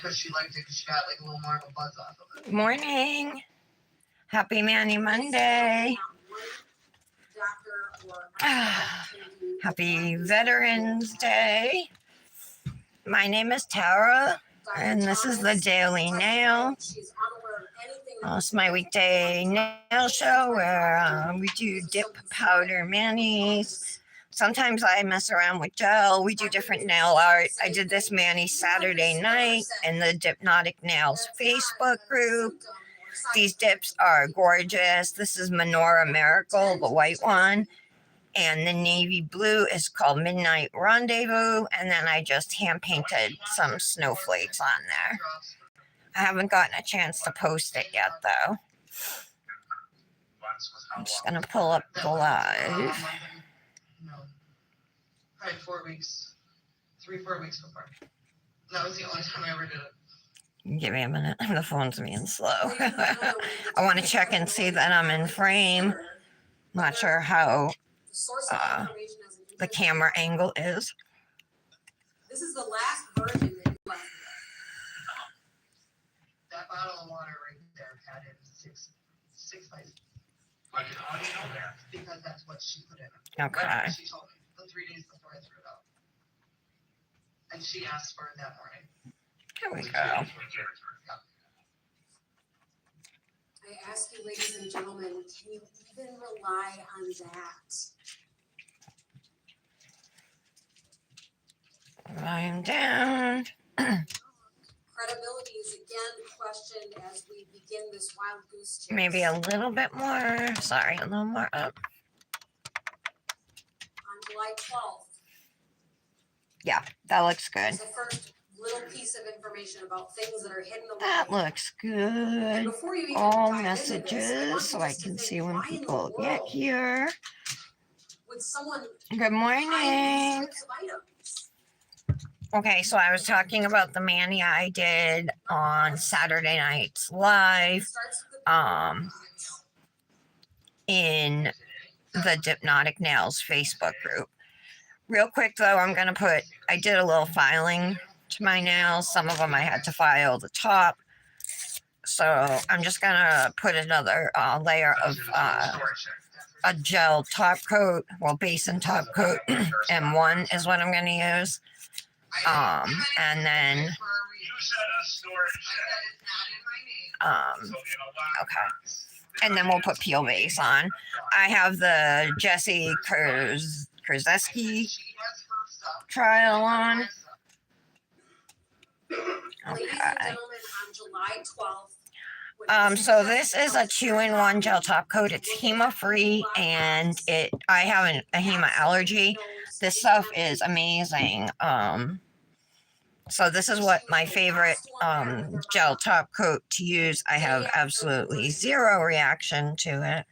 because she liked it because she got like a little more of a buzz off of it. Morning. Happy Manny Monday. Happy Veterans Day. My name is Tara, and this is the Daily Nail. It's my weekday nail show where we do dip powder manis. Sometimes I mess around with gel. We do different nail art. I did this mani Saturday night in the Hypnotic Nails Facebook group. These dips are gorgeous. This is Menorah Miracle, the white one. And the navy blue is called Midnight Rendezvous. And then I just hand painted some snowflakes on there. I haven't gotten a chance to post it yet, though. I'm just going to pull up the live. Probably 4 weeks. 3-4 weeks before. That was the only time I ever did it. Give me a minute. The phone's being slow. I want to check and see that I'm in frame. Not sure how the camera angle is. This is the last version that you left. That bottle of water right there had in six bites. Because that's what she put in it. Okay. She told me the 3 days before I threw it out. And she asked for it that morning. Here we go. I ask you, ladies and gentlemen, can you even rely on that? I'm down. Credibility is again questioned as we begin this wild goose chase. Maybe a little bit more. Sorry, a little more up. On July 12th. Yeah, that looks good. The first little piece of information about things that are hidden away. That looks good. All messages, so I can see when people get here. Would someone Good morning. Okay, so I was talking about the mani I did on Saturday night's live in the Hypnotic Nails Facebook group. Real quick though, I did a little filing to my nails. Some of them I had to file the top. So I'm just gonna put another layer of a gel top coat, base and top coat, and one is what I'm gonna use. And then, okay. And then we'll put peel base on. I have the Jessie Krzeski trial on. Okay. So this is a 2-in-1 gel top coat. It's HEMA free, and I have a HEMA allergy. This stuff is amazing. So this is what my favorite gel top coat to use. I have absolutely zero reaction to it.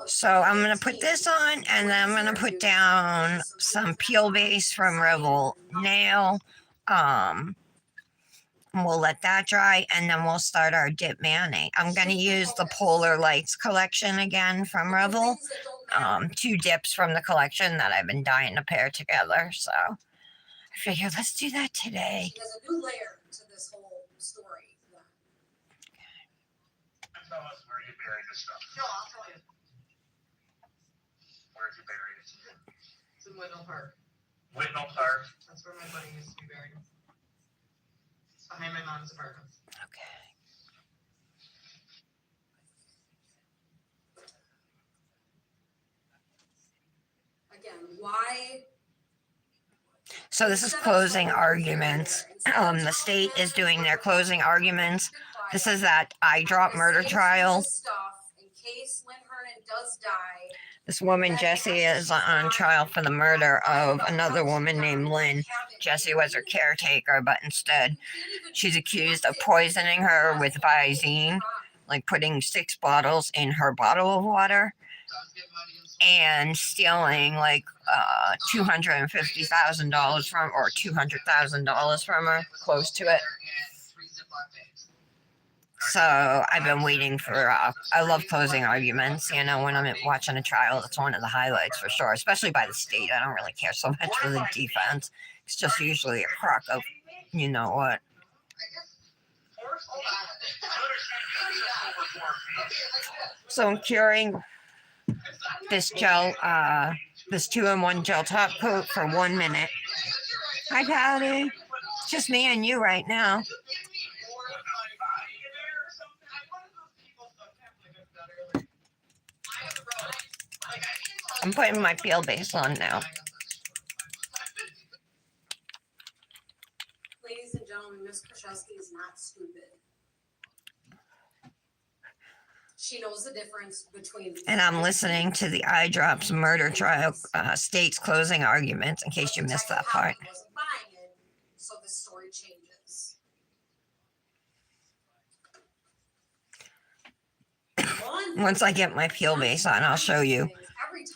So I'm going to put this on, and then I'm going to put down some peel base from Revel Nail. We'll let that dry, and then we'll start our dip mani. I'm going to use the Polar Lights collection again from Revel. 2 dips from the collection that I've been dying to pair together. So I figured let's do that today. There's a new layer to this whole story. Tell us where you buried this stuff. No, I'll tell you. Where'd you bury it? It's in Whitnall Park. Whitnall Park. That's where my buddy used to be buried. It's behind my mom's apartment. Okay. Again, why? So this is closing arguments. The state is doing their closing arguments. This is that eye drop murder trial. In case Lynn Hernan does die. This woman, Jessie, is on trial for the murder of another woman named Lynn. Jessie was her caretaker, but instead she's accused of poisoning her with Visine, like putting 6 bottles in her bottle of water, and stealing like $250,000 from, or $200,000 from her, close to it. So I've been waiting for, I love closing arguments, when I'm watching a trial. That's one of the highlights for sure, especially by the state. I don't really care so much for the defense. It's just usually a crock of, you know what. I guess. Hold on. I understand you said over 4 feet. So I'm curing this gel, this 2-in-1 gel top coat for 1 minute. Hi, Patty. It's just me and you right now. I'm putting my peel base on now. Ladies and gentlemen, Miss Kraszewski is not stupid. She knows the difference between. And I'm listening to the eye drops murder trial state's closing arguments in case you missed that part. He wasn't buying it, so the story changes. Once I get my peel base on, I'll show you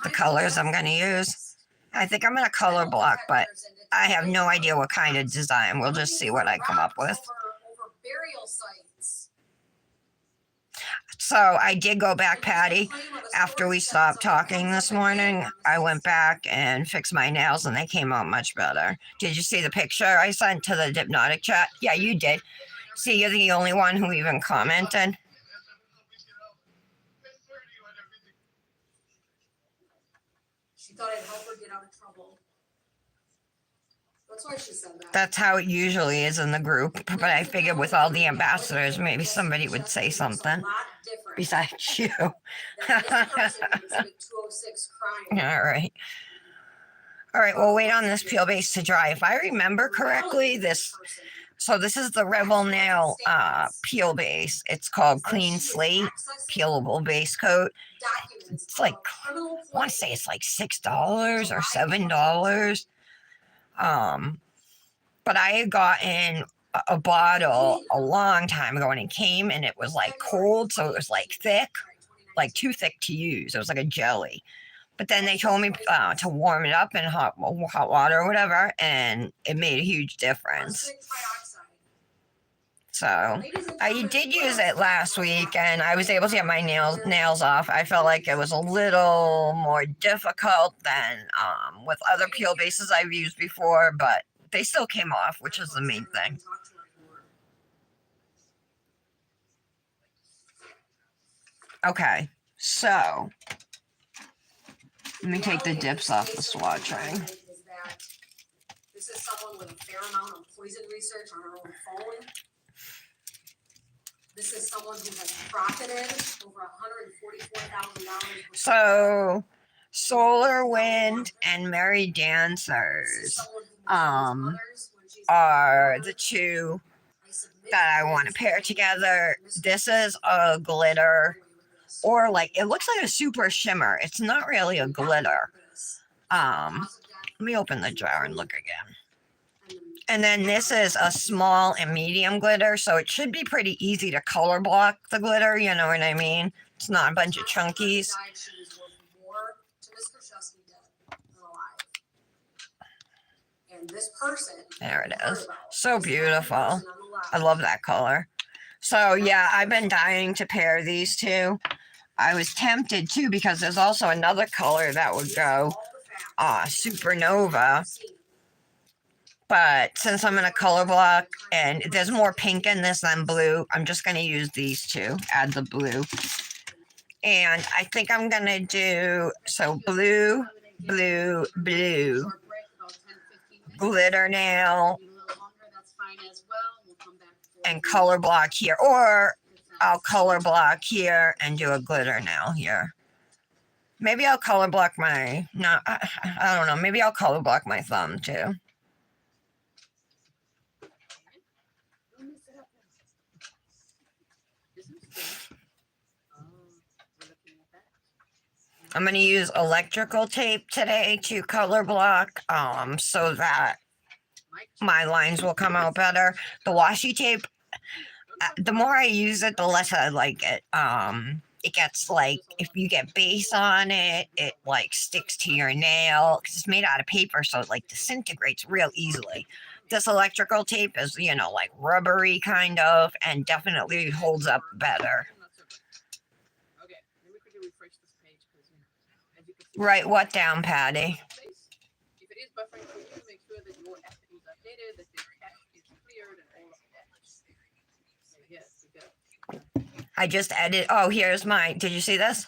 the colors I'm going to use. I think I'm going to color block, but I have no idea what kind of design. We'll just see what I come up with. Over burial sites. So I did go back, Patty. After we stopped talking this morning, I went back and fixed my nails and they came out much better. Did you see the picture I sent to the Hypnotic chat? Yeah, you did. See, you're the only one who even commented. She thought I'd help her get out of trouble. That's why she said that. That's how it usually is in the group. But I figured with all the ambassadors, maybe somebody would say something besides you. All right. All right, we'll wait on this peel base to dry. If I remember correctly, this is the Revel Nail peel base. It's called Clean Slate Peelable Base Coat. It's like, I want to say it's like $6 or $7. But I had gotten a bottle a long time ago and it came and it was like cold, so it was like thick, like too thick to use. It was like a jelly. But then they told me to warm it up in hot water or whatever, and it made a huge difference. So I did use it last week, and I was able to get my nails off. I felt like it was a little more difficult than with other peel bases I've used before, but they still came off, which is the main thing. Okay, so let me take the dips off the swatch ring. This is someone with a fair amount of poison research on her own phone. This is someone who has profited over $144,000. So, Solar Wind and Merry Dancers are the two that I want to pair together. This is a glitter, or like, it looks like a super shimmer. It's not really a glitter. Let me open the jar and look again. And then this is a small and medium glitter, so it should be pretty easy to color block the glitter, you know what I mean? It's not a bunch of chunkies. There it is. So beautiful. I love that color. So yeah, I've been dying to pair these two. I was tempted too because there's also another color that would go, Supernova. But since I'm in a color block and there's more pink in this than blue, I'm just going to use these two, add the blue. And I think I'm going to do, so blue, blue, blue, glitter nail, and color block here. Or I'll color block here and do a glitter nail here. Maybe I'll color block my, no, I don't know, maybe I'll color block my thumb too. I'm going to use electrical tape today to color block so that my lines will come out better. The washi tape, the more I use it, the less I like it. It gets like, if you get base on it, it like sticks to your nail because it's made out of paper, so it like disintegrates real easily. This electrical tape is, you know, like rubbery kind of, and definitely holds up better. Write what down, Patty? If it is buffering for you, make sure that your I just edited. Oh, here's my. Did you see this?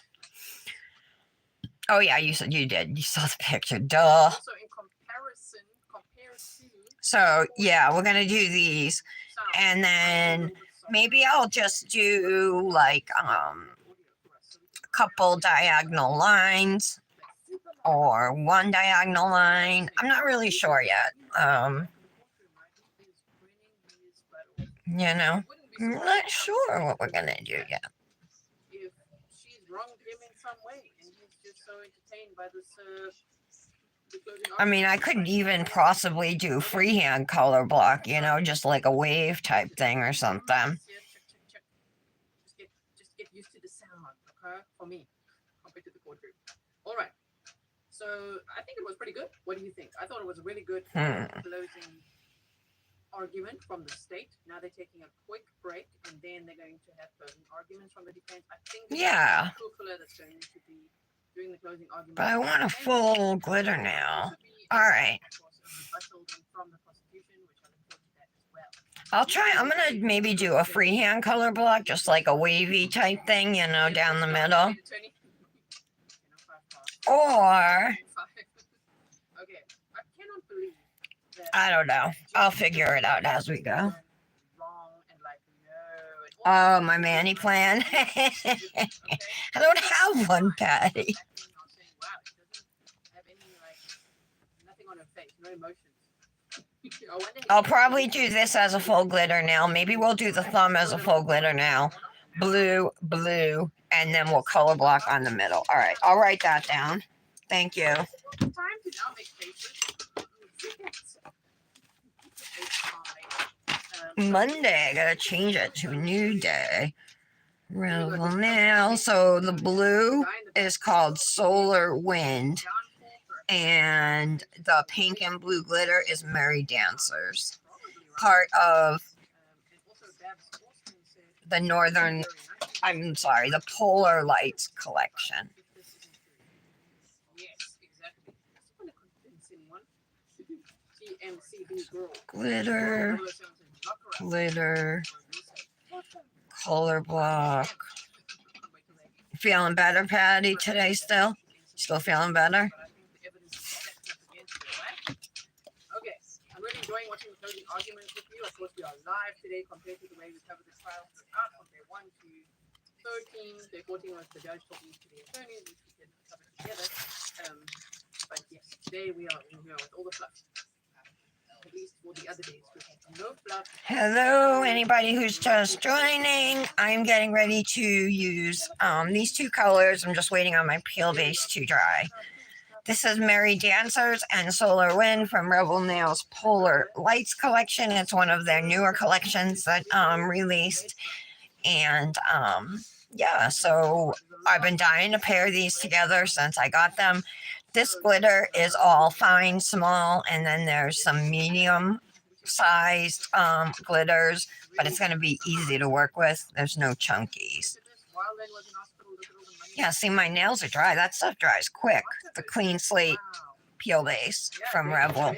Oh yeah, you said you did. You saw the picture. Duh. Also in comparison, compared to. So yeah, we're gonna do these, sound, and then might be a little bit softer. maybe I'll just do like a couple diagonal lines or one diagonal line. I'm not really sure yet. You know, I'm not sure what we're gonna do yet. If she's wronged him in some way, and he's just so entertained by this. I mean, I could even possibly do freehand color block, you know, just like a wave type thing or something. Just get used to the sound, okay? For me, compared to the chord group. All right. So I think it was pretty good. What do you think? I thought it was a really good closing argument from the state. Now they're taking a quick break, and then they're going to have closing arguments from the defense. I think Yeah. Kukula that's going to be doing the closing argument. But I want a full glitter now. All right. I'll try. I'm gonna maybe do a freehand color block, just like a wavy type thing, you know, down the middle. Or I don't know. I'll figure it out as we go. Oh, my Manny plan. I don't have one, Patty. I'll probably do this as a full glitter nail. Maybe we'll do the thumb as a full glitter nail. Blue, blue, and then we'll color block on the middle. All right, I'll write that down. Thank you. Monday, I gotta change it to a new day. Revel Nail. So the blue is called Solar Wind, and the pink and blue glitter is Merry Dancers. Part of the the Polar Lights collection. Glitter, glitter, color block. Feeling better, Patty, today still? Still feeling better? Okay, I'm really enjoying watching the closing arguments with you. Of course, we are live today compared to the way we covered the trial throughout from day 1 to 13. Day 14 was the judge talking to the attorneys, which we did cover together. But yes, today we are in here with all the fluff. At least for the other days, we have no fluff. Hello, anybody who's just joining. I'm getting ready to use these two colors. I'm just waiting on my peel base to dry. This is Merry Dancers and Solar Wind from Revel Nail's Polar Lights collection. It's one of their newer collections that released. And yeah, so I've been dying to pair these together since I got them. This glitter is all fine, small, and then there's some medium sized glitters, but it's going to be easy to work with. There's no chunkies. Yeah, see, my nails are dry. That stuff dries quick. The clean slate peel base from Revel.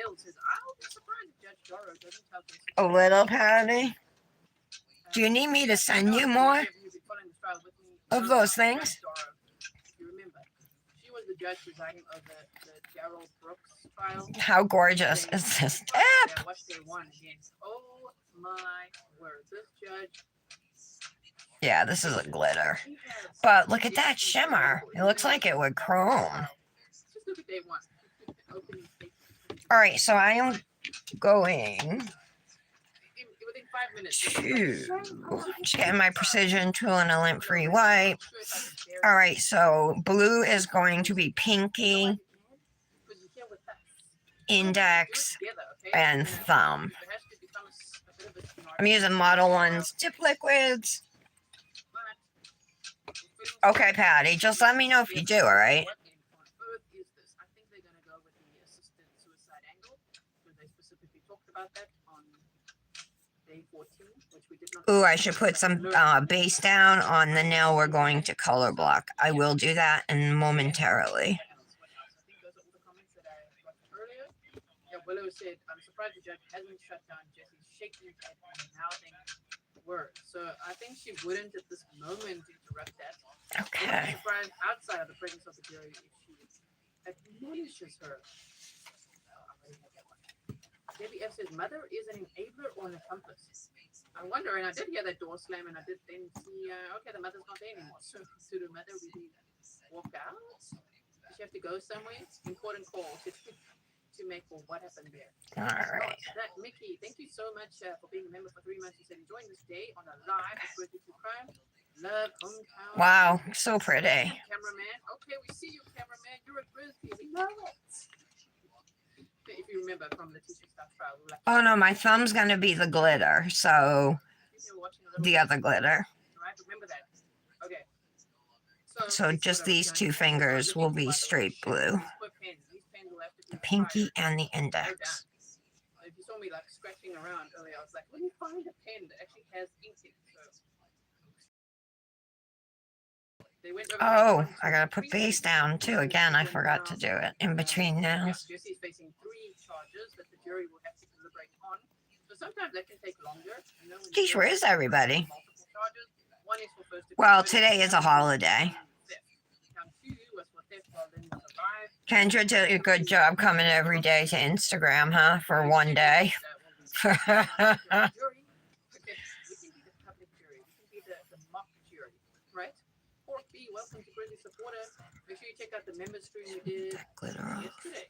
A little, Patty? Do you need me to send you more of those things? How gorgeous is this tip? Oh my word, this judge. Yeah, this is a glitter. But look at that shimmer. It looks like it would chrome. All right, so I am going to just get my precision tool and a lint-free wipe. All right, so blue is going to be pinky, index, and thumb. I'm using Model 1's dip liquids. Okay, Patty, just let me know if you do, all right? Ooh, I should put some base down on the nail we're going to color block. I will do that momentarily. Willow said, I'm surprised the judge hasn't shut down Jesse's shaking head and mouthing Word. So I think she wouldn't at this moment interrupt that. I wouldn't be Okay. surprised outside of the presence of the jury if she admonishes her. I'm ready for that one. Debbie F says, mother is an enabler or an accomplice. I wonder, and I did hear that door slam, and I did then see, okay, the mother's not there anymore. So, the mother really walk out? Does she have to go somewhere? Important call to make for what happened there. All right. That Mickey, thank you so much for being a member for 3 months. You said enjoying this day on a live at Birthday to Crime. Love hometown. Wow, so pretty. Cameraman. Okay, we see you, cameraman. You're at Birthday. We know it. If you remember from the teacher stuff trial, we were like, Oh no, my thumb's gonna be the glitter, so you were watching a little the other glitter. right? Remember that. Okay. So just these two fingers will be straight blue. The pinky and the index. If you saw me like scratching around earlier, I was like, let me find a pen that actually has ink in it. They went over Oh, I gotta put base down too. Again, I forgot to do it in between nails. Jesse's facing 3 charges that the jury will have to deliberate on. So sometimes that can take longer. You know, Geez, where is everybody? multiple charges. One is for first degree Well, murder, today is a holiday. theft. Count 2 was for theft while Lynn was alive. Kendra did a good job coming every day to Instagram, huh? For one day. Jury. Okay, we can be the public jury. We can be the mock jury, right? Port B, welcome to Grizzly Supporter. Make sure you check out the member stream we did Glitter off. yesterday.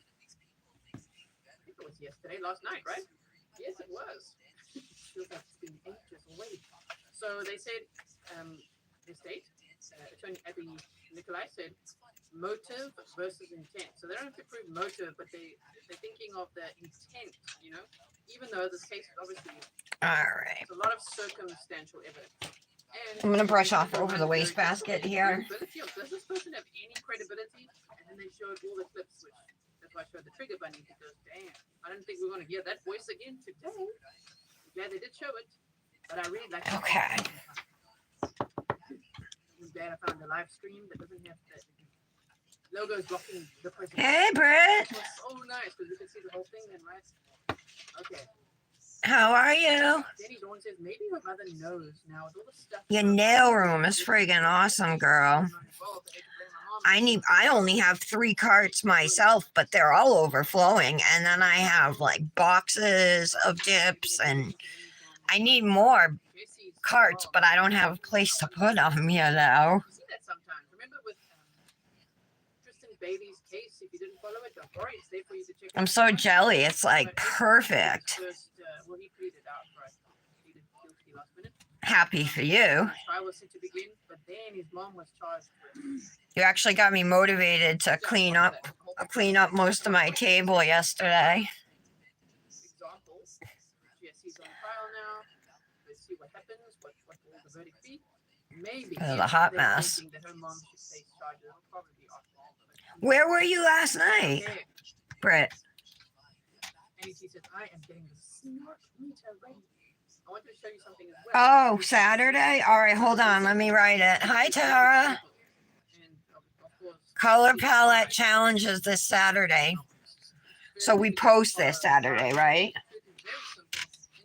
I think it was yesterday, last night, right? Yes, it was. Feels like it's been ages away. So they said, the state, Attorney Abby Nikolai said, motive versus intent. So they don't have to prove motive, but they're thinking of the intent, you know? Even though this case is obviously, All right. it's a lot of circumstantial evidence. And I'm gonna brush off over the wastebasket here. Does this person have any credibility? And then they showed all the clips, which that's why I showed the trigger bunny because damn, I didn't think we were gonna hear that voice again today. I'm glad they did show it, but I really like. Okay. I'm glad I found the live stream that doesn't have the logos blocking the person. Hey, Britt. It was so nice because you can see the whole thing then, right? Okay. How are you? Danny Dawn says maybe her mother knows now with all the stuff. Your nail room is friggin' awesome, girl. I only have 3 carts myself, but they're all overflowing. And then I have like boxes of dips, and I need more carts, but I don't have a place to put them, you know. You see that sometimes. Remember with Tristan Bailey's case, if you didn't follow it, don't worry, it's there for you to check I'm out. so jelly. It's like perfect. First, well, he pleaded out, right? Pleaded guilty last minute. Happy for you. Trial was set to begin, but then his mom was charged with You actually got me motivated to clean up most of my table yesterday. examples. Jesse's on trial now. Let's see what happens. What will the verdict be? Maybe Because of the hot they're mess. thinking that her mom should face charges. It'll probably be off. Where were you last night, Okay. Britt? And he says, I am getting the snort meter ready. I want to show you something as well. Oh, Saturday? All right, hold on. Let me write it. Hi, Tara. And of course, Color palette challenges this Saturday. So we post this Saturday, right?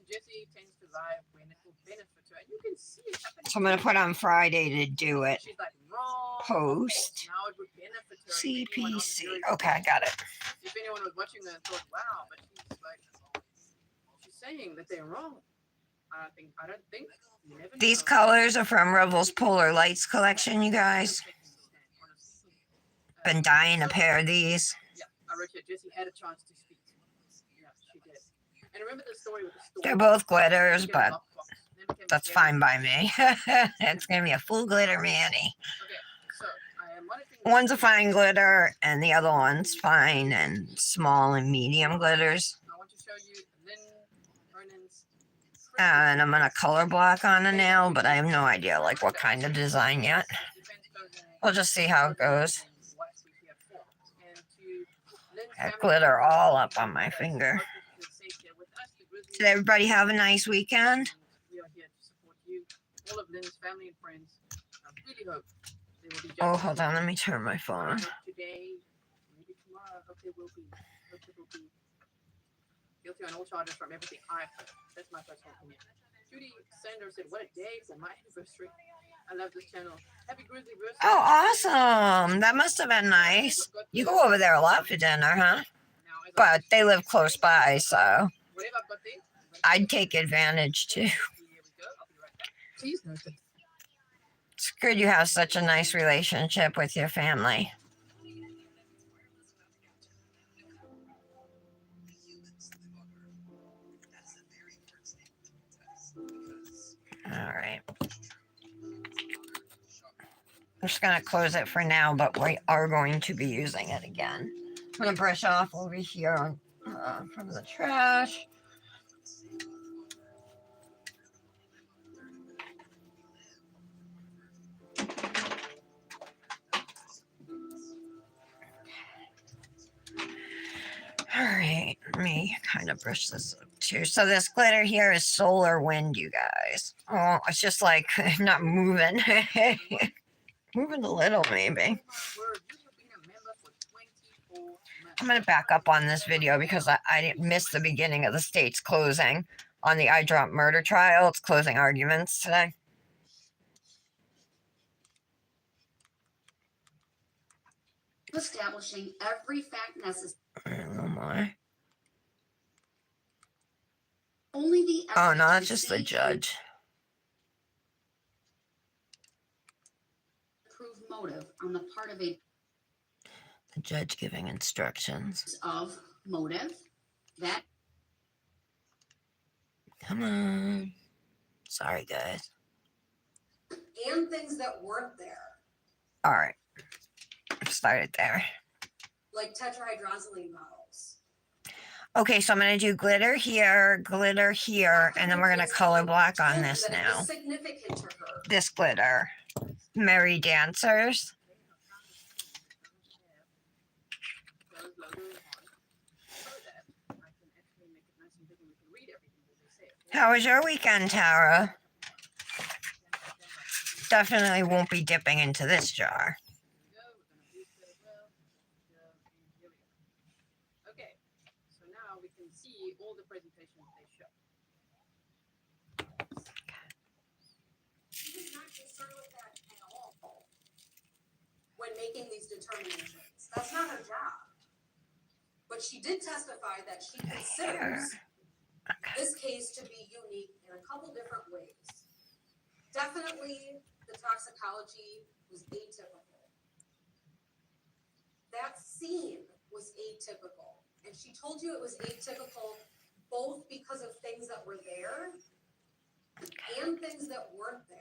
Jesse tends to live when it will benefit her. And you can see it happening. So I'm going to put on Friday to do it. She's like, wrong. Post. Now it would benefit her. If anyone on the CPC. jury- Okay, I got it. If anyone was watching that and thought, wow, but she's like, she's saying that they're wrong. I don't think. You never These know. colors are from Revel's Polar Lights collection, you guys. Been dying a pair of these. Yeah, I wrote here, Jessie had a chance to speak. Yeah, she did. And remember the story with the store? They're both glitters, She but had a lockbox. Then became that's a fine by me. It's going to be a full glitter Manny. Okay, so I am monitoring. One's a fine glitter, and the other one's fine and small and medium glitters. I want to show you Lynn Vernon's. And I'm going to color block on a nail, but I have no idea like what kind of design yet. We'll just see how it goes. Got glitter all up on my finger. Did everybody have a nice weekend? We are here to support you, all of Lynn's family and friends. I really hope they will be just Oh, hold on. Let me turn my phone. I hope today, maybe tomorrow, I hope they will be. Hope they will be guilty on all charges from everything I've heard. That's my personal opinion. Judy Sanders said, "What a day for my anniversary. I love this channel. Happy Grizzly anniversary." Oh, awesome. That must have been nice. You go over there a lot for dinner, huh? Now, as I But they live close by, so whatever I've got there, I'd take advantage too. here we go. I'll be right back. Please note. It's good you have such a nice relationship with your family. All right. I'm just going to close it for now, but we are going to be using it again. I'm going to brush off over here from the trash. All right, let me kind of brush this up too. So this glitter here is solar wind, you guys. Oh, it's just like not moving. Moving a little, maybe. I'm going to back up on this video because I didn't miss the beginning of the state's closing on the eye drop murder trial. It's closing arguments today. Establishing every fact necessary. A little more. Only the Oh, no, evidence that's just the received judge. prove motive on the part of a The judge giving instructions. of motive that Come on. Sorry, guys. and things that weren't there, All right. Started there. like tetrahydrozoline bottles. Okay, so I'm going to do glitter here, and then we're going to color block on this That it now. was significant to her. This glitter. Merry Dancers. How was your weekend, Tara? Definitely won't be dipping into this jar. Okay, so now we can see all the presentations they show. She was not concerned with that at all when making these determinations. That's not her job. But she did testify that she considers this case to be unique in a couple different ways. Definitely, the toxicology was atypical. That scene was atypical. And she told you it was atypical both because of things that were there and things that weren't there.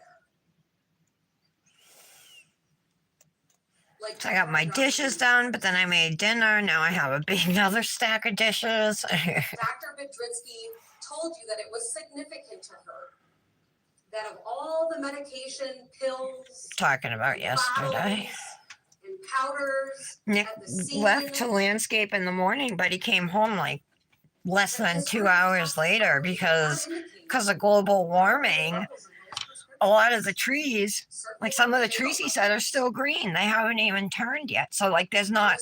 Like So I got my dishes done, but then I made dinner. Now I have a big another stack of dishes. Dr. Bedritsky told you that it was significant to her that of all the medication, pills, Talking about yesterday. bottles, and powders Nick at the scene, left to landscape in the morning, but he came home like less than 2 hours later because of global warming. A lot of the trees, like some of the trees he said, are still green. They haven't even turned yet. So like there's not,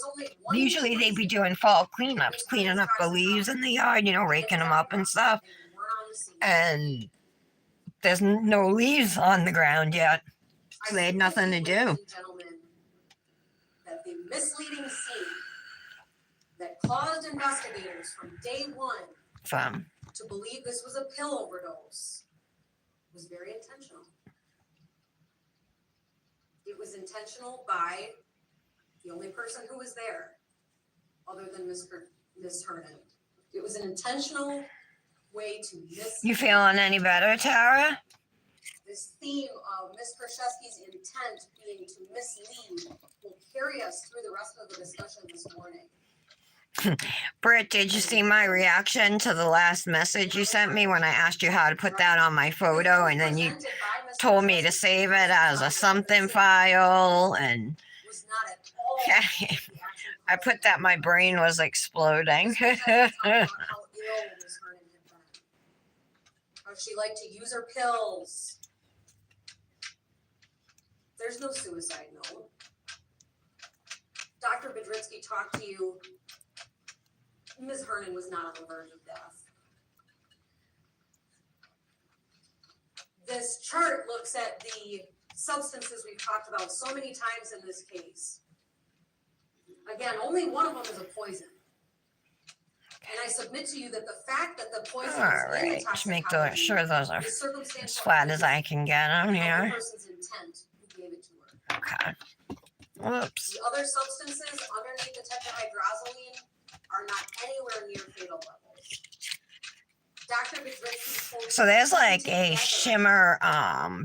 usually they'd be doing fall cleanups, cleaning up the leaves in the yard, you know, raking them up and stuff. And there's no leaves on the ground yet. So they had nothing to do. That the misleading scene that caused investigators from day one to believe this was a pill overdose was very intentional. It was intentional by the only person who was there, other than Ms. Hernan. It was an intentional way to You feeling any better, Tara? This theme of Ms. Kraszewski's intent being to mislead will carry us through the rest of the discussion this morning. Britt, did you see my reaction to the last message you sent me when I asked you how to put that on my photo, and then you told me to save it as a something file, and I put that my brain was exploding. How ill Ms. Hernan had been. How she liked to use her pills. There's no suicide note. Dr. Bedritsky talked to you. Ms. Hernan was not on the verge of death. This chart looks at the substances we've talked about so many times in this case. Again, only one of them is a poison. And I submit to you that the fact that the poison All is in the right, just make toxicology sure those are is circumstantial as flat as I evidence can get them of the here. person's intent who gave it to her. Okay. Whoops. The other substances underneath the tetrahydrozoline are not anywhere near fatal levels. Dr. Bedrowski told So there's like a together, shimmer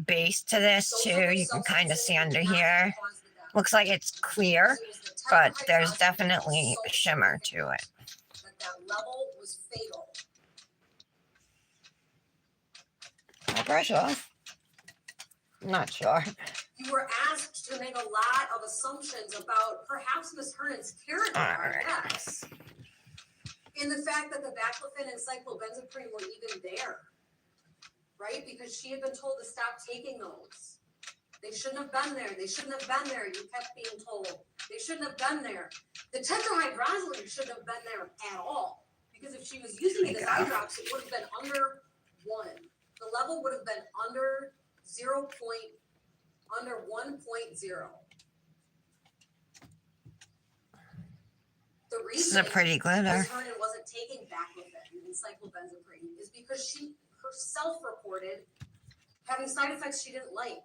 base to this those too. are the You can kind of substances see that under did not here. cause the death. Looks like it's clear, It was the but there's tetrahydrozoline definitely that was a so shimmer to significant it. that level was fatal. I'll brush off. Not sure. You were asked to make a lot of assumptions about perhaps Miss Hernan's character, I Alright. guess. In the fact that the baclofen and cyclobenzaprine were even there, right? Because she had been told to stop taking those. They shouldn't have been there. They shouldn't have been there. You kept being told. They shouldn't have been there. The tetrahydrozoline shouldn't have been there at all. Because if she was using it as eye drops, it would have been under 1. The level would have been under 1.0. The This is reason a pretty glitter. Ms. Hernan wasn't taking baclofen and cyclobenzaprine is because she herself reported having side effects she didn't like.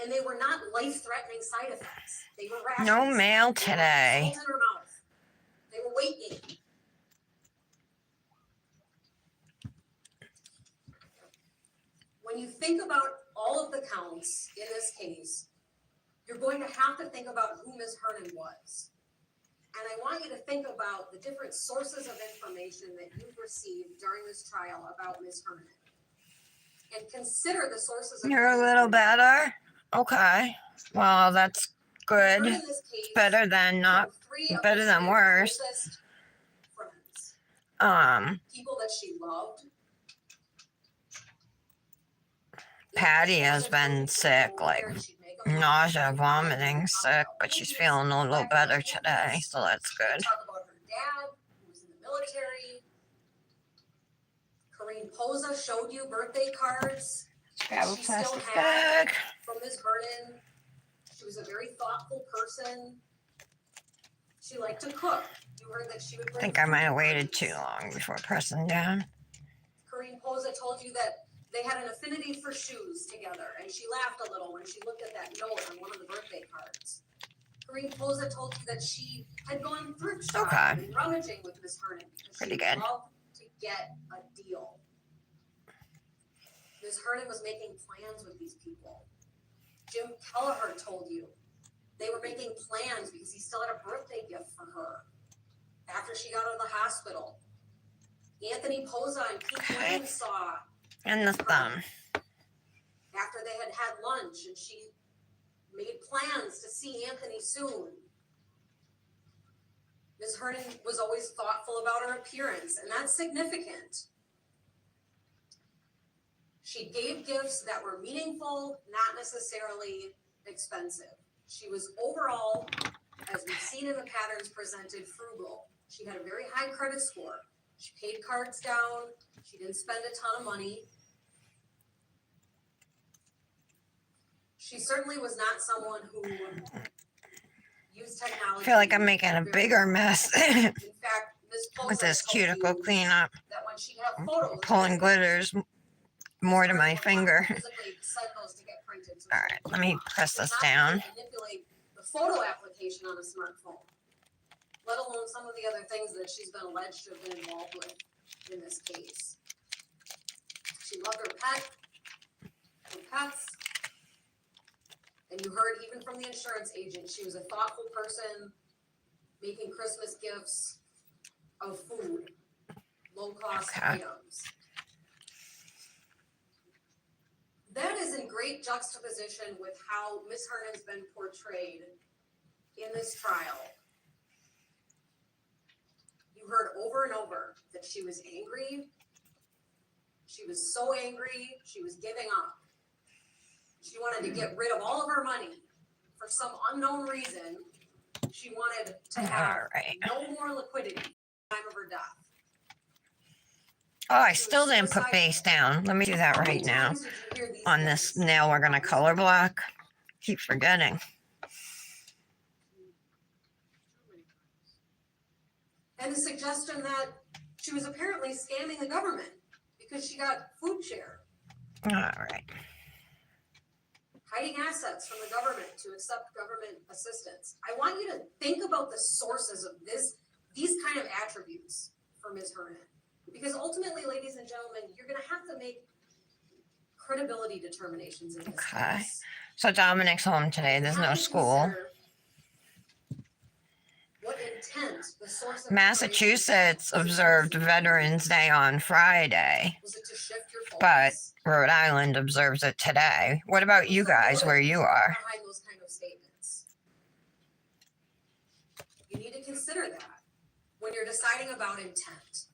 And they were not life-threatening side effects. They were rashes. No mail They were today. salt in her mouth. They were weight gain. When you think about all of the counts in this case, you're going to have to think about who Ms. Hernan was. And I want you to think about the different sources of information that you've received during this trial about Ms. Hernan. And consider the sources of You're a little better? Okay. Well, that's good. In this case, Better than not. three of better Ms. than Hernan's worse. closest friends, Um, people that she loved. Patty has been sick, like nausea, vomiting, sick, but she's feeling a little better today, so that's good. Talk about her dad, who was in the military. Corinne Posa showed you birthday cards Grab a she still plastic had bag. from Ms. Hernan. She was a very thoughtful person. She liked to cook. You heard that she would I bring think I might have food waited parties. too long before pressing down. Corinne Posa told you that they had an affinity for shoes together, and she laughed a little when she looked at that note on one of the birthday cards. Corinne Posa told you that she had gone thrift shopping Okay. and rummaging with Miss Hernan because Pretty she good. loved to get a deal. Miss Hernan was making plans with these people. Jim Kelleher told you they were making plans because he still had a birthday gift for her after she got out of the hospital. Anthony Posa and Keith Okay. Williams saw And the thumb. after they had had lunch, and she made plans to see Anthony soon. Ms. Hernan was always thoughtful about her appearance, and that's significant. She gave gifts that were meaningful, not necessarily expensive. She was overall, as we've seen in the patterns presented, frugal. She had a very high credit score. She paid cards down. She didn't spend a ton of money. She certainly was not someone who used technology. I feel like I'm making a bigger mess In fact, Ms. with Posa this told cuticle you cleanup. that when she'd have photos, Pulling glitters more to my finger. physically send those to get printed. So All right, let me press this not down. manipulate the photo application on a smartphone, let alone some of the other things that she's been alleged to have been involved with in this case. She loved her pets. And you heard even from the insurance agent, she was a thoughtful person, making Christmas gifts of food, low-cost Okay. items. That is in great juxtaposition with how Miss Hernan's been portrayed in this trial. You heard over and over that she was angry. She was so angry, she was giving up. She wanted to get rid of all of her money. For some unknown reason, she wanted to have All right. no more liquidity at the time of her death. Oh, I still didn't put base down. Let me do that right now. On this nail, we're gonna color block. Keep forgetting. Too many times. And the suggestion that she was apparently scamming the government because she got food share, All right. hiding assets from the government to accept government assistance. I want you to think about the sources of these kind of attributes for Ms. Hernan. Because ultimately, ladies and gentlemen, you're gonna have to make credibility determinations in this Okay. case. So Dominic's home today. There's You have no to school. consider what intent the source of Massachusetts observed Veterans Day on Friday, was it to shift your but focus Rhode Island observes it today. What about you guys where you are? behind those kind of statements? You need to consider that when you're deciding about intent.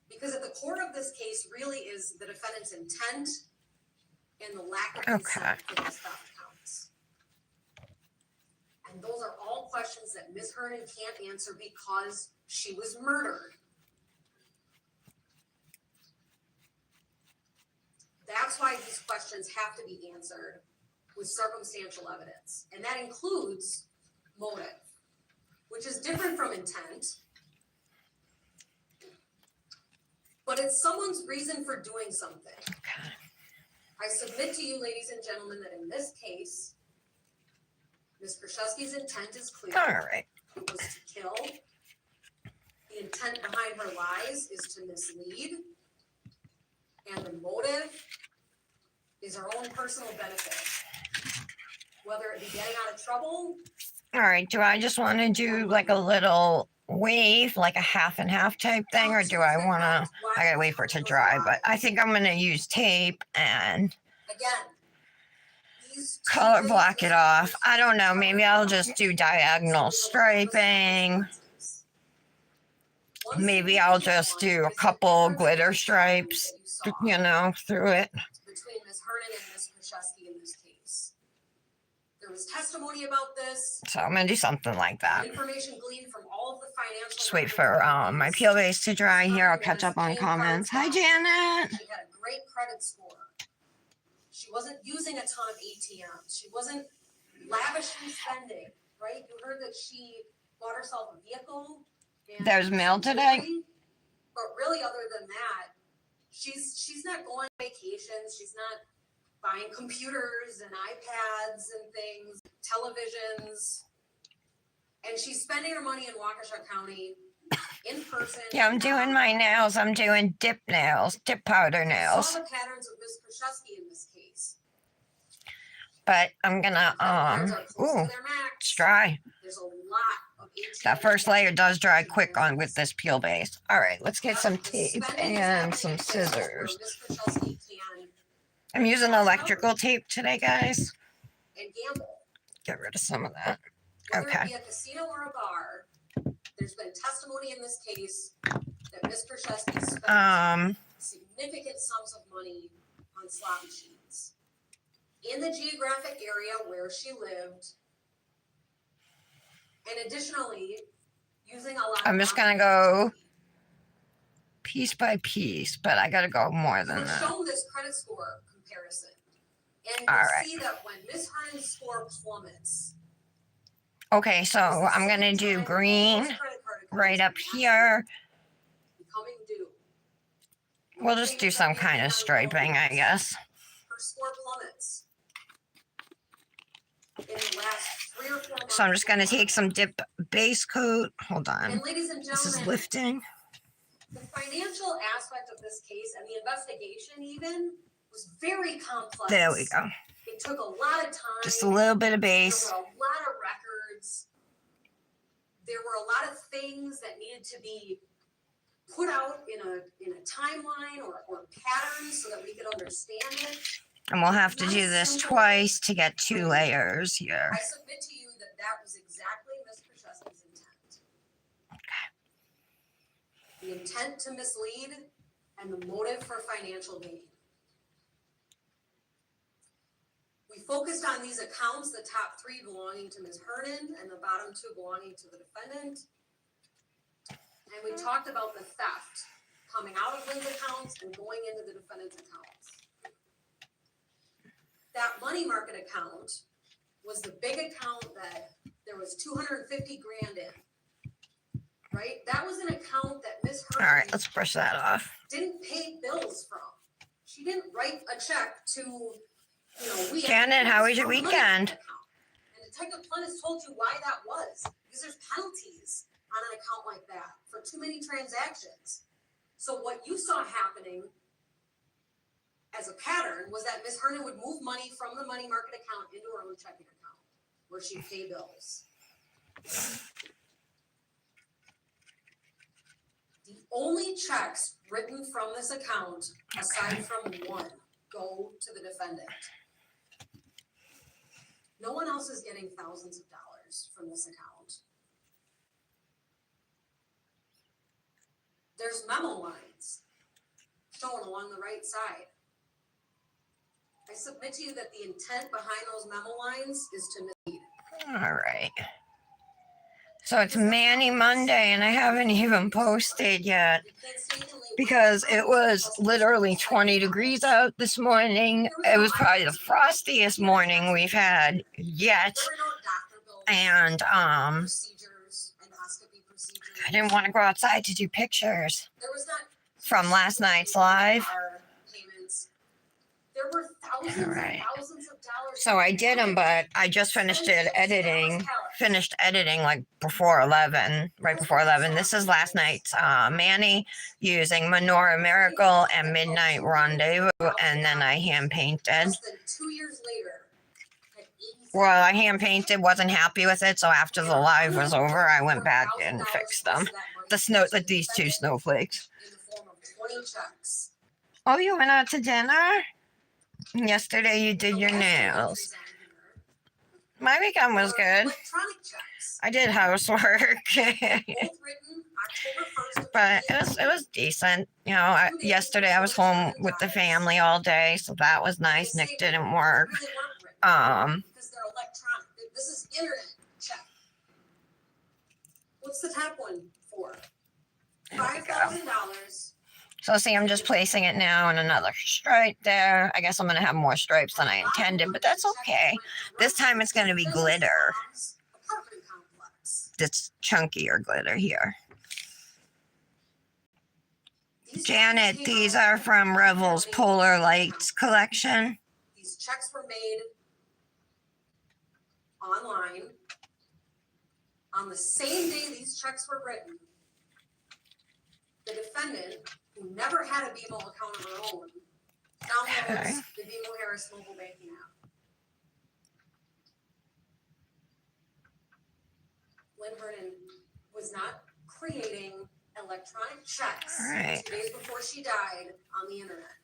Because at the core of this case really is the defendant's intent and the lack of consent for those theft counts. And those are all questions that Ms. Hernan can't answer because she was murdered. That's why these questions have to be answered with circumstantial evidence. And that includes motive, which is different from intent. But it's someone's reason for doing something. Okay. I submit to you, ladies and gentlemen, that in this case, Ms. Krzyzewski's intent is clear. All right. It was to kill. The intent behind her lies is to mislead. And the motive is her own personal benefit. Whether it be getting out of trouble. All right. Do I just want to do like a little wave, like a half and half type thing, or do I want to? I gotta wait for it to dry, but I think I'm gonna use tape and color block it off. I don't know. Maybe I'll just do diagonal striping. Maybe I'll just do a couple glitter stripes, you know, through it. Between Ms. Hernan and Ms. Krzyzewski in this case. There was testimony about this. So I'm gonna do something like that. Information gleaned from all of the financial. Just wait for my peel base to dry here. I'll catch up on comments. Hi, Janet. She had a great credit score. She wasn't using a ton of ATMs. She wasn't lavishly spending, right? You heard that she bought herself a vehicle. And There's mail today. But really, other than that, she's not going on vacations. She's not buying computers and iPads and things, televisions. And she's spending her money in Waukesha County in person. Yeah, I'm doing my nails. I'm doing dip nails, dip powder nails. Saw the patterns of Ms. Krzyzewski in this case. But I'm gonna ooh, it's dry. There's a lot of That first layer does dry quick on with this peel base. All right, let's get some tape and some scissors. I'm using electrical tape today, guys. And gamble. Get rid of some of that. Whether it Okay. be a casino or a bar, there's been testimony in this case that Ms. Krzyzewski spent significant sums of money on slot machines in the geographic area where she lived, and additionally using a lot. I'm just gonna go piece by piece, but I gotta go more than We're that. shown this credit score comparison, and All you right. see that when Ms. Hernan's score plummets. Okay, so I'm gonna do green right up here. Becoming due. We'll just do some kind of striping, I guess. Her score plummets. In the last 3 or 4 months. So I'm just gonna take some dip base coat. Hold on. And ladies and This is gentlemen, lifting. the financial aspect of this case and the investigation even was very complex. There we go. It took a lot of time. Just a little bit of There base. were a lot of records. There were a lot of things that needed to be put out in a timeline or pattern so that we could understand it. And we'll have to do this twice to get 2 layers here. I submit to you that that was exactly Ms. Krzyzewski's intent. The intent to mislead and the motive for financial gain. We focused on these accounts, the top 3 belonging to Ms. Hernan and the bottom 2 belonging to the defendant. And we talked about the theft coming out of Lynn's accounts and going into the defendant's accounts. That money market account was the big account that there was 250 grand in, right? That was an account that Miss All right, Herman let's brush that off. didn't pay bills from. She didn't write a check to, we. Janet, how was your from the money weekend? account. And Detective Plennis told you why that was, because there's penalties on an account like that for too many transactions. So what you saw happening as a pattern was that Miss Hernan would move money from the money market account into her own checking account, where she'd pay bills. The only checks written from this account, aside from one, go to the defendant. No one else is getting thousands of dollars from this account. There's memo lines shown along the right side. I submit to you that the intent behind those memo lines is to mislead. All right. So it's Manny Monday, and I haven't even posted yet You can't statingly because it was literally 20 degrees out this morning. It was probably the frostiest morning we've had yet. There were no doctor bills, And procedures, endoscopy procedures. I didn't want to go outside to do pictures There was not from last night's live. payments. There were thousands All right. and thousands of dollars. So I did them, but I just finished editing like before 11, right before 11. This is last night's Manny using Menorah Miracle and Midnight Rendezvous, and then I hand painted. Less than 2 years later. had 87 Well, I hand painted, wasn't happy with it, so after the live was over, I went back and fixed them. These two snowflakes. in the form of 20 checks. Oh, you went out to dinner? Yesterday you did your The last nails. entries on here My weekend was were good. Electronic checks. I did housework. Both written October 1st. But it was decent. Yesterday I was home with the family all day, so that was nice. Nick didn't work. Because they're electronic. This is internet check. What's the top one for? There we go. $5,000. So see, I'm just placing it now and another stripe there. I guess I'm gonna have more stripes than I intended, but that's okay. This time it's gonna be glitter. Apartment complex. This chunkier glitter here. These Janet, checks these came out are from Revel's Polar Lights collection. These checks were made online. On the same day these checks were written, the defendant, who never had a BMO account of her own, downloads Okay. the BMO Harris mobile banking app. Lynn Vernon was not creating electronic checks All right. 2 days before she died on the internet.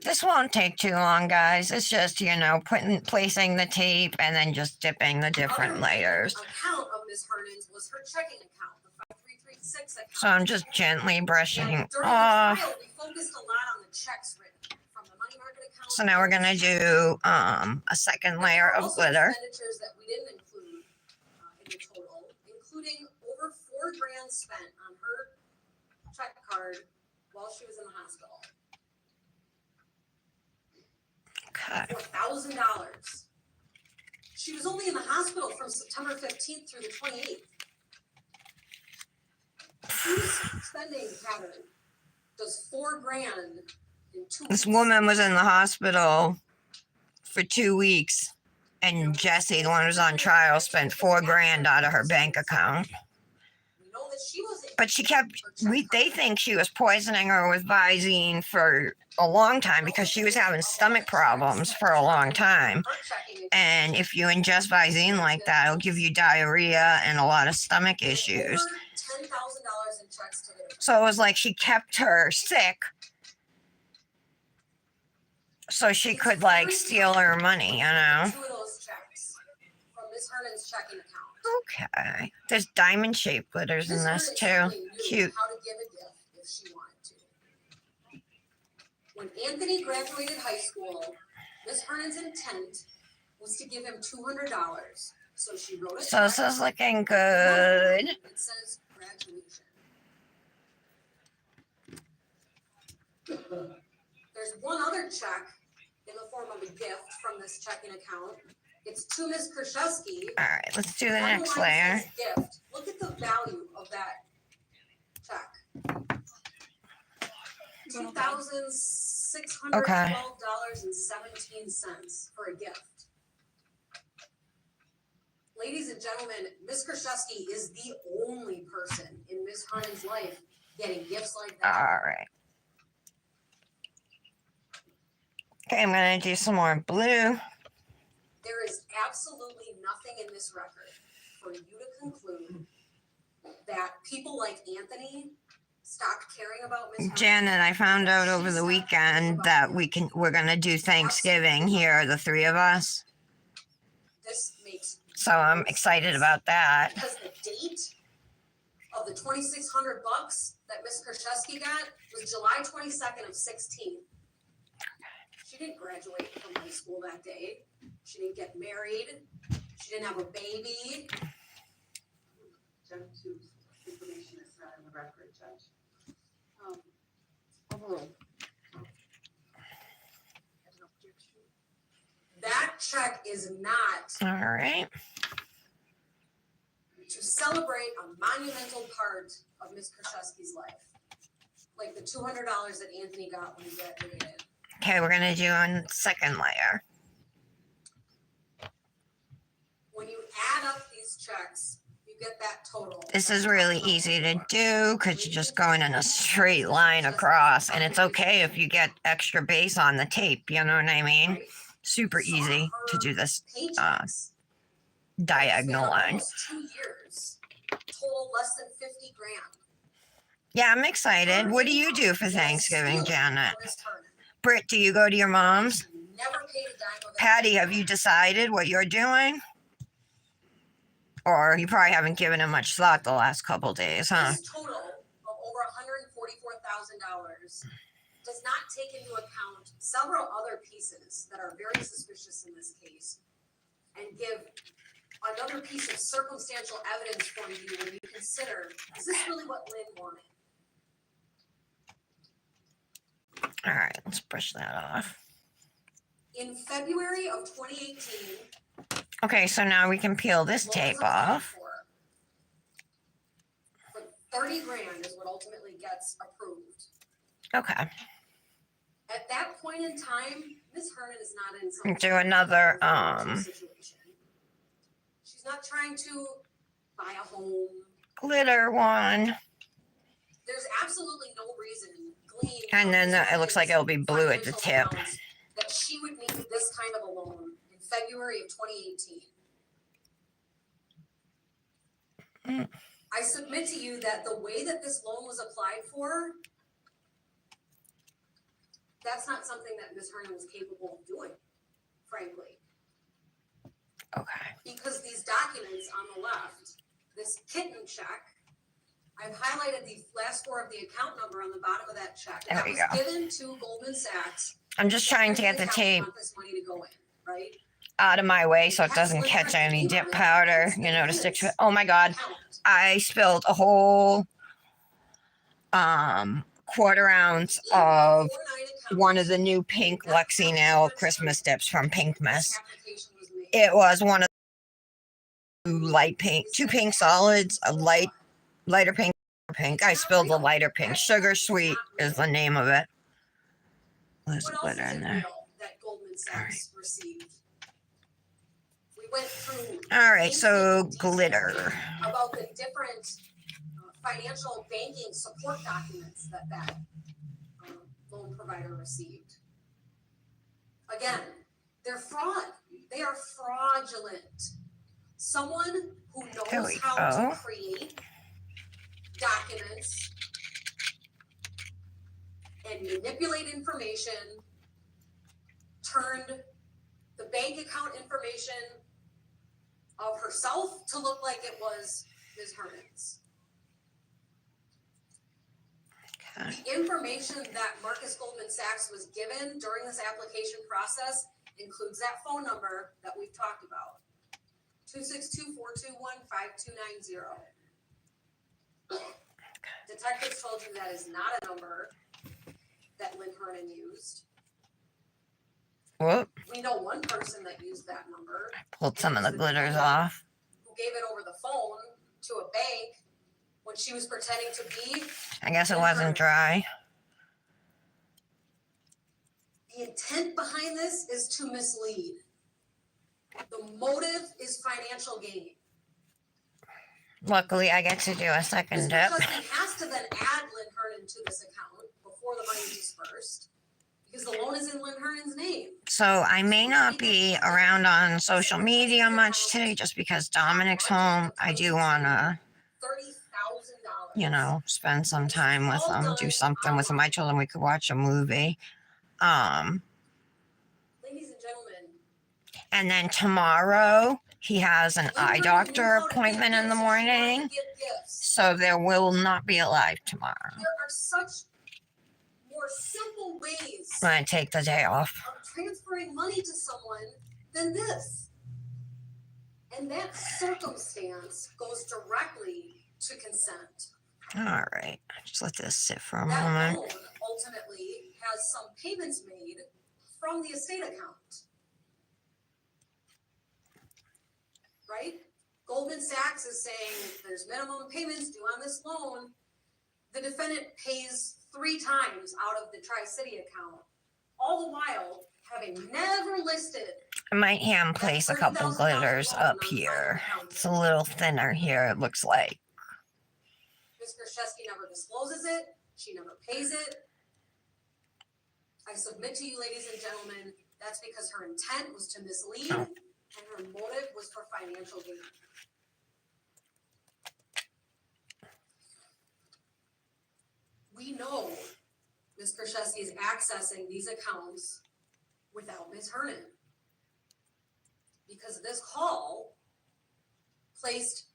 This won't take too long, guys. It's just, placing the tape and then just dipping the different Other layers. account of Ms. Hernan's was her checking account, the 5336 account. So I'm just gently brushing During the off. trial, we focused a lot on the checks written from the money market account. So now we're gonna do a second layer of Also glitter. expenditures that we didn't include in the total, including over $4,000 spent on her check card while she was in the hospital. Okay. $4,000. She was only in the hospital from September 15th through the 28th. Whose spending pattern does $4,000 in 2 This weeks? woman was in the hospital for 2 weeks, and Jessie, the one who's on trial, spent $4,000 out of her bank account. We know that she was But she they think she was poisoning her with Visine for a long time because she was having stomach problems for a long time. And if you ingest Visine like that, it'll give you diarrhea and a lot of stomach issues. Over $10,000 in checks to the So it was like she kept her sick so she could steal her money, Two of those checks from Ms. Hernan's checking account. Okay. There's diamond shaped glitters in Ms. this Hernan too. certainly knew Cute. how to give a gift if she wanted to. When Anthony graduated high school, Ms. Hernan's intent was to give him $200. So she wrote a So check. this is looking good. It says graduation. There's one other check in the form of a gift from this checking account. It's to Ms. Kraszewski. All right, let's do the On next line layer. says gift. Look at the value of that check. $2,612.17 for a gift. Ladies and gentlemen, Ms. Kraszewski is the only person in Ms. Harmon's life getting gifts like that. All right. Okay, I'm gonna do some more blue. There is absolutely nothing in this record for you to conclude that people like Anthony stopped caring about Ms. Harmon. Janet, I found out over the weekend that we're gonna do Thanksgiving here, the three of us. This makes So I'm excited about that. because the date of the $2,600 that Ms. Kraszewski got was July 22nd of 16. She didn't graduate from high school that day. She didn't get married. She didn't have a baby. Object to information that's not in the record, Judge. Overruled. That check is not All right. to celebrate a monumental part of Ms. Kraszewski's life. Like the $200 that Anthony got when he graduated. Okay, we're gonna do a second layer. When you add up these checks, you get that total. This is really easy to do because you're just going in a straight line across, and it's okay if you get extra base on the tape, you know what I mean? Right? Super easy to do this Paychecks. diagonal Spent line. almost 2 years. Total less than 50 grand. Yeah, I'm excited. What do you do for Thanksgiving, Janet? Britt, do you go to your mom's? Never paid a dime of it. Patty, have you decided what you're doing? Or you probably haven't given it much thought the last couple days, huh? This total of over $144,000 does not take into account several other pieces that are very suspicious in this case and give another piece of circumstantial evidence for you when you consider, is this really what Lynn wanted? All right, let's brush that off. In February of 2018, Okay, so now we can peel this loan tape was applied off. for 30 grand is what ultimately gets approved. Okay. At that point in time, Ms. Herman is not in some Do another, situation. She's not trying to buy a home. glitter one. There's absolutely no reason gleaned And from then Ms. it looks like it'll be blue at the financial tip. accounts that she would need this kind of a loan in February of 2018. Mm. I submit to you that the way that this loan was applied for, that's not something that Ms. Herman was capable of doing, frankly. Okay. Because these documents on the left, this kitten check, I've highlighted the last four of the account number on the bottom of that check. There That we was go. given to Goldman Sachs. I'm just trying to get the Account tape want this money to go in, right? out of my way so it doesn't catch any dip powder, you know, to stick to it. Oh my God. Account. I spilled a whole quarter ounce of 49 accounts. one of the new pink Lexi Nail Christmas dips from Pinkmas. This application was made. It was one of the light pink, two pink solids, a lighter pink. I spilled the lighter pink. Sugar Sweet is the name of it. There's What else glitter is in it there. real that Goldman Sachs received? We went through All right, so glitter. about the different financial banking support documents that loan provider received. Again, they're fraud. They are fraudulent. Someone who There knows we how go. to create documents and manipulate information turned the bank account information of herself to look like it was Ms. Herman's. Okay. The information that Marcus Goldman Sachs was given during this application process includes that phone number that we've talked about, 262-421-5290. Detectives told you that is not a number that Lynn Hernan used. Whoop. We know one person that used that number, Pulled some of the glitters off. who gave it over the phone to a bank when she was pretending to be. I guess it wasn't dry. The intent behind this is to mislead. The motive is financial gain. Luckily, I get to do a second Mr. dip. Chesney has to then add Lynn Hernan to this account before the money is dispersed because the loan is in Lynn Hernan's name. So I may not be around on social media much today just because Dominic's home. I do want to, $30,000. spend some time with him, do something with him. I told him we could watch a movie. Ladies and gentlemen, And then tomorrow he has an eye doctor appointment in the morning. So there will not be a live tomorrow. There are such more simple ways When I take the day off. of transferring money to someone than this. And that circumstance goes directly to consent. All right. Just let this sit for a That moment. loan ultimately has some payments made from the estate account. Right? Goldman Sachs is saying there's minimum payments due on this loan. The defendant pays 3 times out of the Tri-City account, all the while having never listed. I might hand place a couple glitters up here. It's a little thinner here, it looks like. Ms. Krzyzewski never discloses it. She never pays it. I submit to you, ladies and gentlemen, that's because her intent was to mislead and her motive was for financial gain. We know Ms. Krzyzewski is accessing these accounts without Ms. Hernan because this call placed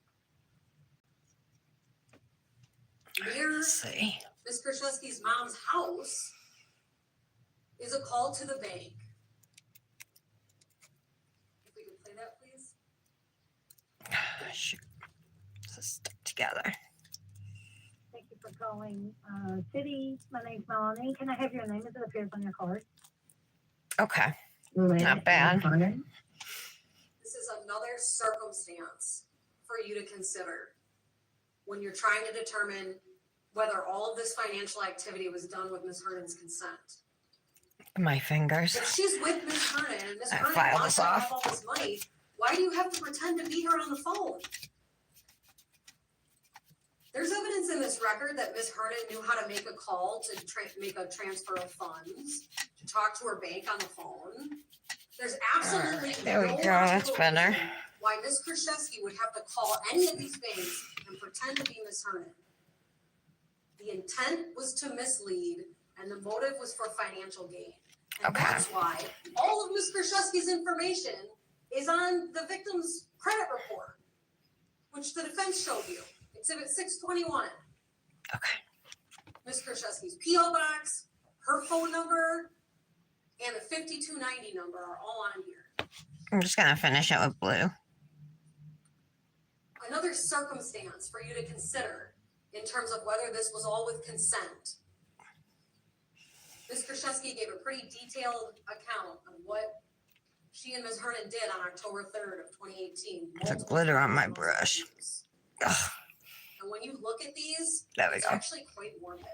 near Let's see. Ms. Krzyzewski's mom's house is a call to the bank. If we could play that, please. Shoot. Let's stick together. Thank you for calling Citi. My name's Melanie. Can I have your name as it appears on your card? Okay. Not bad. This is another circumstance for you to consider when you're trying to determine whether all of this financial activity was done with Ms. Hernan's consent. My fingers. If she's with Ms. Hernan and Ms. I Hernan file wants this to have off. all this money, why do you have to pretend to be her on the phone? There's evidence in this record that Ms. Hernan knew how to make a call to make a transfer of funds, to talk to her bank on the phone. There's absolutely There we no go. That's logical better. reason why Ms. Krzyzewski would have to call any of these banks and pretend to be Ms. Hernan. The intent was to mislead, and the motive was for financial gain. And Okay. that's why all of Ms. Krzyzewski's information is on the victim's credit report, which the defense showed you. Exhibit 621. Okay. Ms. Krzyzewski's P.O. box, her phone number, and the 5290 number are all on here. I'm just going to finish it with blue. Another circumstance for you to consider in terms of whether this was all with consent. Ms. Krzyzewski gave a pretty detailed account of what she and Ms. Hernan did on October 3rd of 2018. There's a Multiple glitter on my times brush. those Ugh, And when you look at these, there we it's go. actually quite morbid.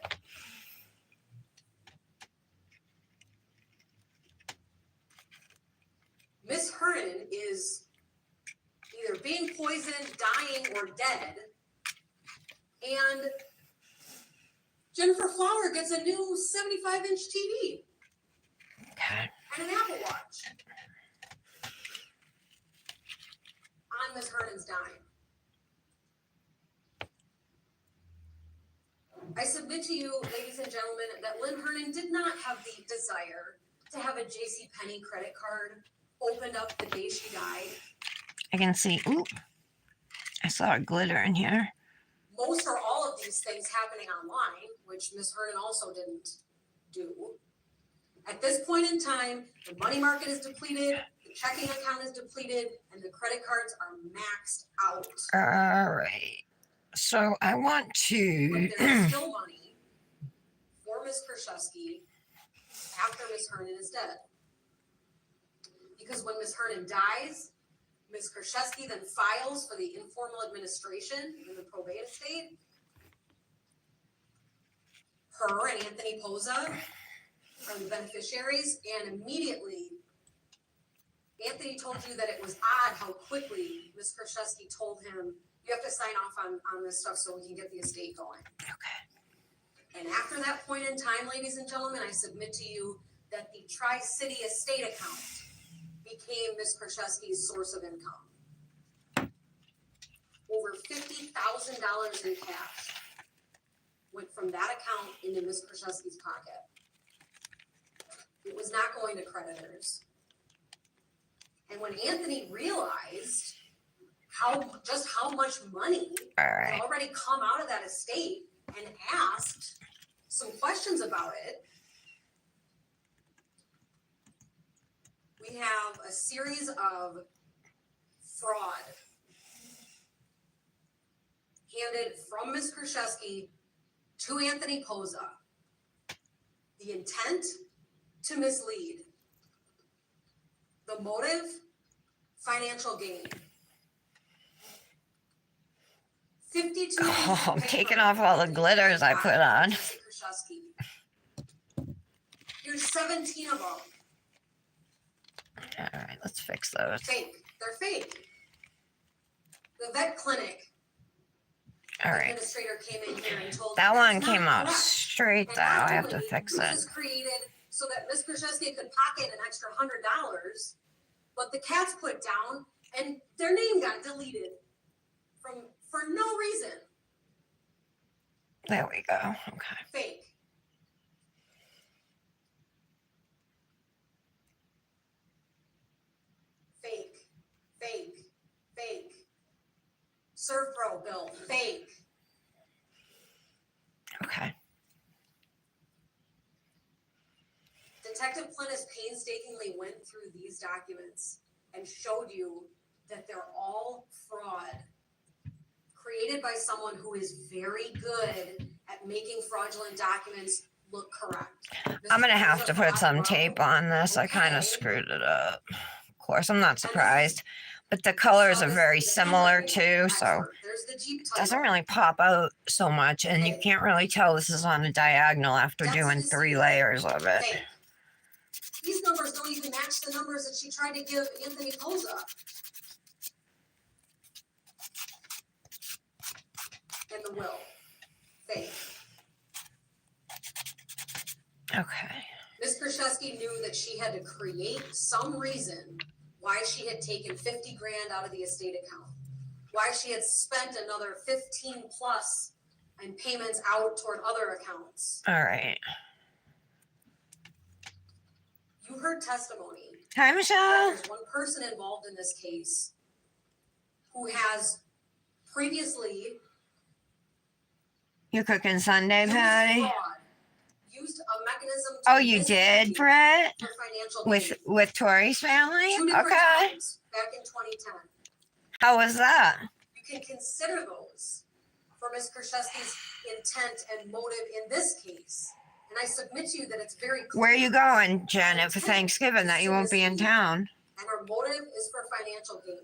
Miss Hernan is either being poisoned, dying, or dead, and Jennifer Flower gets a new 75-inch TV Okay. and an Apple Watch on Miss Hernan's dime. I submit to you, ladies and gentlemen, that Lynn Hernan did not have the desire to have a JCPenney credit card opened up the day she died. I can see. Ooh. I saw a glitter in here. Most or all of these things happening online, which Ms. Hernan also didn't do. At this point in time, the money market is depleted, the checking account is depleted, and the credit cards are maxed out. All right. So I want But to. there's still money for Ms. Krzyzewski Miss Hernan is dead. Because when Miss Hernan dies, Ms. Kraszewski then files for the informal administration in the probate estate. Her and Anthony Poza are the beneficiaries, and immediately Anthony told you that it was odd how quickly Ms. Kraszewski told him, you have to sign off on this stuff so we can get the estate going. Okay. And after that point in time, ladies and gentlemen, I submit to you that the Tri-City estate account became Ms. Kraszewski's source of income. Over $50,000 in cash went from that account into Ms. Kraszewski's pocket. It was not going to creditors. And when Anthony realized just how much money All had right. already come out of that estate and asked some questions about it, we have a series of fraud handed from Ms. Kraszewski to Anthony Poza. The intent to mislead. The motive, financial gain. 52. Oh, I'm taking off all the glitters I put on. Here's 17 of them. All right, let's fix those. Fake. They're fake. The vet clinic All right. administrator came in here and told That me one that's not came out correct. straight And though. I have to actually, fix this it. was created so that Ms. Kraszewski could pocket an extra $100, but the cats put down and their name got deleted for no reason. There we go. Okay. Fake. Fake. Fake. Fake. Servpro bill. Fake. Okay. Detective Plinus painstakingly went through these documents and showed you that they're all fraud, created by someone who is very good at making fraudulent documents look correct. I'm gonna have to put some tape on this. I kind of screwed it up. Of course, I'm not surprised. But the colors are very similar too, so There's the Jeep it title. doesn't really pop out so much, and you can't really tell this is on a diagonal after doing 3 layers of it. Fake. These numbers don't even match the numbers that she tried to give Anthony Poza. And the will. Fake. Okay. Ms. Kraszewski knew that she had to create some reason why she had taken 50 grand out of the estate account, why she had spent another 15 plus in payments out toward other accounts. All right. You heard testimony. Hi, Michelle. There's one person involved in this case who has previously You're cooking Sunday, used Patty? fraud, used a mechanism to Oh, you did, mislead Brett? for financial With gain. Tori's family? 2 different Okay. times back in 2010. How was that? You can consider those for Ms. Kraszewski's intent and motive in this case. And I submit to you that it's very clear. Where are you going, Janet, for Thanksgiving that you won't be in town? And her motive is for financial gain.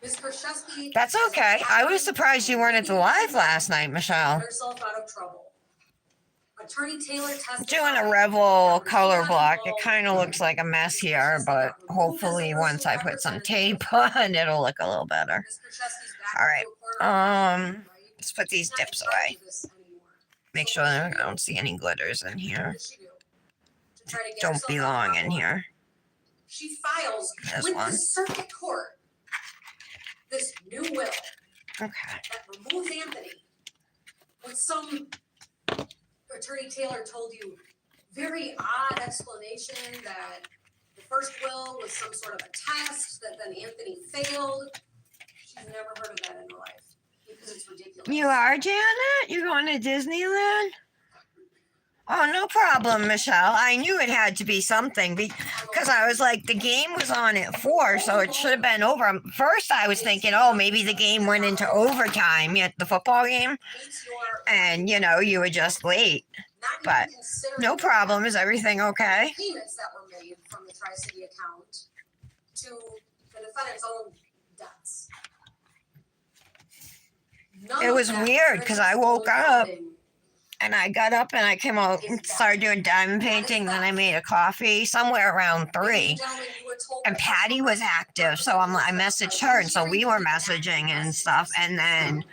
Ms. Kraszewski. That's okay. I was surprised you weren't at the live last night, Michelle. Got herself out of trouble. Attorney Taylor testified. Doing a Revel color block. It kind of looks like a mess here, but hopefully once I put some tape on, it'll look a little better. Ms. Kraszewski's back All right. into a corner, right? Let's put these She's not dips in charge away. of this anymore. Make sure I don't see any glitters in What here. did she do? To try to get Don't herself out of belong hot in water. here. She files This with one. the circuit court this new will Okay. that removes Anthony with some, Attorney Taylor told you, very odd explanation that the first will was some sort of a test that then Anthony failed. She's never heard of that in her life because it's ridiculous. You are, Janet? You going to Disneyland? Oh, no problem, Michelle. I knew it had to be something because I was like, the game was on at 4, so it should have been over. First, I was thinking, oh, maybe the game went into overtime at the football game, Meets your and you were just late. not But even considering no the problem. Is everything okay? payments that were made from the Tri-City account to the defendant's own debts. None It of was that weird because I woke principal up funding and I got up and I came out and started doing diamond painting. Then I made a coffee somewhere around 3. And Patty was active, so I messaged her, and so we were messaging and stuff. And then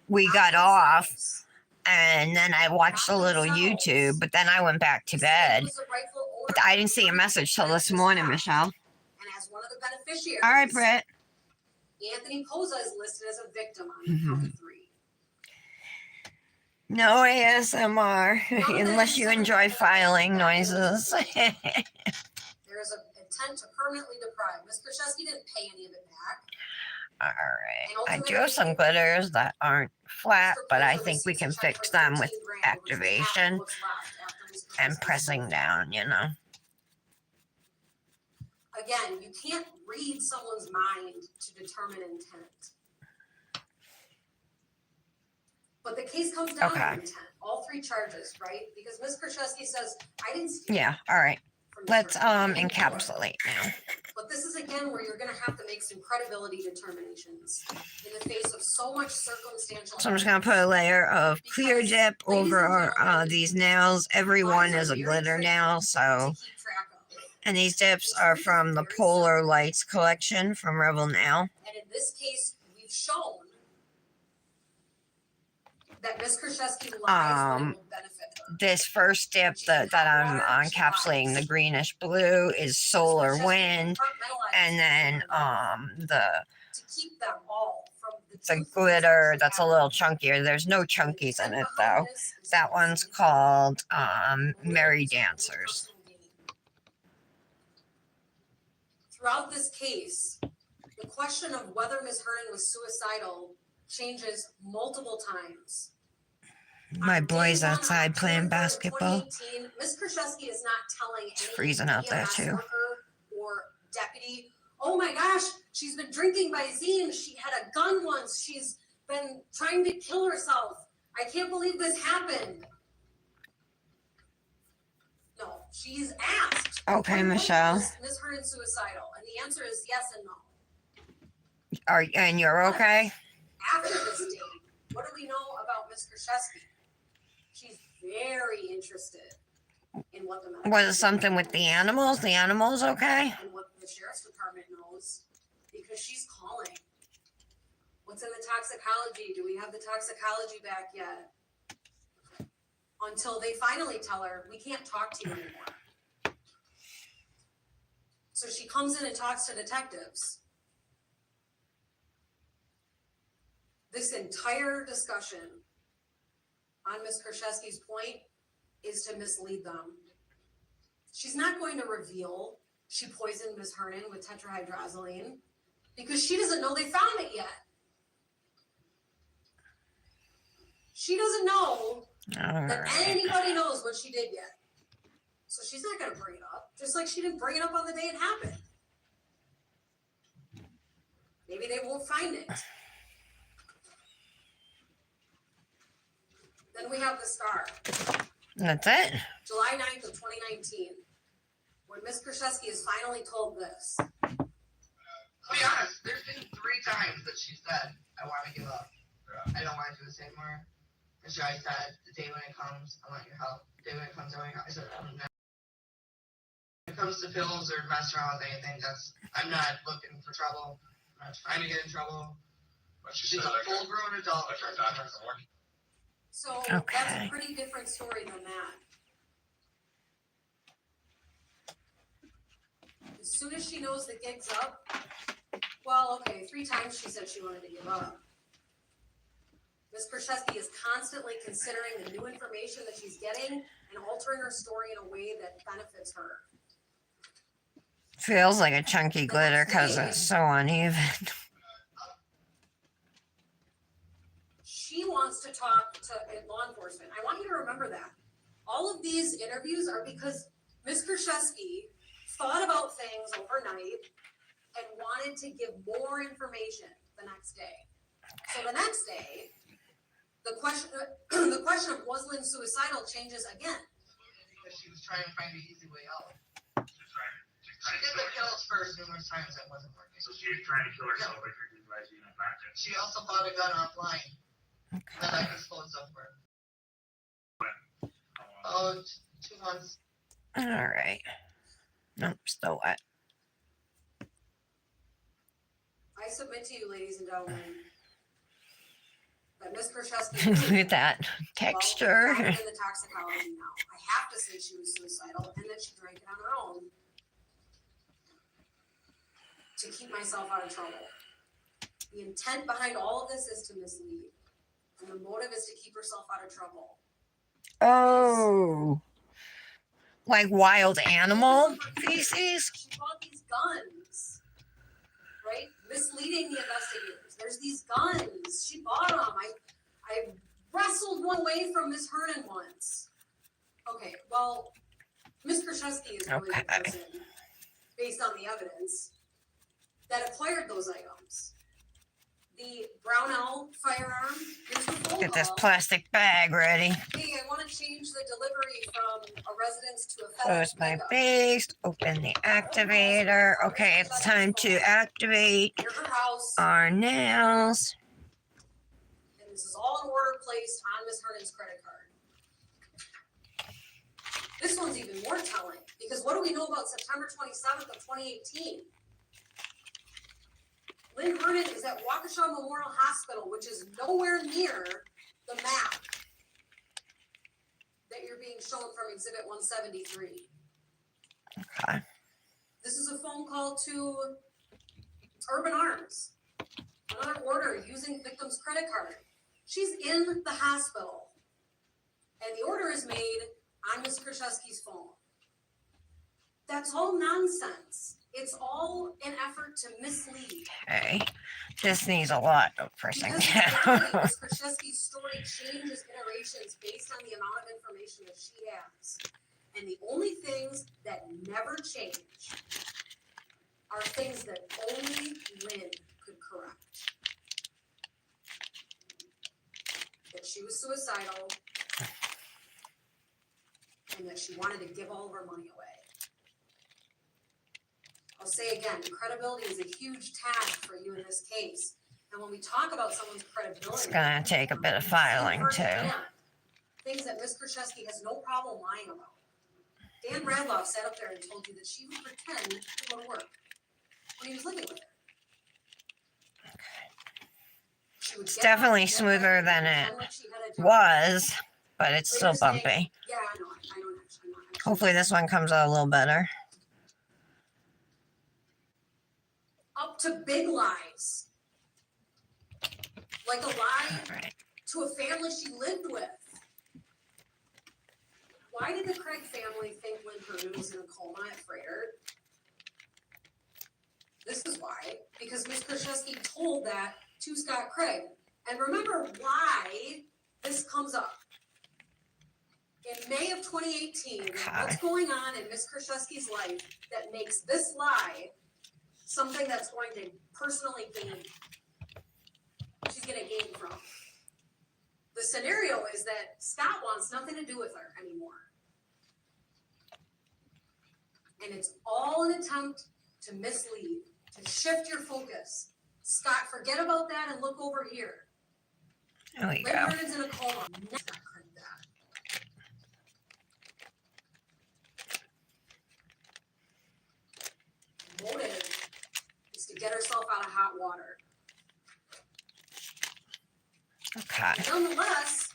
we got off, and then I watched a little YouTube, but then I went back to bed. But I didn't see a message till this morning, Michelle. And as one of the beneficiaries, All right, Britt. Anthony Posa is listed as a victim on count 3. No ASMR unless you enjoy filing noises. There is an intent to permanently deprive. Ms. Kraszewski didn't pay any of it back. All right. I do have some glitters that aren't flat, but I think we can fix them with activation and pressing down, you know. Again, you can't read someone's mind to determine intent. But the case comes down to intent. All 3 charges, right? Because Ms. Kraszewski says, I didn't see. Yeah, all right. from Let's Mr. encapsulate now. But this is again where you're gonna have to make some credibility determinations in the face of so much circumstantial. So I'm just gonna put a layer of clear dip over these nails. Every one is a glitter nail, so. to keep track of. And these dips are from the Polar Lights collection from Revel Nail. And in this case, we've shown that Ms. Kraszewski lies when it will benefit her. This first dip that I'm encapsulating, the greenish blue, is Solar Wind. And then To keep them all from the glitter that's a little chunkier. There's no chunkies in it though. That one's called Merry Dancers. Throughout this case, the question of whether Ms. Hernan was suicidal changes multiple times. My boy's outside playing basketball. Ms. Kraszewski is not telling It's freezing out there too. Or deputy, oh my gosh, she's been drinking by Zine. She had a gun once. She's been trying to kill herself. I can't believe this happened. No, she's asked. Okay, Michelle. Is Ms. Hernan suicidal? And the answer is yes and no. And you're okay? After this date, what do we know about Ms. Kraszewski? She's very interested in what the medical Was it something with the animals? The animals okay? and what the sheriff's department knows, because she's calling. What's in the toxicology? Do we have the toxicology back yet? Until they finally tell her, we can't talk to you anymore. So she comes in and talks to detectives. This entire discussion on Ms. Kraszewski's point is to mislead them. She's not going to reveal she poisoned Ms. Hernan with tetrahydrozoline because she doesn't know they found it yet. She doesn't know that anybody knows what she did yet. So she's not going to bring it up, just like she didn't bring it up on the day it happened. Maybe they won't find it. Then we have the star. That's it? July 9th of 2019, when Ms. Kraszewski is finally told this. I'll be honest, there's been 3 times that she said, I want to give up. I don't want to do this anymore. And she always said, the day when it comes, I want your help. The day when it comes, I want your help. I said, I'm not. When it comes to pills or messing around with anything, I'm not looking for trouble. I'm not trying to get in trouble. She's a full-grown adult. So that's Okay. a pretty different story than that. As soon as she knows the gig's up, well, okay, 3 times she said she wanted to give up. Ms. Kraszewski is constantly considering the new information that she's getting and altering her story in a way that benefits her. Feels like a chunky glitter because it's so uneven. She wants to talk to law enforcement. I want you to remember that. All of these interviews are because Ms. Kraszewski thought about things overnight and wanted to give more information the next day. So the next day, The question, the question of was Lynn suicidal changes again. Because she was trying to find an easy way out. She's She did the kills first numerous times, that wasn't working. So she was trying to kill herself by utilizing that practice. She also bought a gun offline that I could explode stuff for. Oh, 2 months. All right. Nope, still wet. I submit to you, ladies and gentlemen, that Ms. Look Krzyzewski. at that texture. Well, in the toxicology now. I have to say she was suicidal and that she drank it on her own to keep myself out of trouble. The intent behind all of this is to mislead. And the motive is to keep herself out of trouble. Oh, like wild animal feces? She bought these guns, right? Misleading the investigators. There's these guns. She bought them. I wrestled one away from Miss Hernan once. Okay, well, Miss Krzyzewski is really the person, based on the evidence, that acquired those items. The Brownell firearm, here's the phone Get this call. plastic bag ready. Hey, I want to change the delivery from a residence to a FedEx Close my pickup. base. Open the activator. Okay, it's time to activate Near her house, our nails. and this is all in order placed on Miss Hernan's credit card. This one's even more telling, because what do we know about September 27th of 2018? Lynn Hernan is at Waukesha Memorial Hospital, which is nowhere near the map that you're being shown from Exhibit 173. Okay. This is a phone call to Urban Arms. Another order using victim's credit card. She's in the hospital. And the order is made on Ms. Krzyzewski's phone. That's all nonsense. It's all an effort to mislead. Okay. This needs a lot of pressing Because down. today, Ms. Krzyzewski's story changes iterations based on the amount of information that she has. And the only things that never change are things that only Lynn could correct. That she was suicidal, and that she wanted to give all of her money away. I'll say again, credibility is a huge task for you in this case. And when we talk about someone's credibility, It's gonna take a bit of filing too. Things that Ms. Krzyzewski has no problem lying about. Dan Radloff sat up there and told you that she would pretend to go to work when he was living with her. She would It's get up, definitely get smoother ready, than pretend it like she had a job. was, but it's still Later say, bumpy. Yeah, I know actually. I'm not actually. Hopefully this one comes out a little better. Up to big lies. Like a lie All right. to a family she lived with. Why did the Craig family think Lynn Hernan was in a coma at Freighter? This is why. Because Ms. Krzyzewski told that to Scott Craig. And remember why this comes up. In May of 2018, what's going on in Ms. Krzyzewski's life that makes this lie something that's going to personally gain? She's going to gain from. The scenario is that Scott wants nothing to do with her anymore. And it's all an attempt to mislead, to shift your focus. Scott, forget about that and look over here. There we Lynn go. Hernan's in a coma. Next, not Craig that. Motive is to get herself out of hot water. Okay. Nonetheless,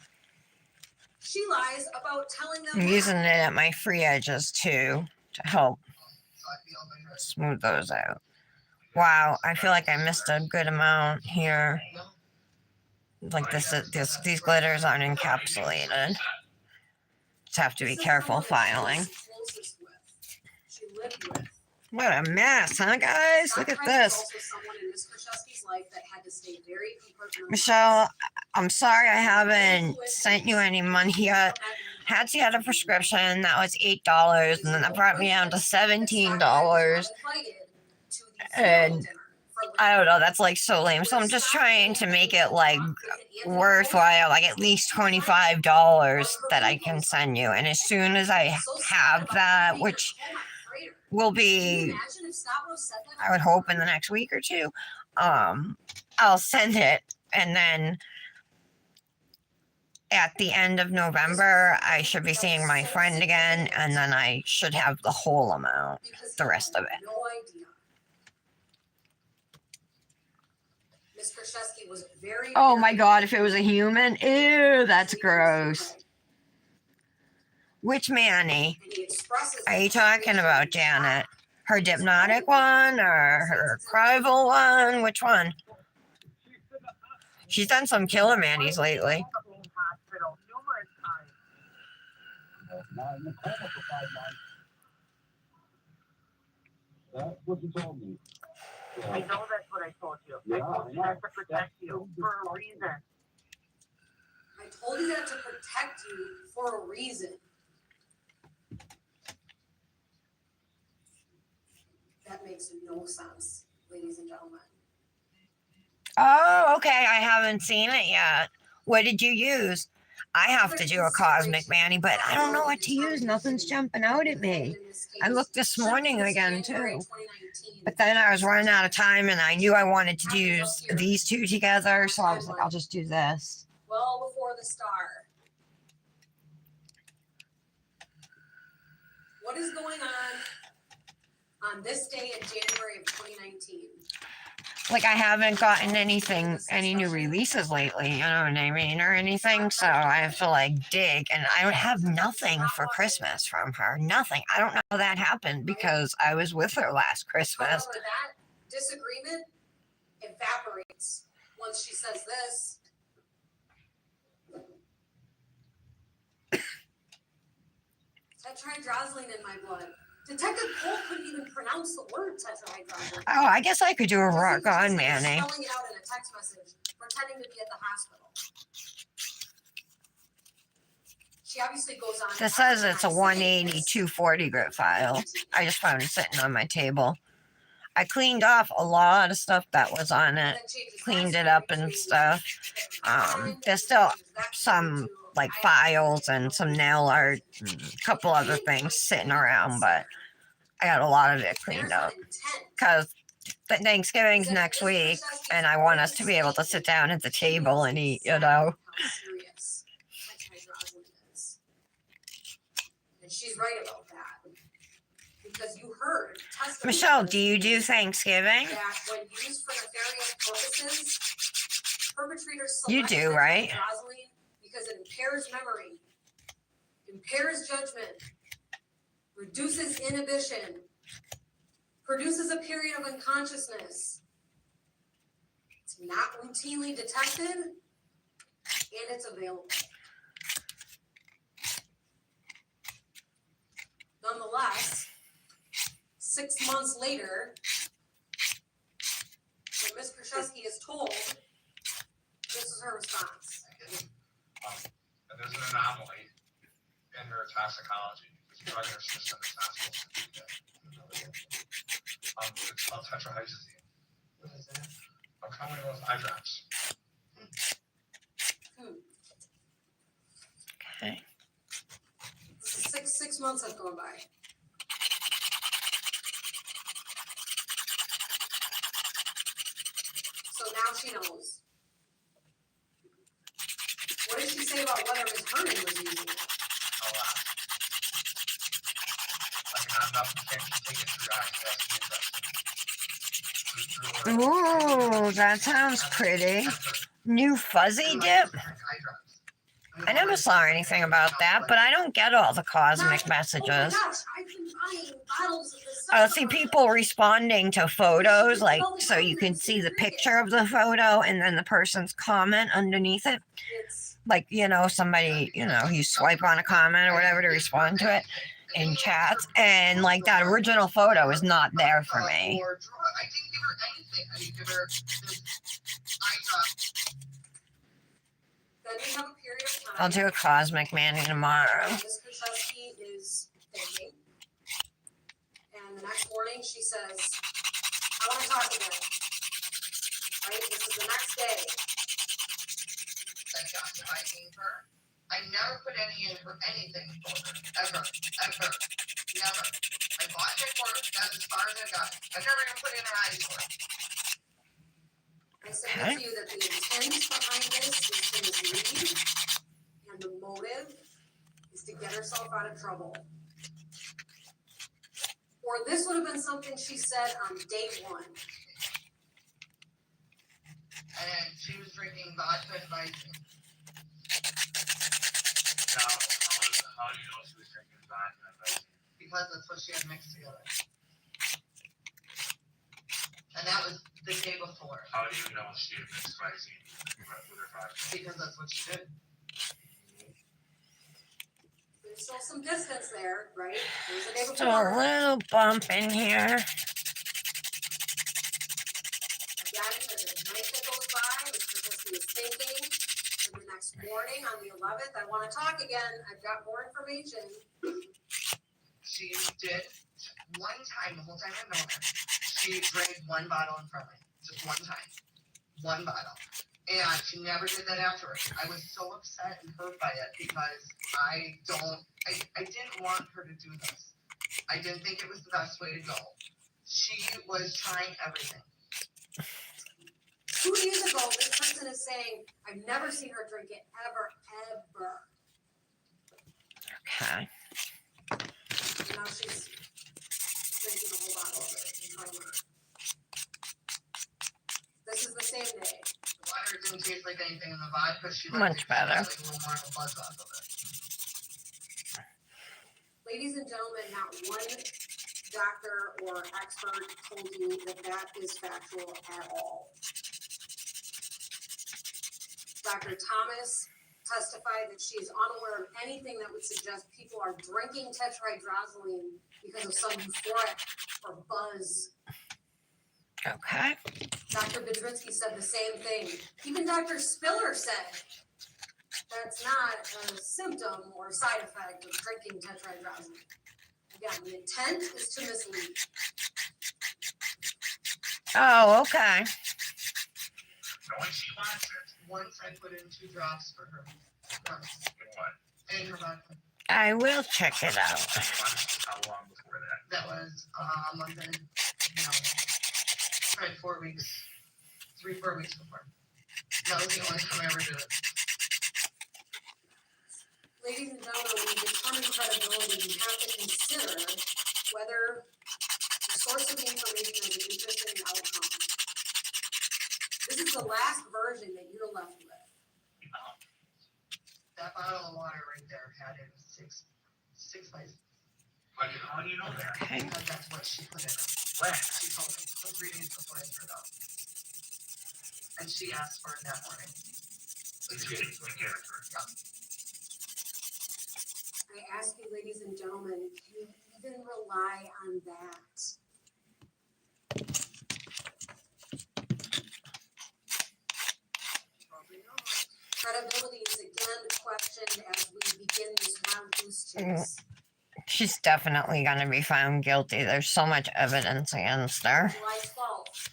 she lies about telling them I'm that. using it at my free edges too to help So I feel like her. smooth those out. Wow, I feel like I missed a good amount here. Like these glitters aren't encapsulated. Just have to be This is careful someone that she filing. was closest with. She lived with. What a mess, huh, guys? Look at Scott Craig was this. also someone in Ms. Krzyzewski's life that had to stay very compartmentalized. Michelle, I'm sorry I haven't sent you any money yet. Patsy had a prescription that was $8, and then that brought me down to $17. And I don't know, that's like so lame. So I'm just trying to make it like worthwhile, like at least $25 that I can send you. And as soon as I have that, which will be, I would hope, in the next week or two, I'll send it. And then at the end of November, I should be seeing my friend again, and then I should have the whole amount, the rest of it. No idea. Ms. Kraszewski was very. Oh my god, if it was a human, ew, that's gross. Which Manny are you talking about, Janet? Her Hypnotic one or her Revel one? Which one? She's done some killer Manny's lately. That's what you told me. I know that's what I told you. I told you that to protect you for a reason. I told you that to protect you for a reason. That makes no sense, ladies and gentlemen. Oh, okay. I haven't seen it yet. What did you use? I have to do a Cosmic Manny, but I don't know what to use. Nothing's jumping out at me. I looked this morning again, too. But then I was running out of time, and I knew I wanted to use these two together, so I was like, I'll just do this. Well before the star. What is going on this day in January of 2019? Like, I haven't gotten any new releases lately, you know what I mean, or anything, so I have to, like, dig, and I have nothing for Christmas from her. Nothing. I don't know how that happened, because I was with her last Christmas. However, that disagreement evaporates once she says this. Tetrahydrozoline in my blood. Detective Cole couldn't even pronounce the word tetrahydrozoline. Oh, I guess I could do a rock on Manny. Spelling it out in a text message, pretending to be at the hospital. She obviously goes on. This says it's a 180 240 grit file. I just found it sitting on my table. I cleaned off a lot of stuff that was on it. Cleaned it up and stuff. There's still some like files and some nail art and a couple other things sitting around, but I got a lot of it cleaned up because Thanksgiving's next week and I want us to be able to sit down at the table and eat, you know. And she's right about that. Because you heard Michelle, do you do Thanksgiving? that when used for nefarious purposes, perpetrators You do, right? tetrahydrozoline because it impairs memory, impairs judgment, reduces inhibition, produces a period of unconsciousness. It's not routinely detected, and it's available. Nonetheless, 6 months later, when Ms. Kraszewski is told, this is her response. And there's an anomaly in her toxicology. This drug in her system is not supposed to do that. It's called tetrahydrozoline. What is that? I'm coming with eye drops. Okay. Six months have gone by. So now she knows. What did she say about whether Ms. Herman was using it? A lot. Like not enough, you can't just take it through your eyes. It has to be injected. Ooh, that sounds pretty. New fuzzy dip? I never saw anything about that, but I don't get all the cosmic messages. Oh my gosh, I've been buying bottles of this I see people responding to photos, like, so you can see the picture of the photo and then the person's comment underneath it. Like, you know, somebody, you know, you swipe on a comment or whatever to respond to it in chats, and like that original photo is not there for me. I didn't give her anything. I didn't give her this eye drop. Then we have a period of time. I'll do a Cosmic Manny tomorrow. Ms. Kraszewski is thinking. And the next morning she says, I want to talk again. right? This is the next day. That got me by her. I never put any in for anything for her. Ever. Never. I bought it for her. That's as far as I got. I never even put in her eyes for her. I submit to you that the intent behind this is to mislead, and the motive is to get herself out of trouble. Or this would have been something she said on day one. And she was drinking vodka and Visine. Now, how do you know she was drinking vodka and Visine? Because that's what she had mixed together. And that was the day before. How do you know she had mixed Visine with her vodka? Because that's what she did. There's still some distance there, right? There's the day Still a before. little bump in here. Again, there's a night that goes by, which Trubisky is thinking. And the next morning, on the 11th, I want to talk again. I've got more information. She did one time, the whole time I've known her, she drank one bottle in front of me. Just one time. One bottle. And she never did that afterwards. I was so upset and hurt by it because I didn't want her to do this. I didn't think it was the best way to go. She was trying everything. 2 days ago, this person is saying, I've never seen her drink it ever. Okay. And now she's drinking a whole bottle of it in front of her. This is the same day. The water didn't taste like anything in the vodka. She Much better. Like a little more of a buzz off of it. Ladies and gentlemen, not one doctor or expert told you that that is factual at all. Dr. Thomas testified that she is unaware of anything that would suggest people are drinking tetrahydrozoline because of some euphoric or buzz. Okay. Dr. Bedrinsky said the same thing. Even Dr. Spiller said that's not a symptom or side effect of drinking tetrahydrozoline. Again, the intent is to mislead. Oh, okay. Knowing she wants it. Once I put in 2 drops for her. Once. In what? In her vodka. I will check it out. How long before that? That was a month and, probably 4 weeks. 3-4 weeks before. That was the only time I ever did it. Ladies and gentlemen, when you determine credibility, you have to consider whether the source of the information has an interest in the outcome. This is the last version that you're left with. That bottle of water right there had in 6 places. How do you know that? Okay. Because that's what she put in it. When? She told me 3 days before I threw it out. And she asked for it that morning. You gave it to her. I ask you, ladies and gentlemen, can you even rely on that? Probably not. Credibility is again questioned as we begin this wild goose chase. She's definitely going to be found guilty. There's so much evidence against her. July 12th.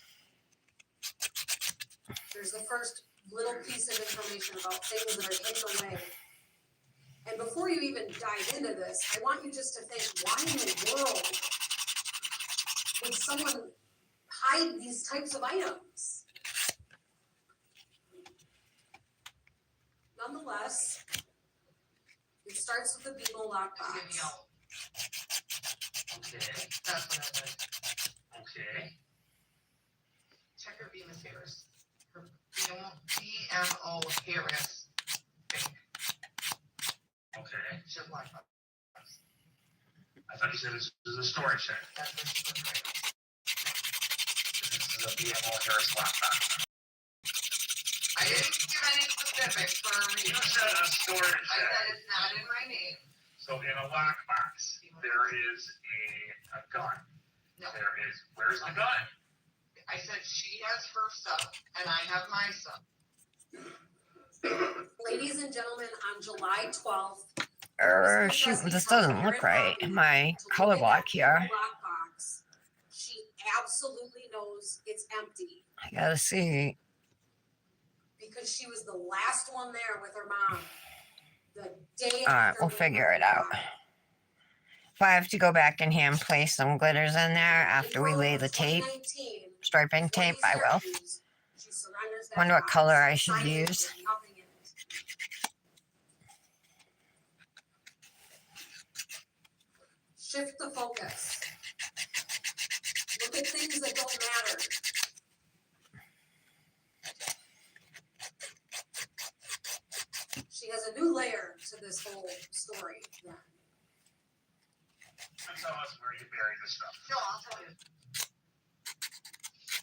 There's the first little piece of information about things that are hidden away. And before you even dive into this, I want you just to think, why in the world would someone hide these types of items? Nonetheless, it starts with the BMO lockbox. Okay. That's what I did. Okay. Check her Venus Harris. Her BMO Harris. Okay. She has black box. I thought you said this was a storage shed. That's what she put in her. This is a BMO Harris laptop. I didn't give any specifics for a You reason. said a storage I shed. said it's not in my name. So in a lockbox, there is a gun. No. Where's the gun? I said she has her stuff and I have my stuff. Ladies and gentlemen, on July 12th, Shoot, this doesn't look right. My color block here. lockbox, she absolutely knows it's empty. I gotta see because she was the last one there with her mom. The day All right, after we'll her figure it mother out. died. If I have to go back in here and place some glitters in there after we April lay of the tape, 2019, striping before tape, these I will. interviews, she surrenders that Wonder what box, color I should signing it use. with nothing in it. Shift the focus. Look at things that don't matter. She has a new layer to this whole story. Yeah. Tell us where you buried the stuff. No, I'll tell you.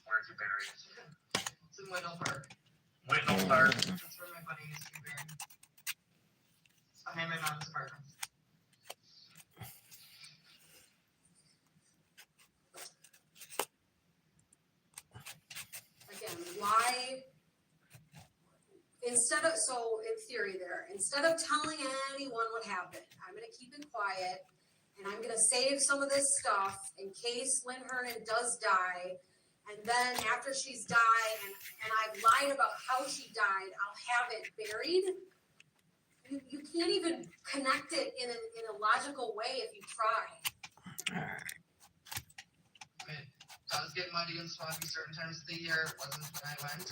Where'd you bury it? It's in Wendell Park. Wendell Park. That's where my buddy used to be buried. It's behind my mom's apartment. Again, why? Instead of, so in theory there, instead of telling anyone what happened, I'm gonna keep it quiet and I'm gonna save some of this stuff in case Lynn Hernan does die. And then after she's died and I've lied about how she died, I'll have it buried. You can't even connect it in a logical way if you try. It does get muddy and swampy certain times of the year. It wasn't when I went.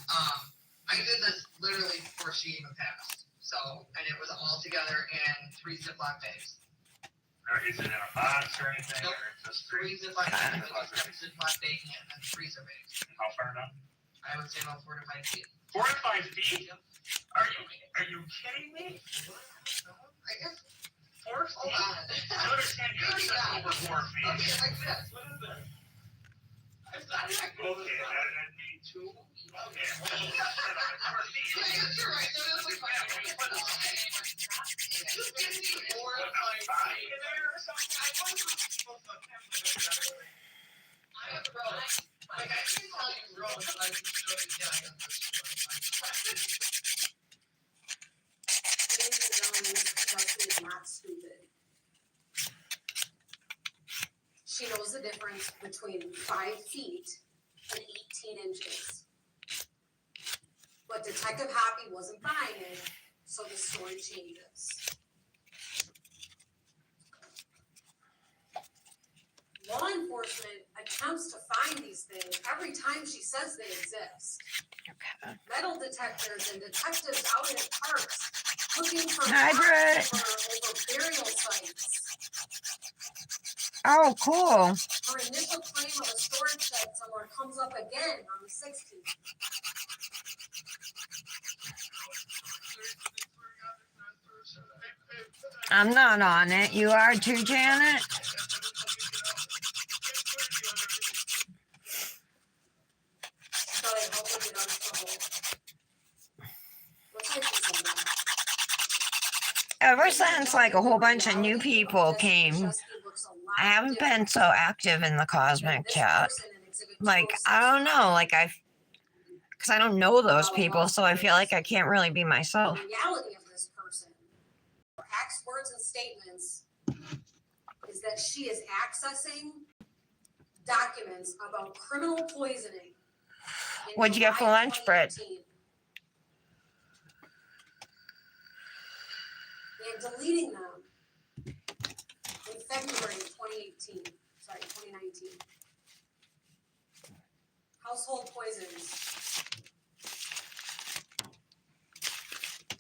I did this literally before she even passed. So, and it was all together in 3 Ziploc bags. Or is it in a box or anything? Nope. Or just 3 Ziploc bags, Ziploc bagging it, and then freezer bags. How far down? I would say about 4 to 5 feet. 4 to 5 feet? Are you kidding me? I guess. 4 feet? Hold on. I understand you're just over 4 feet. Okay, like this. What is this? I'm not Okay, that'd be 2. Okay. Well, I guess you're right. That is like just give me 4 to 5 feet. I have a rope. Like, I can tell you rope, but I can show you, yeah, I got this. Ladies and gentlemen, Miss Kachowski is not stupid. She knows the difference between 5 feet and 18 inches. But Detective Hoppy wasn't buying it, so the story changes. Law enforcement attempts to find these things every time she says they exist. Okay. Metal detectors and detectives out in parks looking for Hi, parts Britt. over burial sites. Oh, cool. Her initial claim of a storage shed somewhere comes up again on the 16th. I'm not on it. You are too, Janet? I thought I'd help her get out of trouble. Let's hope for something. Ever since like a whole bunch of new people came, I haven't been so active in the cosmic chat. Like, I don't know, like because I don't know those people, so I feel like I can't really be myself. The reality of this person, her acts, words, and statements, is that she is accessing documents about criminal poisoning. in What'd you get for July lunch, Britt? 2018. And deleting them in February of 2018. Sorry, 2019. Household poisons.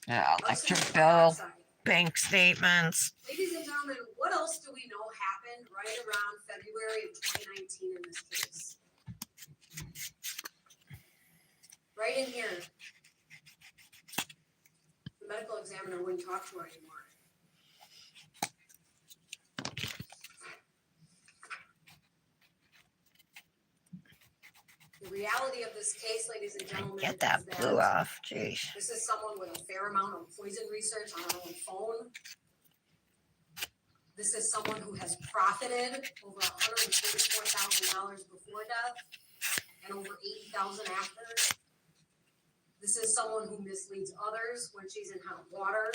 Yeah, electric Arsenic bill, dioxide. bank statements. Ladies and gentlemen, what else do we know happened right around February of 2019 in this case? Right in here. The medical examiner wouldn't talk to her anymore. The reality of this case, ladies and gentlemen, Get that is blue off. Jeez. this is someone with a fair amount of poison research on her own phone. This is someone who has profited over $134,000 before death and over $80,000 after. This is someone who misleads others when she's in hot water.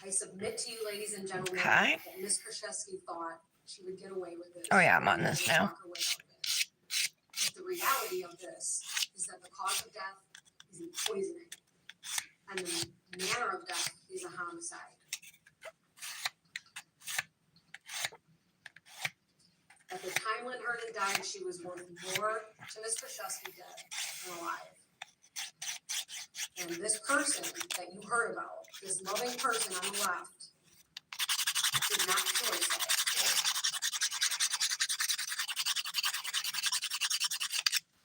I submit to you, ladies and gentlemen, Okay. that Ms. Krzyzewski thought she would get away with this. Oh, yeah, I'm on and this would now. walk her way out of it. But the reality of this is that the cause of death is in poisoning. and the manner of death is a homicide. At the time Lynn Herndon died, she was worth more to Ms. Kraszewski dead than alive. And this person that you heard about, this loving person on the left, did not kill herself.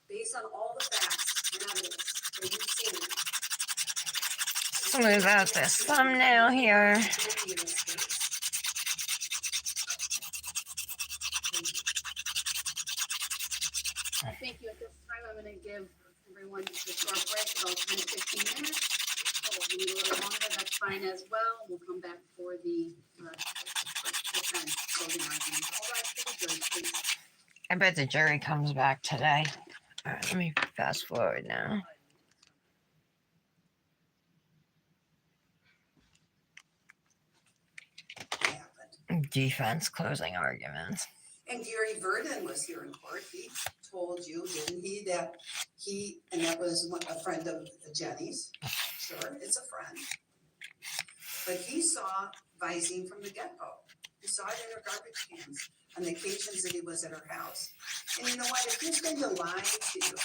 Based on all the facts and evidence that you've seen, Smooth out this thumbnail here. guilty in this case. Thank you. At this time, I'm going to give everyone just a short break, about 10 to 15 minutes. So if we need a little longer, that's fine as well. We'll come back for the defense closing argument. All right, for the jury, please. I bet the jury comes back today. All right, let me fast forward now. Happened. Defense closing arguments. And Gary Verdon was here in court. He told you, didn't he, that he, and that was a friend of Jenny's. Sure, it's a friend. But he saw Visine from the get-go. He saw it in her garbage cans on the occasions that he was at her house. And you know what? If he's going to lie to you,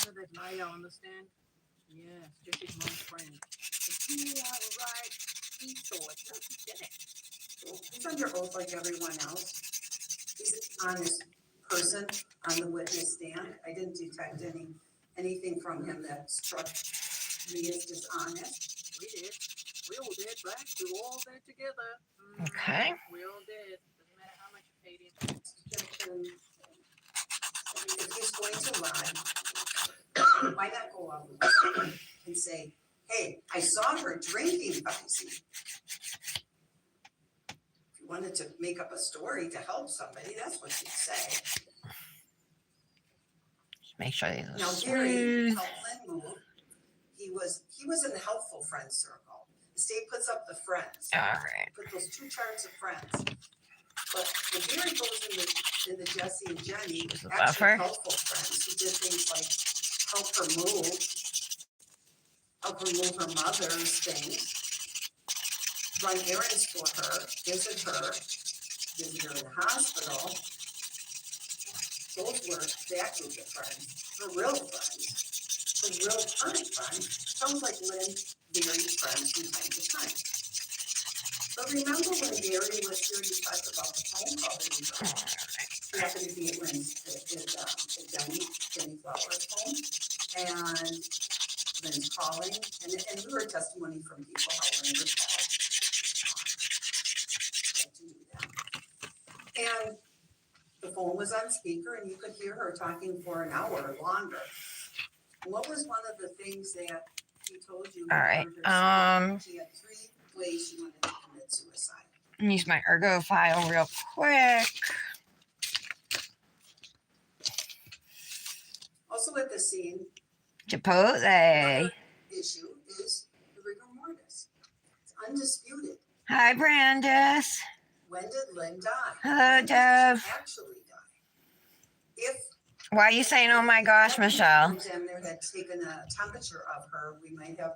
Remember that night on the stand? Yes, Jesse's mom's friend. And he right. He saw it. No, he didn't. he's under oath like everyone else. He's an honest person on the witness stand. I didn't detect anything from him that struck me as dishonest. We did. We all did, right? We were all there together. Okay. We all did. Doesn't matter how much you paid him. Objection. If he's going to lie, why not go up and say, hey, I saw her drinking Visine. If you wanted to make up a story to help somebody, that's what you'd say. Just make sure these are Now, Gary smooth. helped Lynn move. He was in the helpful friends circle. The state puts up the friends. All right. Put those two charts of friends. But when Gary goes in the Jesse and Jenny, Is the actually buffer? helpful friends who did things like help her move her mother's things, run errands for her, visit her in the hospital. Those were that group of friends, her real friends, her real current friends. Sounds like Lynn, Gary's friends from time to time. But remember when Gary was here, you talked about the phone call that he got. He happened to be at Lynn's, at Jenny Flower's home, and Lynn's calling, and we heard testimony from people how Lynn would call. To do that. And the phone was on speaker, and you could hear her talking for an hour or longer. What was one of the things that he told you? All right. She had 3 ways she wanted to commit suicide. Use my ergo file real quick. Also at the scene, Chipotle. another issue is the rigor mortis. It's undisputed. Hi, Brandis. When did Lynn die? Hello, When did she Dev. actually die? If Why are you saying, oh my gosh, Michelle? the examiner had taken a temperature of her, we might have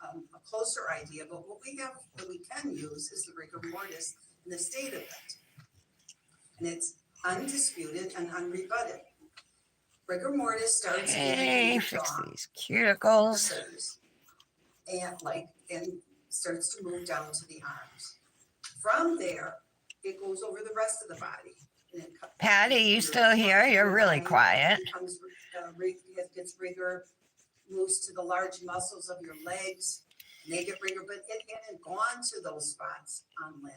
a closer idea, but what we have that we can use is the rigor mortis and the state of it. And it's undisputed and unrebutted. Rigor mortis starts Okay, in the fix jaw, these the cuticles. face, and starts to move down to the arms. From there, it goes over the rest of the body. And it Patty, you still here? You're really quiet. Becomes, gets rigor, moves to the large muscles of your legs, and they get rigor, but it hadn't gone to those spots on Lynn.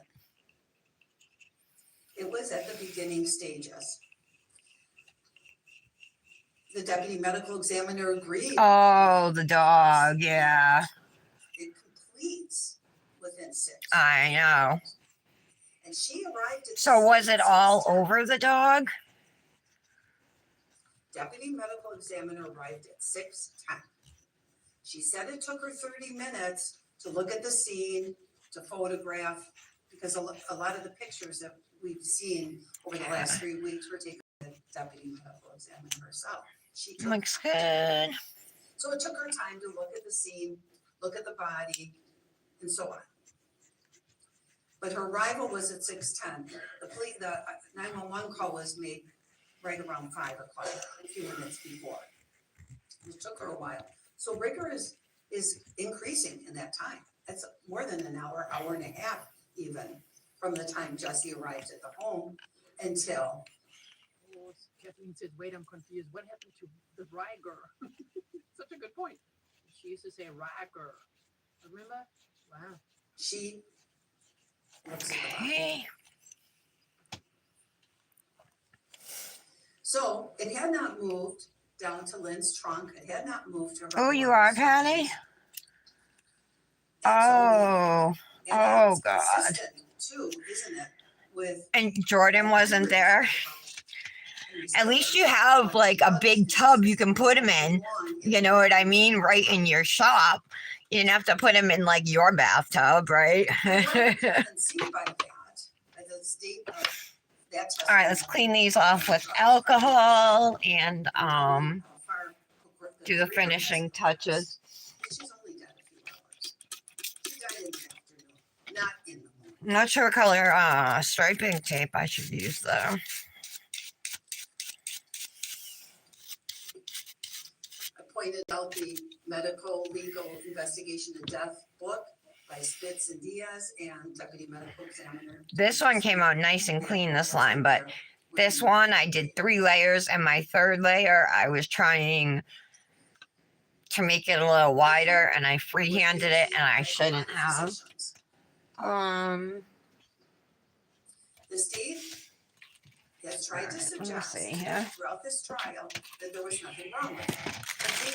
It was at the beginning stages. The deputy medical examiner agreed. Oh, the dog. Yeah, It completes within 6. I know. And she arrived at. So the was scene it at all 6:10. over the dog? Deputy medical examiner arrived at 6:10. She said it took her 30 minutes to look at the scene, to photograph, because a lot of the pictures that we've seen over the last 3 weeks were taken by the deputy medical examiner herself. She took, Looks good. so it took her time to look at the scene, look at the body, and so on. But her arrival was at 6:10. The 911 call was made right around 5 o'clock, a few minutes before. It took her a while. So rigor is increasing in that time. That's more than an hour, hour and a half even, from the time Jessie arrived at the home until. Oh, Kathleen says, wait, I'm confused. What happened to the rigor? Such a good point. She used to say rigor. Remember? Wow. She looks at the body. Okay. So it had not moved down to Lynn's trunk. It had not moved to her. Oh, you are, Patty? Absolutely. Oh, And oh, that's God. consistent too, isn't it? With And Jordan wasn't there. At least you have like a big tub you can put him in. You know what I mean? Right in your shop. You didn't have to put him in like your bathtub, right? All right, let's clean these off with alcohol and do the finishing touches. She's only dead a few hours. She died in the afternoon, not in the morning. I'm not sure what color striping tape I should use though. I pointed out the medical legal investigation of death book by Spitz and Diaz and deputy medical examiner. This one came out nice and clean, this line, but this one I did 3 layers, and my 3rd layer I was trying to make it a little wider, and I freehanded it, and I shouldn't have. The state has tried to suggest see here. throughout this trial that there was nothing wrong with it.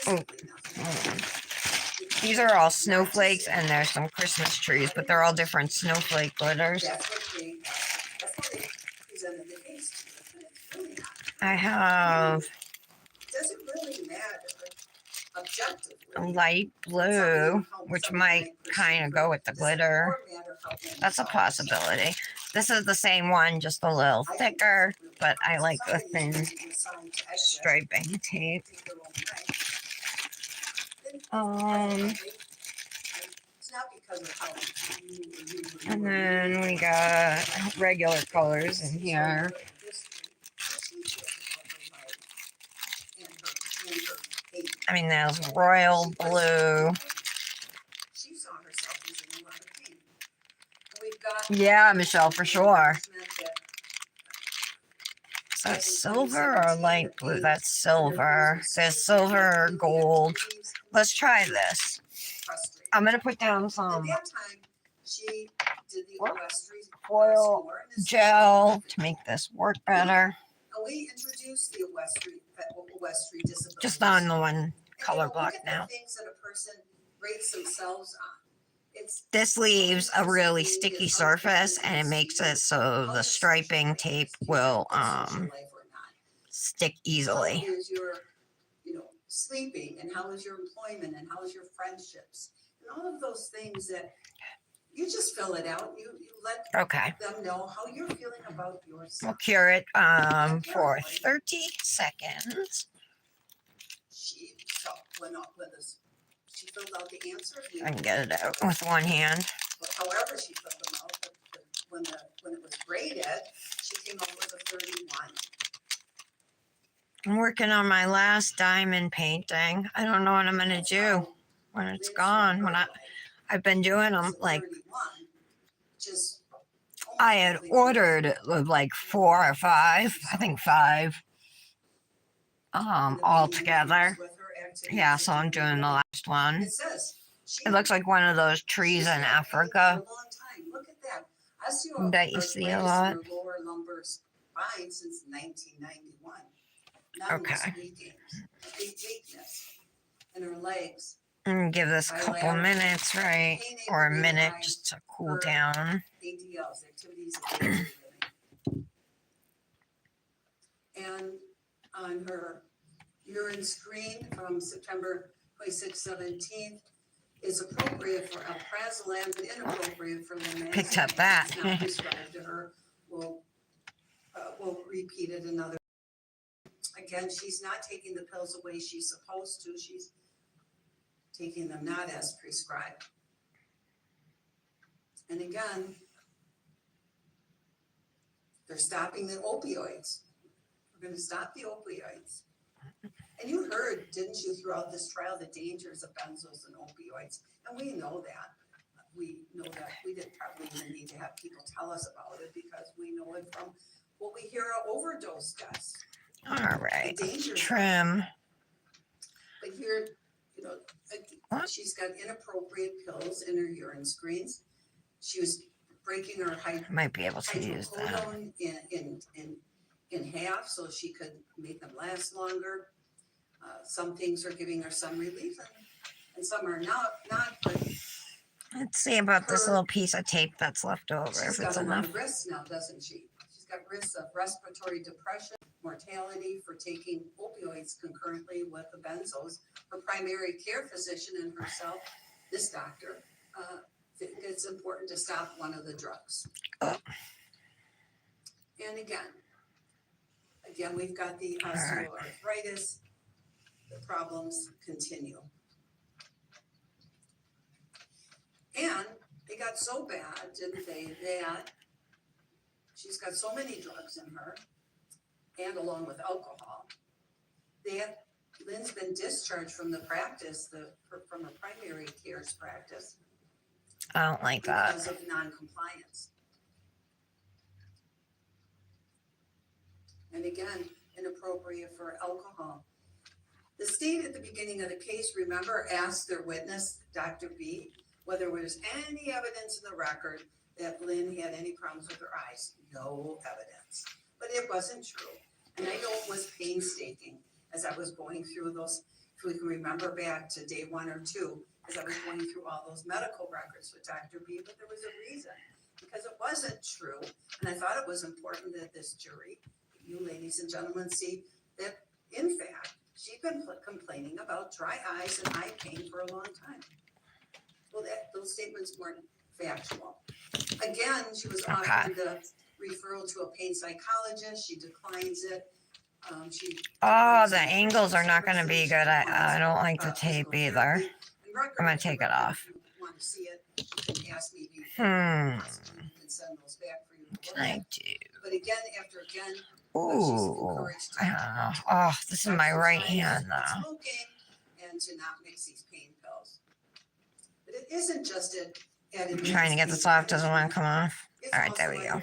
Oh. Basically nothing. These are all snowflakes, and there's some Christmas trees, but they're all different snowflake glitters. That's what they presented the case to, but it's really not. I have It doesn't really matter objectively. light blue, which might kind of go with the glitter. That's a possibility. This is the same one, just a little thicker, but I like the thin striping tape. And then we got regular colors in here. I mean, there's royal blue. Yeah, Michelle, for sure. Is that silver or light blue? That's silver. There's silver, gold. Let's try this. I'm going to put down some foil gel to make this work better. We introduced the Westry disability. Just on the one Colorblocked now. Things that a person rates themselves on. This leaves a really sticky surface, and it makes it so the striping tape will stick easily. How is your, sleeping, and how is your employment, and how is your friendships, and all of those things that you just fill it out. You let them know how you're feeling about yourself. We'll cure it for 30 seconds. She filled out the answers. I can get it out with one hand. However she filled them out, but when it was graded, she came up with a 31. I'm working on my last diamond painting. I don't know what I'm gonna do when it's gone. I've been doing them like I had ordered like 4 or 5, I think 5, all together. Yeah, so I'm doing the last one. It looks like one of those trees in Africa that you see a lot. Okay. And give this a couple minutes, right? Or a minute just to cool down. And on her urine screen from September 26th, 17th is appropriate for alprazolam, but inappropriate for lamazine. Picked up that. It's not prescribed to her. We'll repeat it another. Again, she's not taking the pills the way she's supposed to. She's taking them not as prescribed. And again, they're stopping the opioids. We're gonna stop the opioids. And you heard, didn't you, throughout this trial, the dangers of benzos and opioids, and we know that. We know that we didn't probably even need to have people tell us about it because we know it from what we hear of overdose deaths. All right. The dangers. Trim. But here, you know, What? she's got inappropriate pills in her urine screens. She was breaking her Might be able to use that. hydrocodone in half so she could make them last longer. Some things are giving her some relief and some are not, but Let's see about this little piece of tape that's left over, she's if got it's a lot enough. of risks now, doesn't she? She's got risks of respiratory depression, mortality for taking opioids concurrently with the benzos. Her primary care physician and herself, this doctor, think it's important to stop one of the drugs. Oh. And again, we've got the right. osteoarthritis. The problems continue. And they got so bad, didn't they, that she's got so many drugs in her, and along with alcohol, that Lynn's been discharged from the practice, from her primary care's practice. I don't like that. Because of non-compliance. And again, inappropriate for alcohol. The state at the beginning of the case, remember, asked their witness, Dr. B, whether there was any evidence in the record that Lynn had any problems with her eyes. No evidence. But it wasn't true. And I know it was painstaking as I was going through those, if we can remember back to day 1 or 2, as I was going through all those medical records with Dr. B, but there was a reason. Because it wasn't true. And I thought it was important that this jury, you ladies and gentlemen, see that, in fact, she'd been complaining about dry eyes and eye pain for a long time. Well, those statements weren't factual. Again, she was offered the referral to a pain psychologist. She declines it. Oh, the angles are not going to be good. I don't like the tape either. I'm going to take it off. If you want to see it, you can ask me before. You can send those back for you to look I at. do. But again, after again, Ooh, I don't know. Oh, this is my right hand though. smoking and to not mix these pain pills. But it isn't just at I'm trying to get this off. Doesn't want to come off. All right, there we go.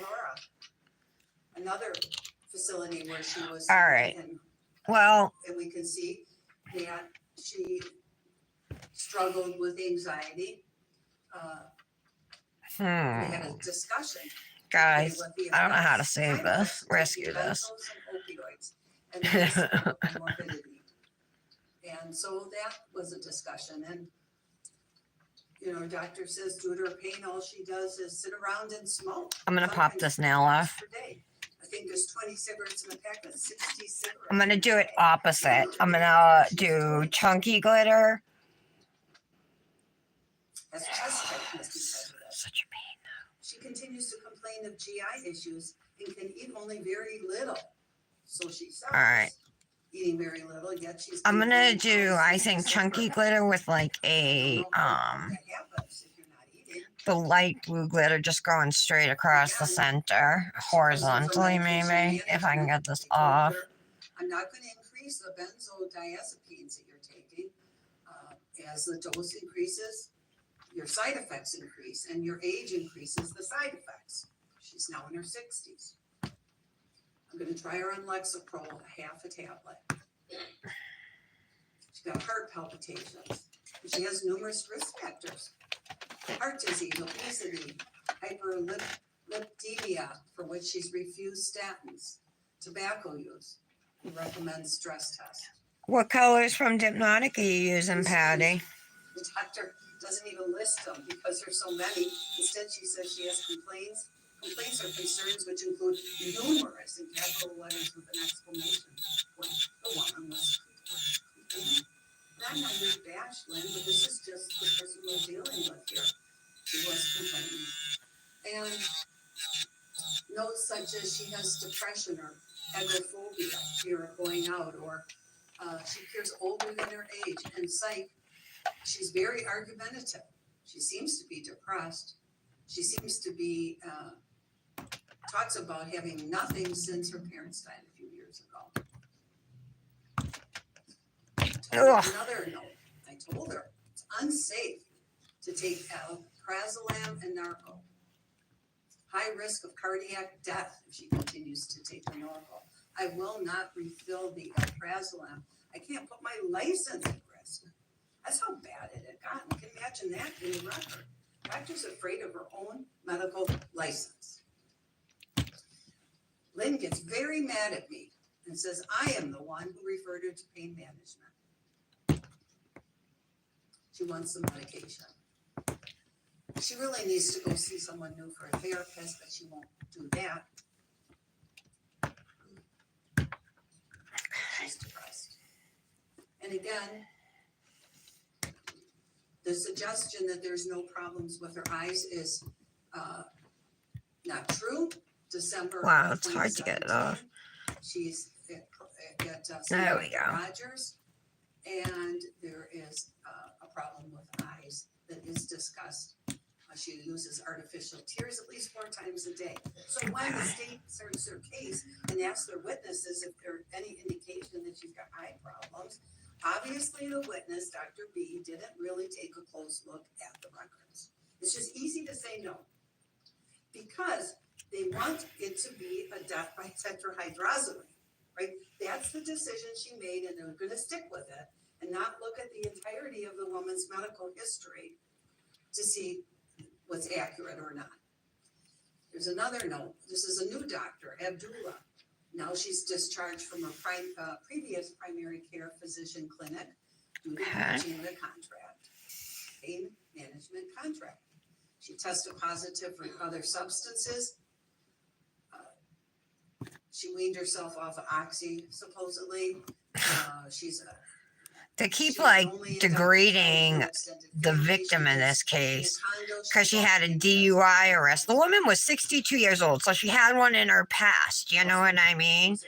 Another facility where she was. All right. Well, And we can see that she struggled with anxiety. We had a discussion. guys, What the I don't know how to effects, save side this, effects of rescue the this. benzos and opioids and this morbidity. And so that was a discussion. And you know, her doctor says due to her pain, all she does is sit around and smoke. I'm gonna pop this nail off. Per day. I think there's 20 cigarettes in a pack, that's 60 cigarettes. I'm gonna do it opposite. I'm gonna do chunky glitter. Has chest tightness because of that. Such a pain. She continues to complain of GI issues and can eat only very little. So she suffers. All right. Eating very little, yet she's. I'm gonna complaining do, I of think, sick chunky for- glitter with like I a, don't know how that happens if you're not eating. the light blue glitter just going straight across the center, horizontally maybe, if I can get this They told off. her, I'm not gonna increase the benzodiazepines that you're taking. As the dose increases, your side effects increase, and your age increases the side effects. She's now in her 60s. I'm gonna try her on Lexapro, half a tablet. She's got heart palpitations. She has numerous risk factors. Heart disease, obesity, hyperlipidemia, for which she's refused statins, tobacco use. He recommends stress tests. What colors from Dipnotic are you using, Patty? The doctor doesn't even list them because there's so many. Instead, she says she has complaints or concerns which include numerous in capital letters with an exclamation point. The one was complaining. And I'm not being bashed, Lynn, but this is just the person we're dealing with here. She was complaining. And notes such as she has depression or agoraphobia, fear of going out, or she appears older than her age, and psych She's very argumentative. She seems to be depressed. She seems to be, talks about having nothing since her parents died a few years ago. Ugh. Another note, I told her, it's unsafe to take alprazolam and narco. High risk of cardiac death if she continues to take the narco. I will not refill the alprazolam. I can't put my license at risk. That's how bad it had gotten. You can imagine that in the record. Doctor's afraid of her own medical license. Lynn gets very mad at me and says I am the one who referred her to pain management. She wants the medication. She really needs to go see someone new for a therapist, but she won't do that. She's depressed. And again, the suggestion that there's no problems with her eyes is not true. December. Wow, it's hard to get it off. She's at There we go. Rogers, and there is a problem with eyes that is discussed. She uses artificial tears at least 4 times a day. So when the state starts their case and asks their witnesses if there's any indication that she's got eye problems, obviously the witness, Dr. B, didn't really take a close look at the records. It's just easy to say no. Because they want it to be a death by tetrahydrozoline, right? That's the decision she made, and they're gonna stick with it and not look at the entirety of the woman's medical history to see what's accurate or not. There's another note. This is a new doctor, Abdullah. Now she's discharged from her previous primary care physician clinic due to breaching the contract, pain management contract. She tested positive for other substances. She weaned herself off of Oxy, supposedly. They keep like degrading the victim in this case because she had a DUI arrest. The woman was 62 years old, so she had one in her past. You know what I mean?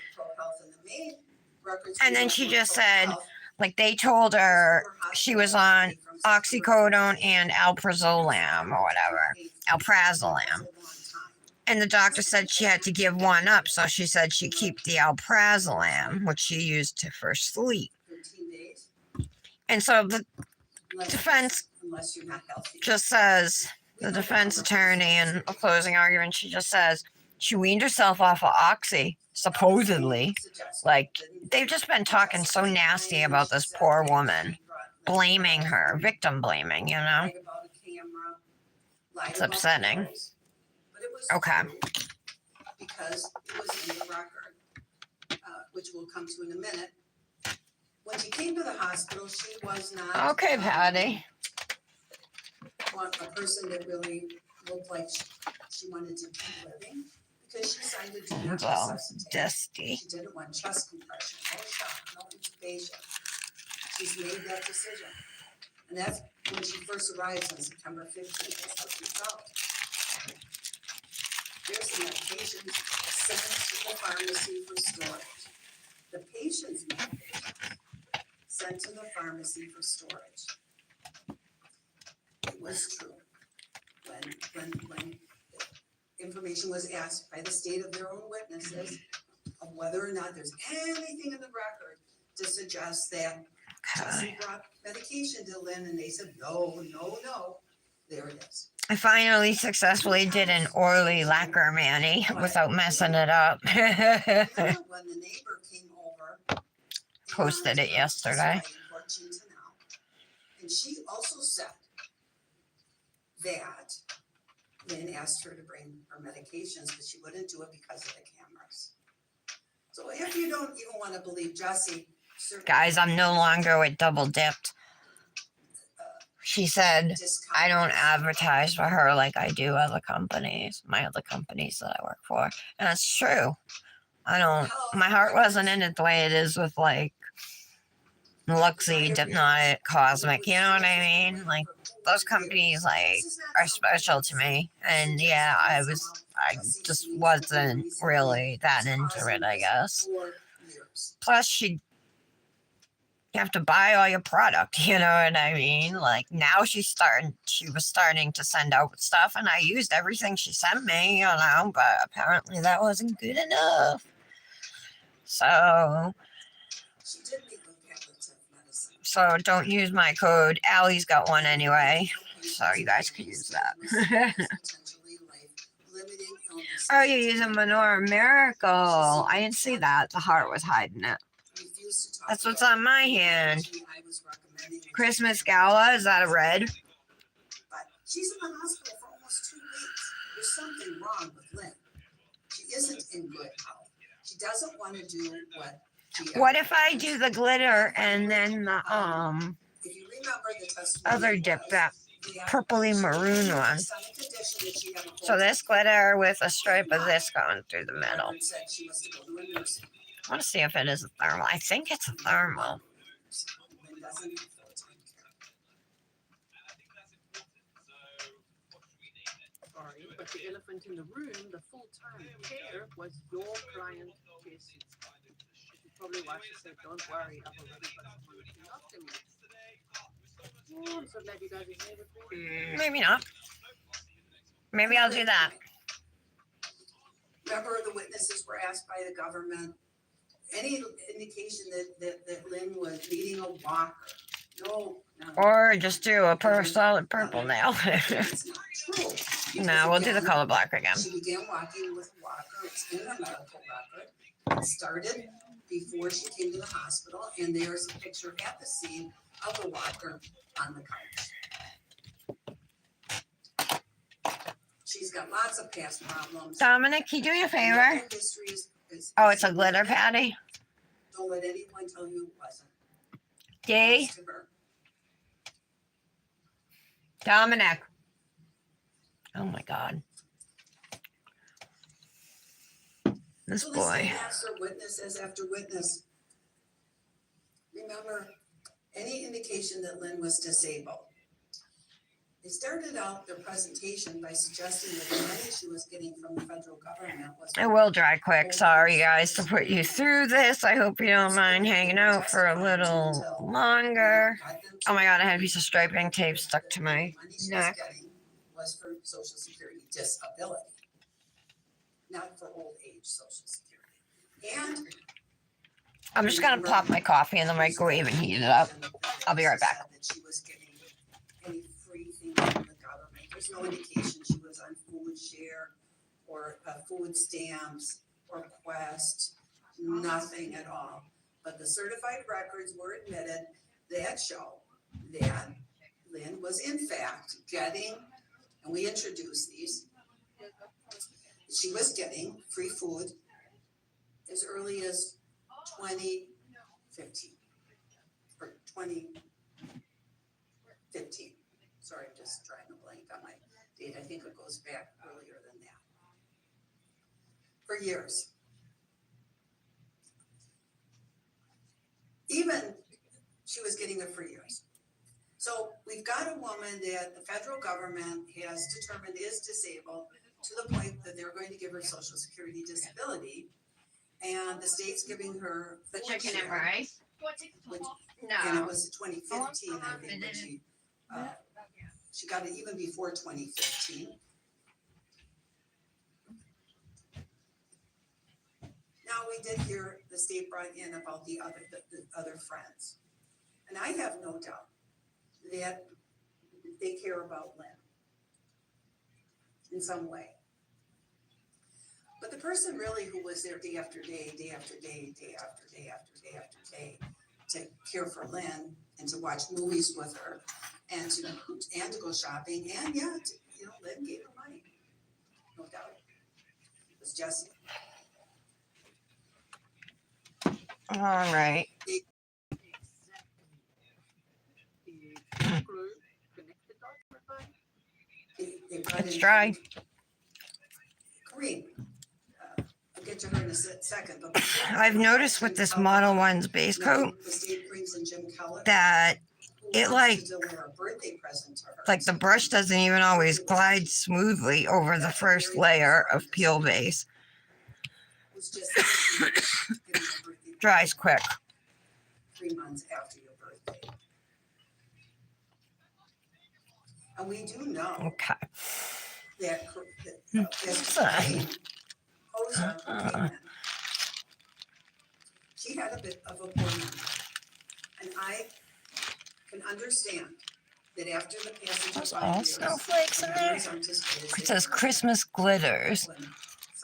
And then she just said, like, they told her she was on oxycodone and alprazolam or whatever, alprazolam. And the doctor said she had to give one up, so she said she'd keep the alprazolam, which she used for sleep. And so the defense just says, the defense attorney in a closing argument, she just says she weaned herself off of Oxy, supposedly. Like, they've just been talking so nasty about this poor woman, blaming her, victim blaming, you know? It's upsetting. Okay. Because it was in the record, which we'll come to in a minute. When she came to the hospital, she was not. Okay, Patty. A person that really looked like she wanted to keep living because she signed a do not resuscitate. Dusty. She didn't want chest compression, no shock, no intubation. She's made that decision. And that's when she first arrives on September 15th. That's how she felt. Here's the medications sent to the pharmacy for storage. The patient's medications sent to the pharmacy for storage. It was true. When information was asked by the state of their own witnesses of whether or not there's anything in the record to suggest that Jesse brought medication to Lynn, and they said, no. There it is. I finally successfully did an oily lacquer mani without messing it up. When the neighbor came over, Posted it yesterday. And she also said that Lynn asked her to bring her medications, but she wouldn't do it because of the cameras. So if you don't even want to believe Jesse, Guys, I'm no longer with Double Dipped. She said, I don't advertise for her like I do other companies, my other companies that I work for. And it's true. My heart wasn't in it the way it is with like Luxie, Hypnotic, Cosmic, you know what I mean? Like, those companies like are special to me. And yeah, I just wasn't really that into it, I guess. Plus you have to buy all your product, you know what I mean? Like now she was starting to send out stuff and I used everything she sent me, you know, but apparently that wasn't good enough. So She did make good palliative medicine. so don't use my code. Allie's got one anyway. So you guys can use that. Potentially life-limiting illnesses. Oh, you're using Menorah Miracle. I didn't see that. The heart was hiding it. Refused to talk That's what's about on my hand. I was recommending her. Christmas Gala, is that a red? But she's in the hospital for almost 2 weeks. There's something wrong with Lynn. She isn't in good health. She doesn't want to do what she. What if I do the glitter and then the If you remember the testimony other dip, was that that purpley maroon one? based on the condition that she had a So this glitter with a stripe of this going through the whole- middle. Reverend said she was to go to a nursing I want to see if it is a thermal. I think it's a thermal. home. Lynn doesn't need full-time care. Sorry, but the elephant in the room, the full-time care was your client, Jessie. Which is probably why she said, don't worry, I've already got someone looking after me. Oh, I'm so glad you guys are here with me. Maybe not. Maybe I'll do that. Remember, the witnesses were asked by the government, any indication that Lynn was leading a walker? No. Or just do a solid purple nail. It's not true. No, we'll do the color black again. She began walking with a walker. It's in her medical record. It started before she came to the hospital, and there's a picture at the scene of the walker on the couch. She's got lots of past problems. Dominic, can you do me a favor? Her history is Oh, it's a glitter patty. Don't let anyone tell you it wasn't. D. Thanks to her. Dominic. Oh my God. This So boy. answer witnesses after witness. Remember, any indication that Lynn was disabled. They started out their presentation by suggesting that the money she was getting from the federal government was. It will dry quick. Sorry, guys, to put you through this. I hope you don't mind hanging out for a little longer. Oh my God, I had a piece of striping tape stuck to my Money she was neck. getting was for Social Security disability, not for old age Social Security. And I'm just gonna pop my coffee in the microwave and heat it up. I'll be right back. That she was getting any free thing from the government. There's no indication she was on food share or food stamps or Quest, nothing at all. But the certified records were admitted that show that Lynn was in fact getting, and we introduced these, she was getting free food as early as 2015 or 2015. Sorry, I'm just trying to blank on my date. I think it goes back earlier than that. For years. Even she was getting it for years. So we've got a woman that the federal government has determined is disabled to the point that they're going to give her Social Security disability. And the state's giving her the Chicken and share, rice? which, and it No. was 2015, I think, when she got it even before 2015. Now, we did hear the state brought in about the other friends. And I have no doubt that they care about Lynn in some way. But the person really who was there day after day, day after day, day after day after day after day to care for Lynn and to watch movies with her and to go shopping and Lynn gave her money, no doubt. It was Jessie. All right. It's dry. Kareem, I'll get to her in a second. But I've noticed with this Model 1's base coat the state brings in Jim Keller, that who it, wants like- to deliver a birthday present to her. like the brush doesn't even always glide smoothly over the first layer of peel base. Was just giving her birthday Dries quick. 3 months after you And we do know Okay. that, as Corinne Posa, who came in, she had a bit of a poor memory. And I can understand that after the passage of Those 5 all years, snowflakes in the there? memories aren't as good as It they says were. Christmas glitters. When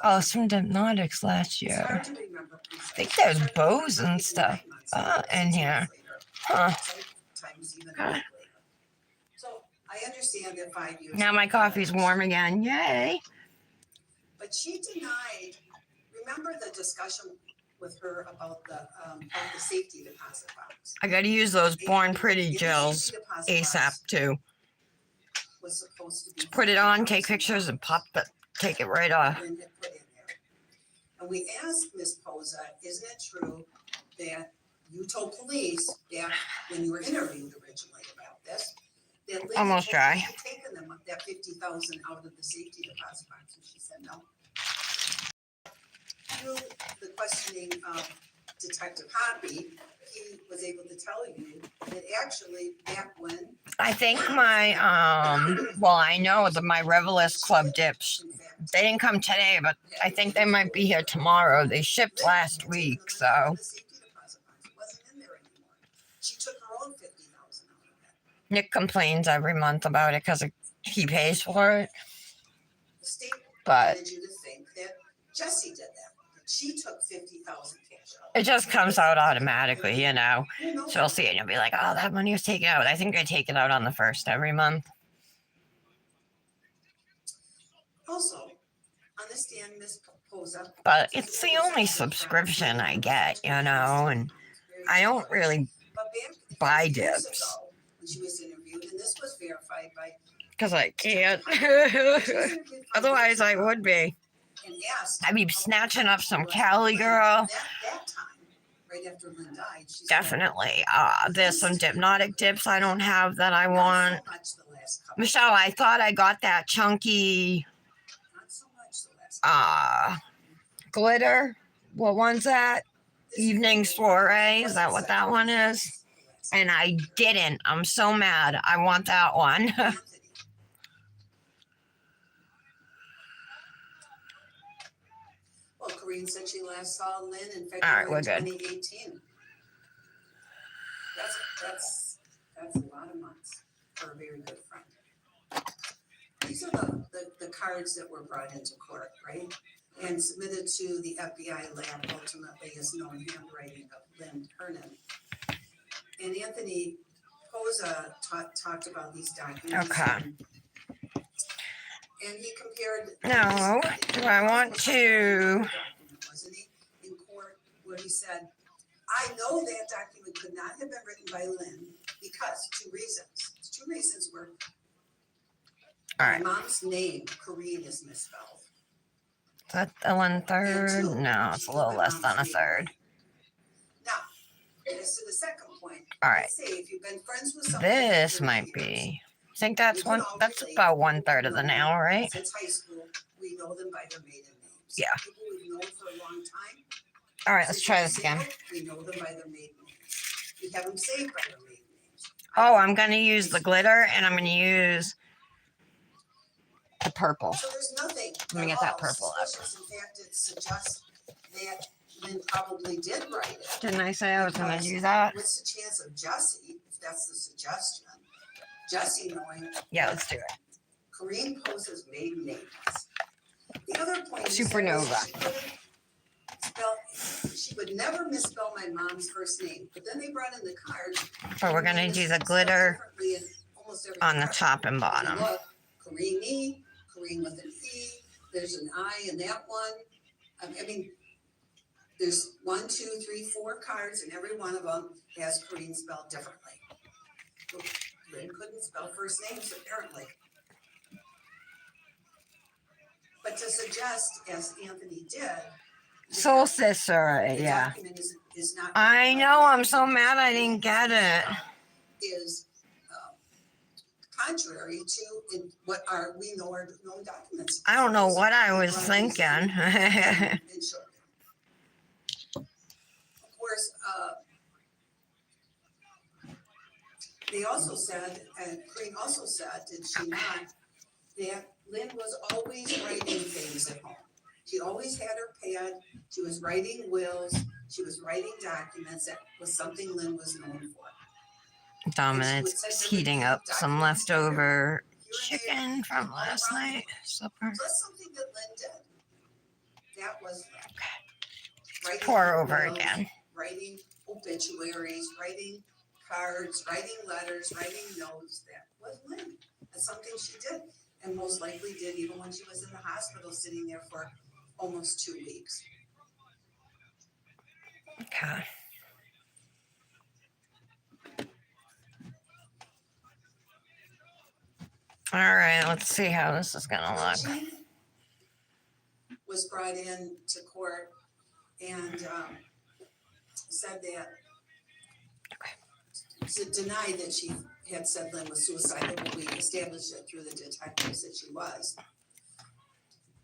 Oh, some- it's from Hypnotics last It's year. hard to remember I think precise. there's It's hard to remember bows and even stuff 9 months later, in 6 here. months later, Huh. sometimes even a Okay. week later. So I understand that 5 years. Now my coffee's warm again. Yay. But she denied, remember the discussion with her about the safety deposit box? I gotta use those Born And Pretty in the gels safety deposit ASAP box too. was supposed to be. Put it on, take pictures, and take it right off. Lynn had put in there. And we asked Ms. Posa, isn't it true that you told police back when you were interviewed originally about this? That Lynn Almost had dry. taken them, that 50,000 out of the safety deposit box, and she said no. Through the questioning of Detective Hoppy, he was able to tell you that actually back when, I think my well, I know that my Revelist Club dips. in fact, They didn't come today, but I think they might be here tomorrow. They shipped last week, so the safety deposit box, it wasn't in there anymore. She took her own 50,000 out of that. Nick complains every month about it because he pays for it. The state But wanted you to think that Jesse did that she took 50,000 cash out. it just comes out automatically, you know. You know So you'll see it and you'll be like, oh, that money was taken out. I think I take it out on the first every month. Also, understand Ms. Posa. But it's the only subscription I get, you know, and I don't really But back buy years dips ago, when she was interviewed, and this was verified by. because I can't. She was interviewed 5 Otherwise, years I ago would be. and asked I'd be snatching up some Cali girl. That time, right after Lynn died, she said, Definitely. There's some hypnotic dips I don't have that I "Not want. so much the last couple, Michelle, I thought I got that chunky not so much the last glitter. What one's that? This Evening year, soiree. Is that what that one is? And I didn't. I'm so mad. I want that one. Anthony. Well, Corinne said she last saw Lynn in right, February we're of good. 2018. That's a lot of months for a very good friend. These are the cards that were brought into court, right? And submitted to the FBI lab ultimately as known handwriting of Lynn Hernan. And Anthony Posa talked about these documents. Okay. And he compared. No. Do I want to? Wasn't he in court where he said, I know that document could not have been written by Lynn because two reasons. Two reasons were All right. my mom's name, Corinne, is misspelled. Is that the 1/3? No, it's a little less than a third. Now, as to the second point, All right. let's say if you've been friends with someone. This for might 30 years, be. I think that's one. That's about 1/3 of the nail, right? Since high school, we know them by their maiden names. Yeah. People we've known for a long time. All right, let's try this again. We know them by their maiden names. We have them saved by their maiden names. Oh, I'm gonna use the glitter and I'm gonna use the purple. So there's nothing. Let me get at that all purple out. suspicious. In fact, it suggests that Lynn probably did write it. Didn't I say I was gonna do that? What's the chance of Jesse, if that's the suggestion? Jesse knowing. Yeah, let's do it. Corinne Posa's maiden name is. The other point is that Supernova. she couldn't she would never misspell my mom's first name, but then they brought in the card. But we're gonna do the glitter on the top and bottom. Corinne, Corinne with an E, there's an I in that one. I mean, there's 1, 2, 3, 4 cards, and every one of them has Corinne spelled differently. Lynn couldn't spell first names apparently. But to suggest, as Anthony did. Soul Sister, the yeah. document is not. I know, I'm so mad I didn't get it. Is contrary to what we know are known documents. I don't know what I was thinking. And so, of course, They also said, and Green also said, did she not, that Lynn was always writing things at home. She always had her pad, she was writing wills, she was writing documents, that was something Lynn was known for. Dominant's heating up some leftover chicken from last night. Supper. So that's something that Lynn did. That was Lynn. Writing Pour over wills, again. Writing obituaries, writing cards, writing letters, writing notes. That was Lynn. That's something she did, and most likely did even when she was in the hospital sitting there for almost 2 weeks. Okay. All right, let's see how this is gonna The look. chief was brought in to court and said that, to deny that she had said Lynn was suicidal, but we established it through the detectives that she was.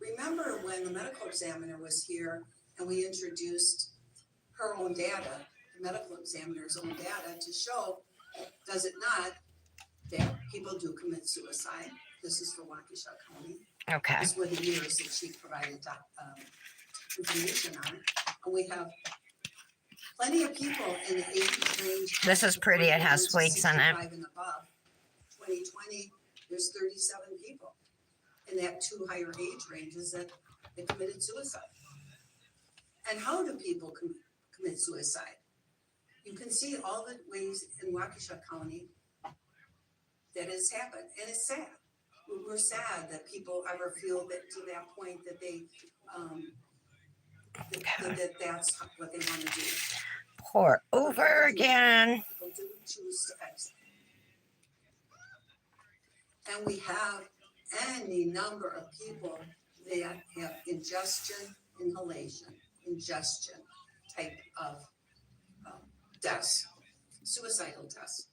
Remember when the medical examiner was here and we introduced her own data, the medical examiner's own data, to show, does it not, that people do commit suicide? This is for Waukesha County. Okay. This were the years that she provided information on it. And we have plenty of people in the age range. This is pretty. It has flakes in it. 65 and above. 2020, there's 37 people in that two higher age ranges that committed suicide. And how do people commit suicide? You can see all the ways in Waukesha County that it's happened, and it's sad. We're sad that people ever feel that to that point that they that's what they want to do. Pour over again. People do choose to exit. And we have any number of people that have inhalation type of deaths, suicidal deaths,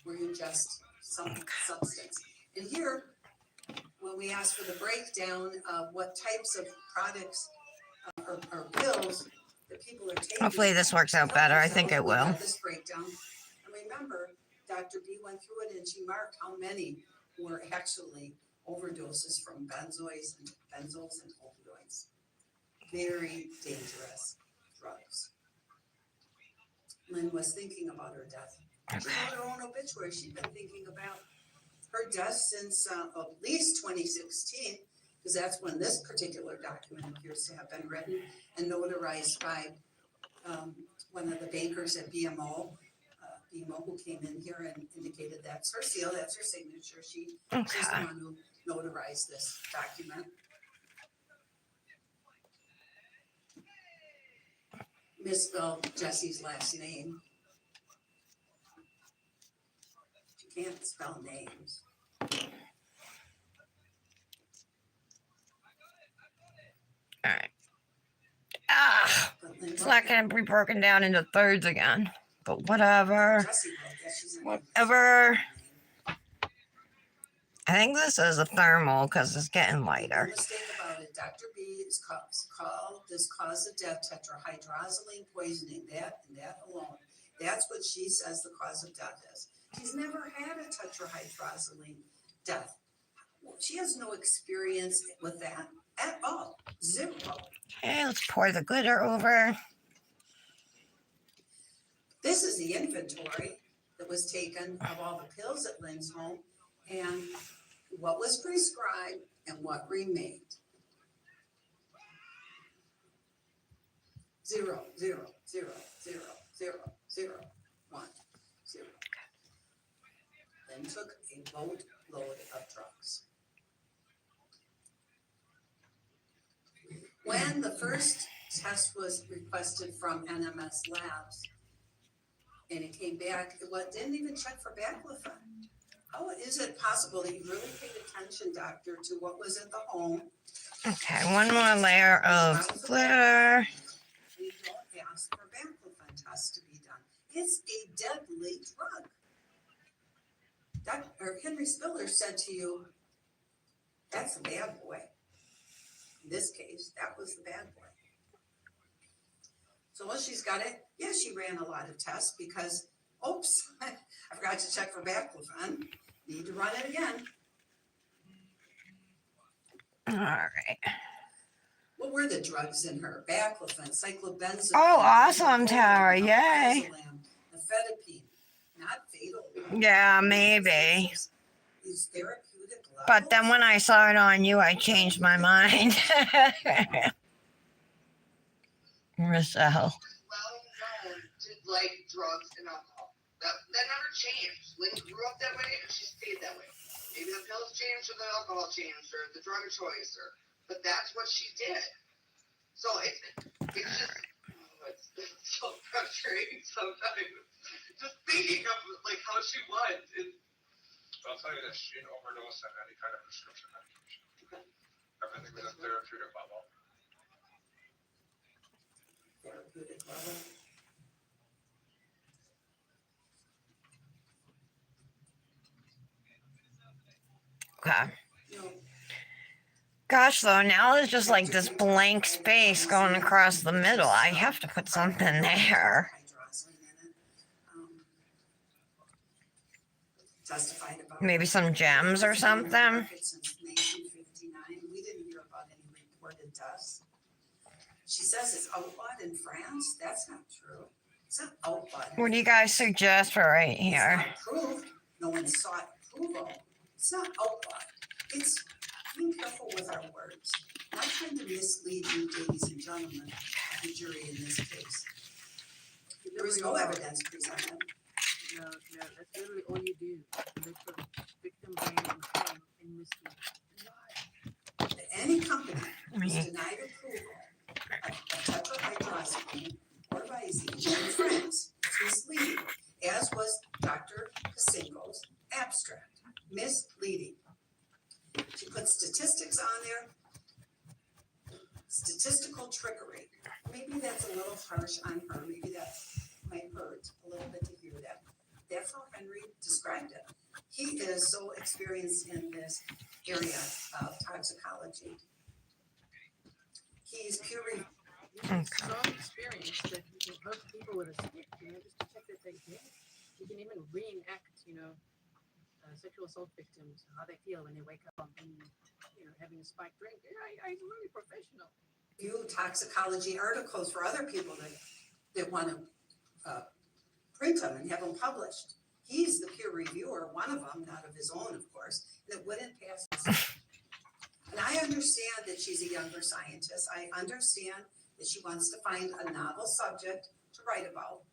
where you ingest some substance. And here, when we ask for the breakdown of what types of products or pills that people are taking. Hopefully this works out better. I think it we will. got this breakdown. And remember, Dr. B went through it and she marked how many were actually overdoses from benzols and opioids. Very dangerous drugs. Lynn was thinking about her death. She wrote her own obituary. She'd been thinking about her death since at least 2016, because that's when this particular document appears to have been written and notarized by one of the bankers at BMO. BMO who came in here and indicated that's her seal, that's her signature. She's the one who notarized this document. Misspelled Jesse's last name. She can't spell names. All right. Ah, it's not going to be broken down into thirds again. But whatever. Whatever. I think this is a thermal because it's getting lighter. No mistake about it. Dr. B is called this cause of death tetrahydrozoline poisoning. That and that alone. That's what she says the cause of death is. She's never had a tetrahydrozoline death. She has no experience with that at all. Zero. Okay, let's pour the glitter over. This is the inventory that was taken of all the pills at Lynn's home and what was prescribed and what remained. 0, 0, 0, 0, 0, 0, 1, 0. Lynn took a boatload of drugs. When the first test was requested from NMS Labs, and it came back, it didn't even check for baclofen. How is it possible that you really paid attention, doctor, to what was at the home? Okay, one more layer of glitter. You don't ask for baclofen tests to be done. It's a deadly drug. Dr. Henry Spiller said to you, that's the bad boy. In this case, that was the bad boy. So she's got it. Yeah, she ran a lot of tests because Oops, I forgot to check for baclofen. Need to run it again. All right. What were the drugs in her? Baclofen, cyclobenzaprine. Oh, awesome, methadone, Tara. Yay. alprazolam, Nifedipine. Not fatal. Yeah, maybe. These therapeutic levels. But then when I saw it on you, I changed my mind. Michelle. Well known to like drugs and alcohol. That never changed. Lynn grew up that way and she stayed that way. Maybe the pills changed or the alcohol changed or the drug of choice but that's what she did. So it's just it's so frustrating sometimes. Just thinking of like how she was. I'll tell you this, she didn't overdose on any kind of prescription medication. Everything was a therapeutic level. Therapeutic level. Okay. You know, Gosh, though, now there's just like this blank space going across the middle. I have to put something there. Testified about Maybe some gems or something. Since 1959, we didn't hear about any reported deaths. She says it's outlawed in France. That's not true. It's not outlawed. What do you guys suggest for right It's here? not approved. No one sought approval. It's not outlawed. It's being careful with our words. Not trying to mislead you, ladies and gentlemen, of the jury in this case. There is no evidence presented. No, that's literally all you do. Look for victim blame and shame and mislead. Any company was denied approval of tetrahydrozoline or Visine in France is misleading, as was Dr. Kasinko's abstract. Misleading. She put statistics on there. Statistical trickery. Maybe that's a little harsh on her. Maybe that might hurt a little bit to hear that. That's how Henry described it. He is so experienced in this area of toxicology. He's peer reviewed. He's so experienced that he can hook people with a stick, just to check that they did. He can even reenact, sexual assault victims, how they feel when they wake up and, having a spiked drink. Yeah, he's really professional. View toxicology articles for other people that want to print them and have them published. He's the peer reviewer, one of them, not of his own, of course, that wouldn't pass this. And I understand that she's a younger scientist. I understand that she wants to find a novel subject to write about.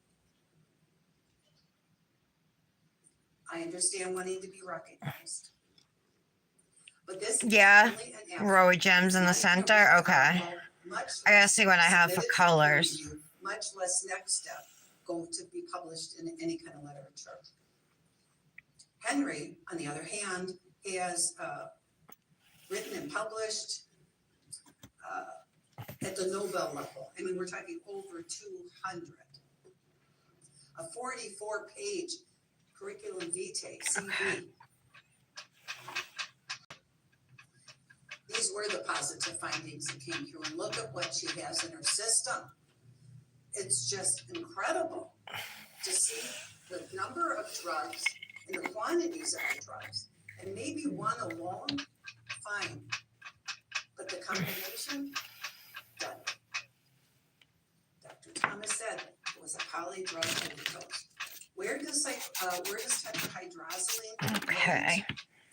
I understand wanting to be recognized. But this Yeah, is only an row of gems in the center. Okay. I gotta see what I have for colors. Much less next step go to be published in any kind of literature. Henry, on the other hand, has written and published at the Nobel level. I mean, we're talking over 200. A 44-page curriculum vitae, CV. These were the positive findings that came through, and look at what she has in her system. It's just incredible to see the number of drugs and the quantities of the drugs. And maybe one alone, fine. But the combination, done. Dr. Thomas said it was a polydrug overdose. Where does tetrahydrozoline? Okay.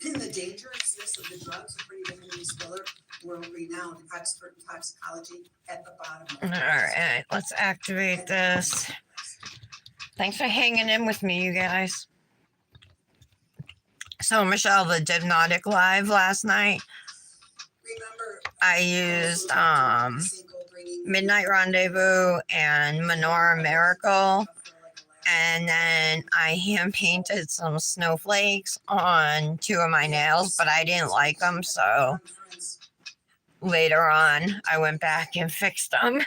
In the dangerousness of the drugs, according to Henry Spiller, world-renowned expert in toxicology, at the bottom of All right, let's activate this. Thanks for hanging in with me, you guys. So, Michelle, the Hypnotic Live last night, Remember, I used Midnight Rendezvous and Menorah Miracle, and then I hand painted some snowflakes on 2 of my nails, but I didn't like them, so later on I went back and fixed them.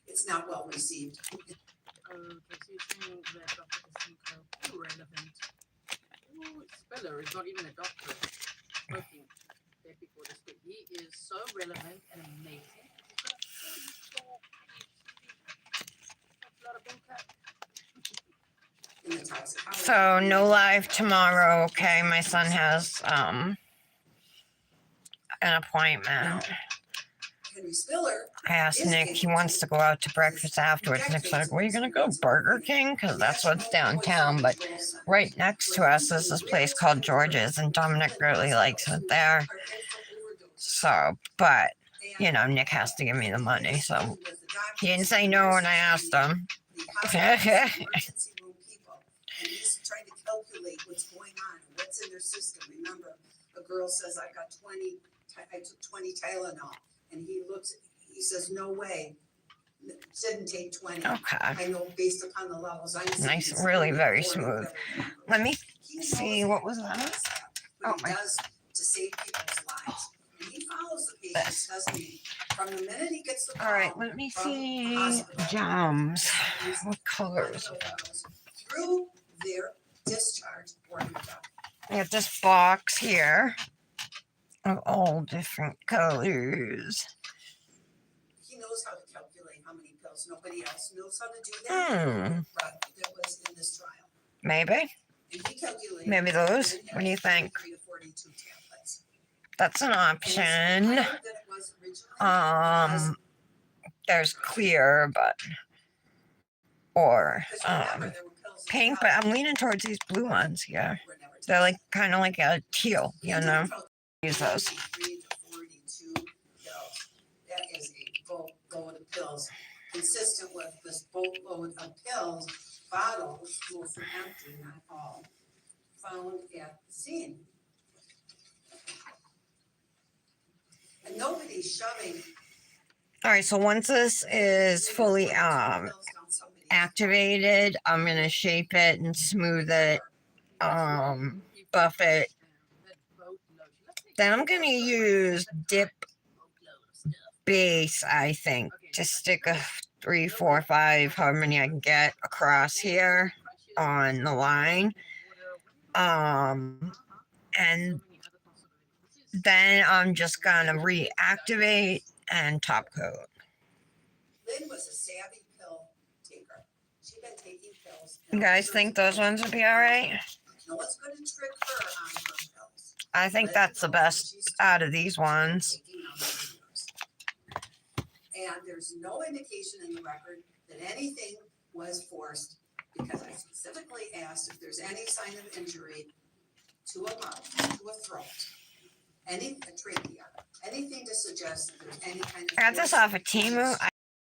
It's not well received. Okay, so you're saying that Dr. Kasinko, irrelevant. Spiller is not even a doctor working there before this, but he is so relevant and amazing. He's got a in the toxicology. So no live tomorrow, okay? My son has an appointment. Henry Spiller. I asked Nick, he wants to go out to breakfast afterwards. Nick's like, where are you gonna go? Burger King? Because that's what's downtown. But right next to us is this place called George's, and Dominic really likes it there. So, but, you know, Nick has to give me the money. So he didn't say no when I asked him. Emergency room people, and he's trying to calculate what's going on, what's in their system. Remember, a girl says, I took 20 Tylenol, and he says, no way, didn't take 20. Okay. I know based upon the levels I'm seeing. Nice, it's really 40, very 40, smooth. whatever the number Let me is. He knows see, what was that? What Oh, he my. does to save people's lives. And he follows the patients, doesn't he? From the minute he gets the call. All right, let me see. Gems. What colors? Through their discharge order. I got this box here of all different colors. He knows how to calculate how many pills. Nobody else knows how to do that. That was in this trial. Maybe. And he calculated. Maybe those. What do you think? 43 to 42 tablets. That's an option. There's clear, but or pink, but I'm leaning towards these blue ones here. They're like kind of like a teal, you know. Use those. 43 to 42 pills. That is a boatload of pills. Consistent with this boatload of pills, bottles, mostly empty, not all, found at the scene. And nobody's shoving. All right, so once this is fully activated, I'm gonna shape it and smooth it, buff it. Then I'm gonna use dip base, I think, to stick a 3, 4, 5, however many I can get across here on the line. And then I'm just gonna reactivate and top coat. Lynn was a savvy pill taker. She'd been taking pills. You guys think those ones would be all right? No one's going to trick her on her pills. I think that's the best out of these ones. And there's no indication in the record that anything was forced, because I specifically asked if there's any sign of injury to a mouth, to a throat, a trachea, anything to suggest that there's any kind of. I got this off of Temu. I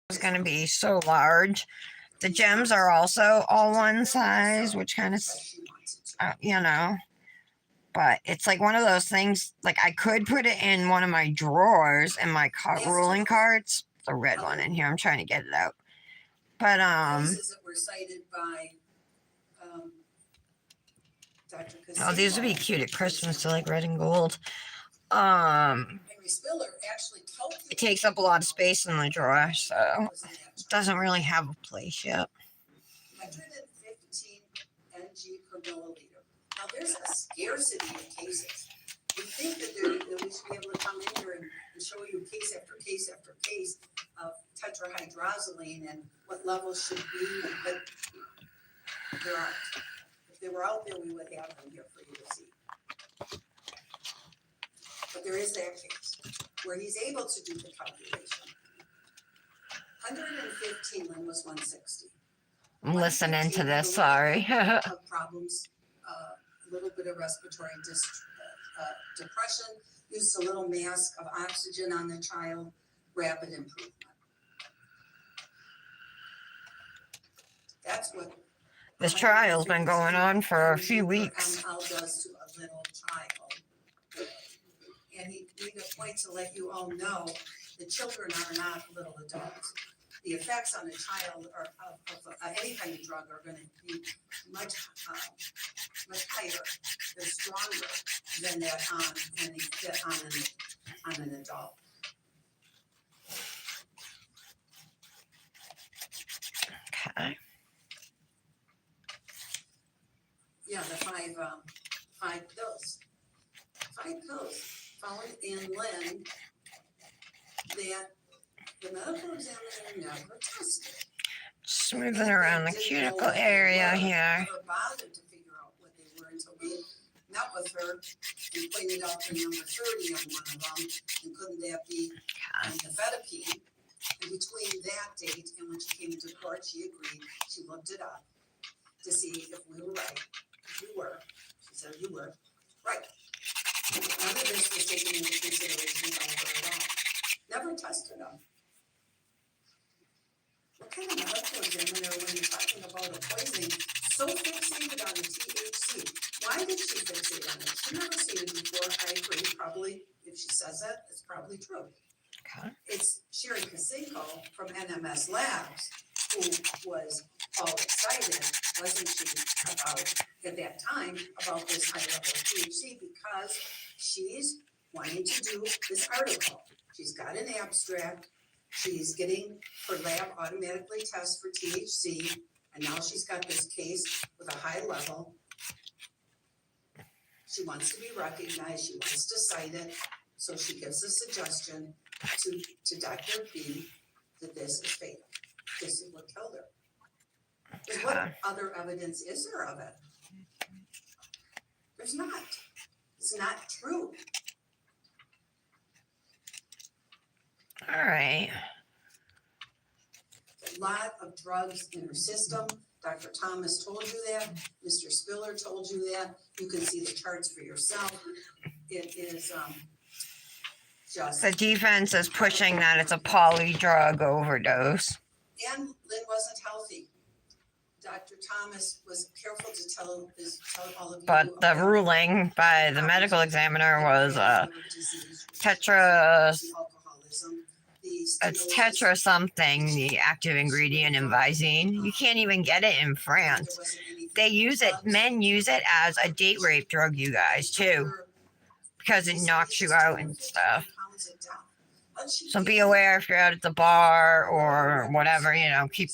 was going to be so large. The gems are also all one size, which kind of, you know, but it's like one of those things, like I could put it in one of my drawers in my ruling carts, the red one in here. I'm trying to get it out. But, Cases that were cited by, Dr. oh, these would be cute at Christmas, so like red and gold. Henry Spiller actually It takes up a lot of space in the drawer, so it doesn't really have a place yet. 115 mg per milliliter. Now there's a scarcity of cases. We think that we should be able to come in here and show you case after case after case of tetrahydrozoline and what levels should be, but there aren't. If they were out there, we would have them here for you to see. But there is that case where he's able to do the calculation. 115, Lynn was 160. I'm listening to this, sorry. Problems, a little bit of respiratory depression, used a little mask of oxygen on the child, rapid improvement. That's what This trial's been going on for a few weeks. does to a little child. And he made a point to let you all know that children are not little adults. The effects on a child or of any kind of drug are going to be much higher, they're stronger than that on an adult. Okay. Yeah, the five pills. 5 pills found in Lynn that the medical examiner never tested. Smoothing around the cuticle area here. Never bothered to figure out what they were until we met with her and pointed out the number 30 on one of them, and couldn't that be amphetamine? And between that date and when she came into court, she agreed, she looked it up to see if we were right. We were. She said you were right. None of this was taken into consideration by her at all. Never tested them. What kind of medical examiner, when you're talking about a poisoning, so fixated on the THC? Why did she fixate on it? She never seen it before. I agree. Probably, if she says that, it's probably true. Okay. It's Sherry Kasinko from NMS Labs who was all excited, wasn't she, about, at that time, about this high level of THC because she's wanting to do this article. She's got an abstract. She's getting her lab automatically tests for THC, and now she's got this case with a high level. She wants to be recognized. She wants to cite it. So she gives a suggestion to Dr. B that this is fatal. This is what killed her. Because what other evidence is there of it? There's not. It's not true. All right. A lot of drugs in her system. Dr. Thomas told you that. Mr. Spiller told you that. You can see the charts for yourself. It is just. The defense is pushing that it's a polydrug overdose. And Lynn wasn't healthy. Dr. Thomas was careful to tell all of you. But the ruling by the medical examiner was it's tetra something, the active ingredient in Visine. You can't even get it in France. They use it, men use it as a date rape drug, you guys, too, because it knocks you out and stuff. So be aware if you're out at the bar or whatever, keep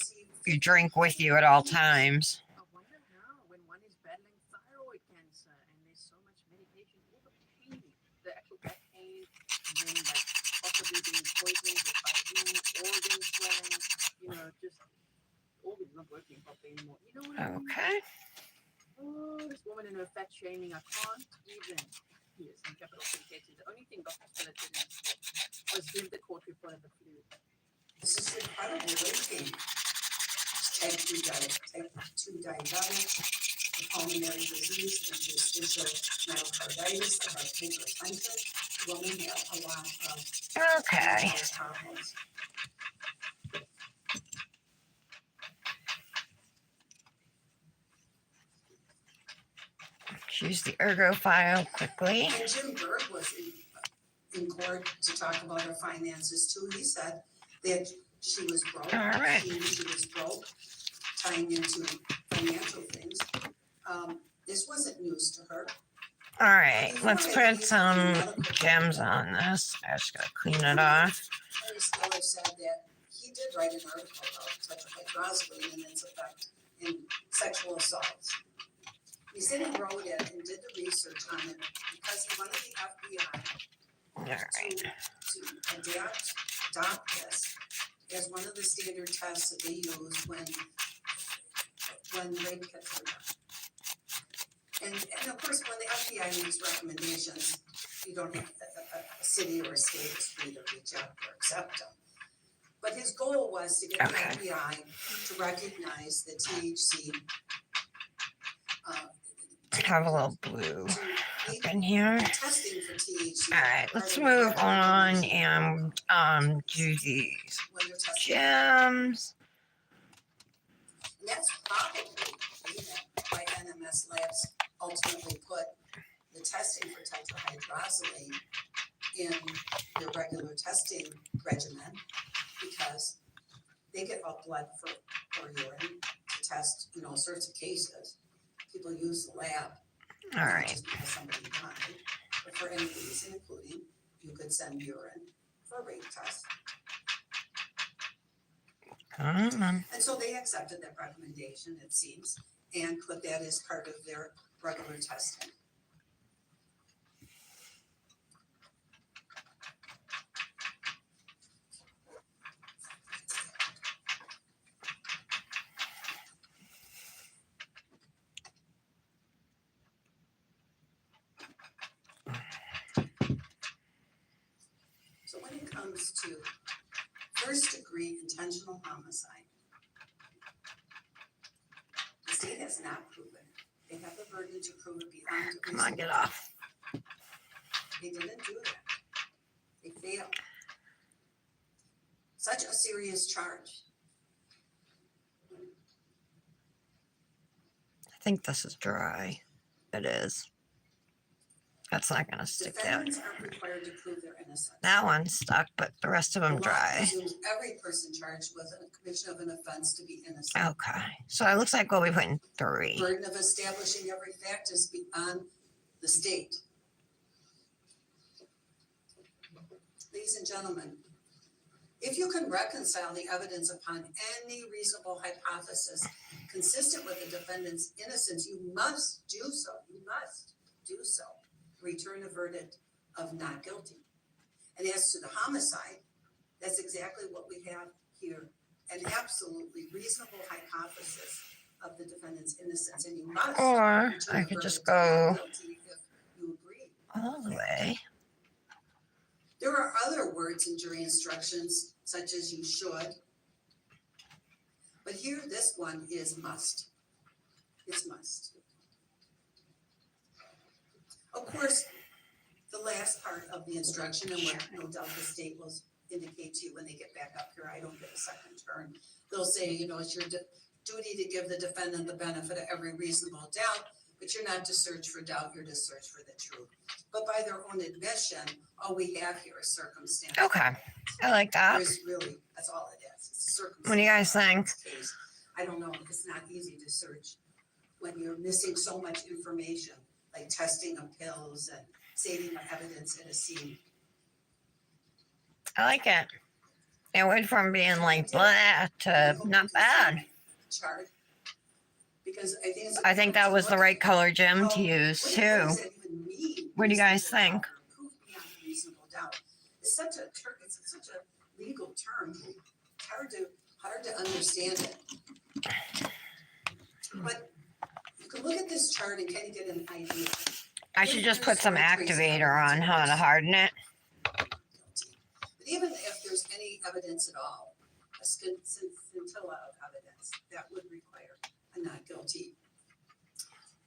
your drink with you at all times. I wonder how, when one is battling thyroid cancer and there's so much medication, all the pain, the actual back pain, and then like possibly being poisoned with Vivien, organ swelling, just organs not working properly anymore. You know what I mean? Okay. Oh, this woman in her fat shaming, I can't even. Yes, in capital cases. The only thing Dr. Spiller did was give the court report of the flu. This is incredible linking. Type 2 diabetic, the pulmonary disease, interstitial myocarditis, the heart hypertension. Women have a lot of Okay. problems. Choose the ergo file quickly. And Jim Berg was in court to talk about her finances too. He said that she was broke. All right. She was broke, tying into financial things. This wasn't news to her. All right, let's put some gems on this. I just gotta clean it off. Harry Stiller said that he did write an article about tetrahydrozoline and its effect in sexual assaults. He said he wrote it and did the research on it because he wanted the FBI All right. to adopt this as one of the standard tests that they use when rape kits are done. And of course, when the FBI makes recommendations, you don't have a city or a state is free to reject or accept them. But his goal was to get the FBI to recognize the THC. Have a little blue up in here. Testing for THC. All right, let's move on and do these gems. And that's probably why NMS Labs ultimately put the testing for tetrahydrozoline in their regular testing regimen because they get up blood for urine to test in all sorts of cases. People use the lab. All right. Just because somebody died, but for any reason, including you could send urine for a rape test. And so they accepted that recommendation, it seems, and put that as part of their regular testing. it comes to first degree intentional homicide, the state has not proven it. They have the burden to prove it beyond. Come on, get reasonable off. doubt. They didn't do that. They failed. Such a serious charge. I think this is dry. It is. That's not gonna stick out. Defendants aren't required to prove their innocence. That one's stuck, but the rest of them The law dry. presumes every person charged with a commission of an offense to be innocent. Okay, so it looks like we'll be putting 3. Burden of establishing every fact is on the state. Ladies and gentlemen, if you can reconcile the evidence upon any reasonable hypothesis consistent with the defendant's innocence, you must do so. You must do so. Return a verdict of not guilty. And as to the homicide, that's exactly what we have here. An absolutely reasonable hypothesis of the defendant's innocence, and you must. Or return I a could just verdict of not go guilty if you agree. all the way. There are other words in jury instructions, such as you should. But here, this one is must. It's must. Of course, the last part of the instruction, and what no doubt the state will indicate to you when they get back up here, I don't get a second turn. They'll say, you know, it's your duty to give the defendant the benefit of every reasonable doubt, but you're not to search for doubt, you're to search for the truth. But by their own admission, all we have here is circumstance. Okay, I like that. There's really, that's all it is. It's a circumstance. What do you guys think? Case. I don't know, it's not easy to search when you're missing so much information, like testing of pills and saving evidence in a scene. I like it. It went from being like blah to not bad. Chart. Because I think I think that was the right color gem to use What too. does that even mean? What do you guys Reasonable think? doubt or proof beyond reasonable doubt. It's such a term, it's such a legal term. It's hard to understand it. But you can look at this chart and kind of get an idea. I should just put some activator on how to harden it. But even if there's any evidence at all, a scintilla of evidence, that would require a not guilty.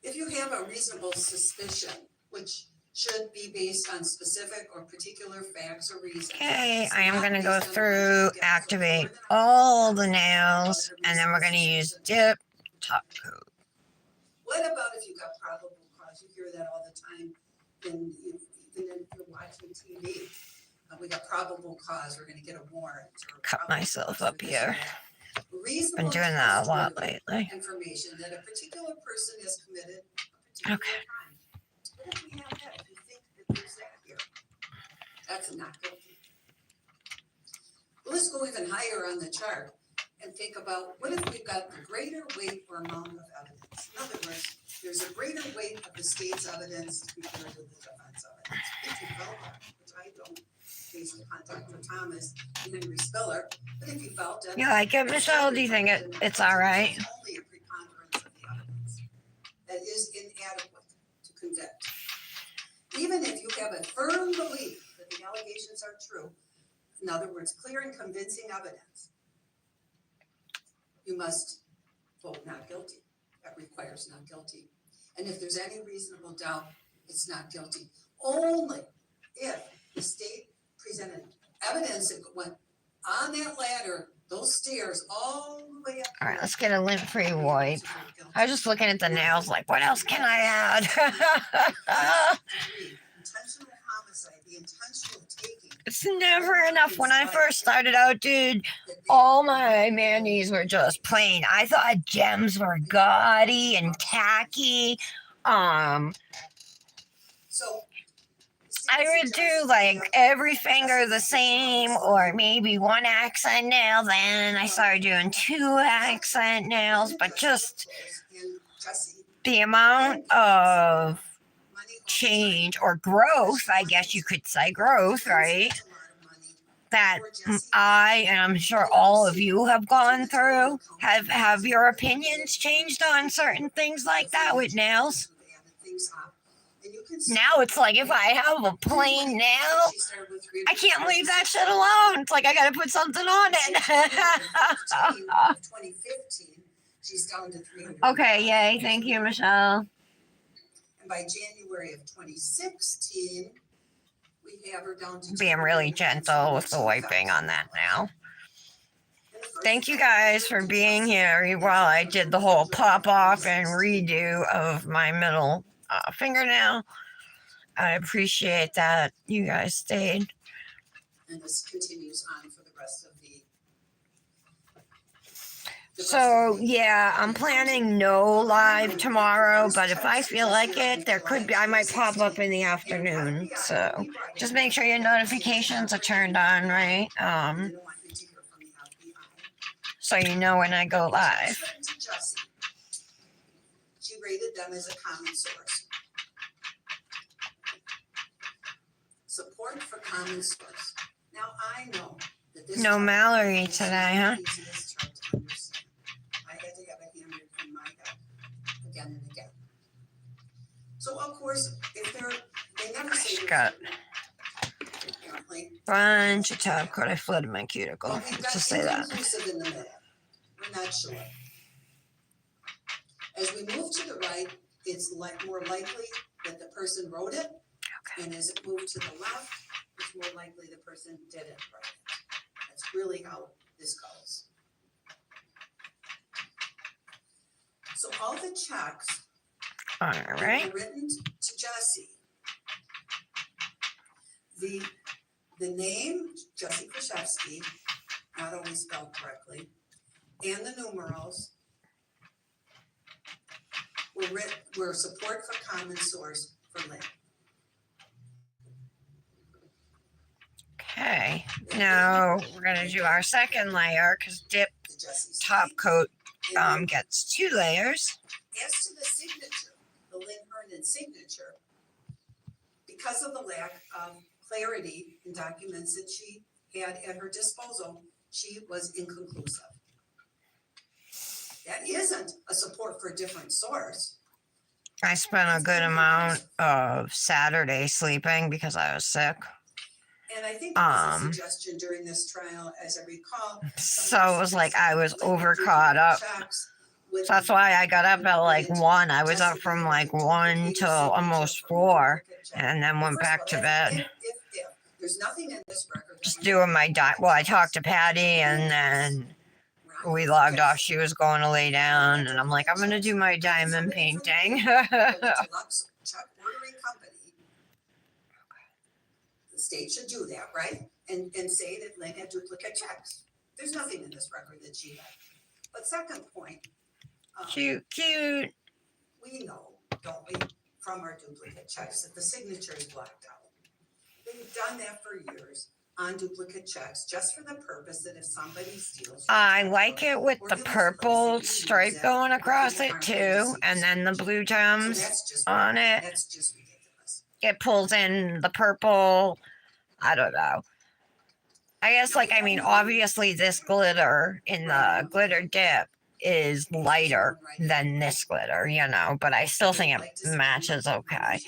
If you have a reasonable suspicion, which should be based on specific or particular facts or reasons. Okay, I am gonna go through, activate all the nails, and then we're gonna use dip top coat. What about if you got probable cause? You hear that all the time, even if you're watching TV. We got probable cause, we're gonna get a warrant. Or Cut probable myself cause, up we're gonna here. get a reasonable Been doing that a lot trustworthy lately. Information that a particular person has committed a particular Okay. crime. What if we have that? If you think that there's that here, that's not guilty. Well, let's go even higher on the chart and think about what if we've got the greater weight or amount of evidence? In other words, there's a greater weight of the state's evidence compared to the defense evidence. If you felt that, which I don't, based upon Dr. Thomas and Henry Spiller, but if you felt that. You like it, Michelle? Do you think it's all right? It's only a preponderance of the evidence that is inadequate to convict. Even if you have a firm belief that the allegations are true, in other words, clear and convincing evidence, you must vote not guilty. That requires not guilty. And if there's any reasonable doubt, it's not guilty. Only if the state presented evidence that went on that ladder, those stairs, all the way up. All right, let's get a lint-free wipe. I was just looking at the nails like, what else can I add? Intentional homicide, the intentional taking. It's never enough. When I first started out, dude, all my manis were just plain. I thought gems were gaudy and tacky. So I would do like every finger the same, or maybe one accent nail. Then I started doing 2 accent nails, but just the amount of change or growth, I guess you could say growth, right? That I, and I'm sure all of you have gone through. Have your opinions changed on certain things like that with nails? And you can see Now it's like if I have a plain nail, she started with 3 I can't leave that shit alone. It's like I gotta put something on it. 2015, she's down to 300. Okay, yay. Thank you, Michelle. And by January of 2016, we have her down to Being really gentle with the wiping on that now. Thank you guys for being here while I did the whole pop off and redo of my middle fingernail. I appreciate that you guys stayed. And this continues on for the rest of the. So yeah, I'm planning no live tomorrow, but if I feel like it, there could be, I might pop up in the afternoon. So just make sure your notifications are turned on, right? So you know when I go live. She rated them as a common source. Support for common source. Now I know that this. No Mallory today, huh? Easiest chart to understand. I had to have it hammered in my head again and again. So of course, if they never say. She's got apparently. bunch of top coat. I flooded my cuticle. But we've got Let's just say that. inconclusive in the middle. We're not sure. As we move to the right, it's more likely that the person wrote it. Okay. And as it moved to the left, it's more likely the person didn't write it. That's really how this goes. So all the checks All that right. were written to Jessie. The name, Jessie Kraszewski, not always spelled correctly, and the numerals were support for common source for Lynn. Okay. Now we're gonna do our second layer because dip The Jessie top coat And gets 2 layers. as to the signature, the Lynn Herndon signature, because of the lack of clarity in documents that she had at her disposal, she was inconclusive. That isn't a support for a different source. I spent a good amount of Saturday sleeping because I was sick. And I think there was a suggestion during this trial, as I recall. So it was like I was over caught up. So that's why I got up at like 1. I was up from like 1 till almost 4 and then went back to bed. There's nothing in this record. Just doing my well, I talked to Patty and then we logged off. She was going to lay down and I'm like, I'm going to do my diamond painting. Check ordering company. The state should do that, right? And say that Lynn had duplicate checks. There's nothing in this record that she had. But second point. Cute. We know, don't we, from our duplicate checks that the signature is blacked out. They've done that for years on duplicate checks, just for the purpose that if somebody steals. I like it with the purple stripe going across it too, and then the blue gems on it. That's just ridiculous. It pulls in the purple. I don't know. I guess, obviously this glitter in the glitter dip is lighter than this glitter, but I still think it matches okay.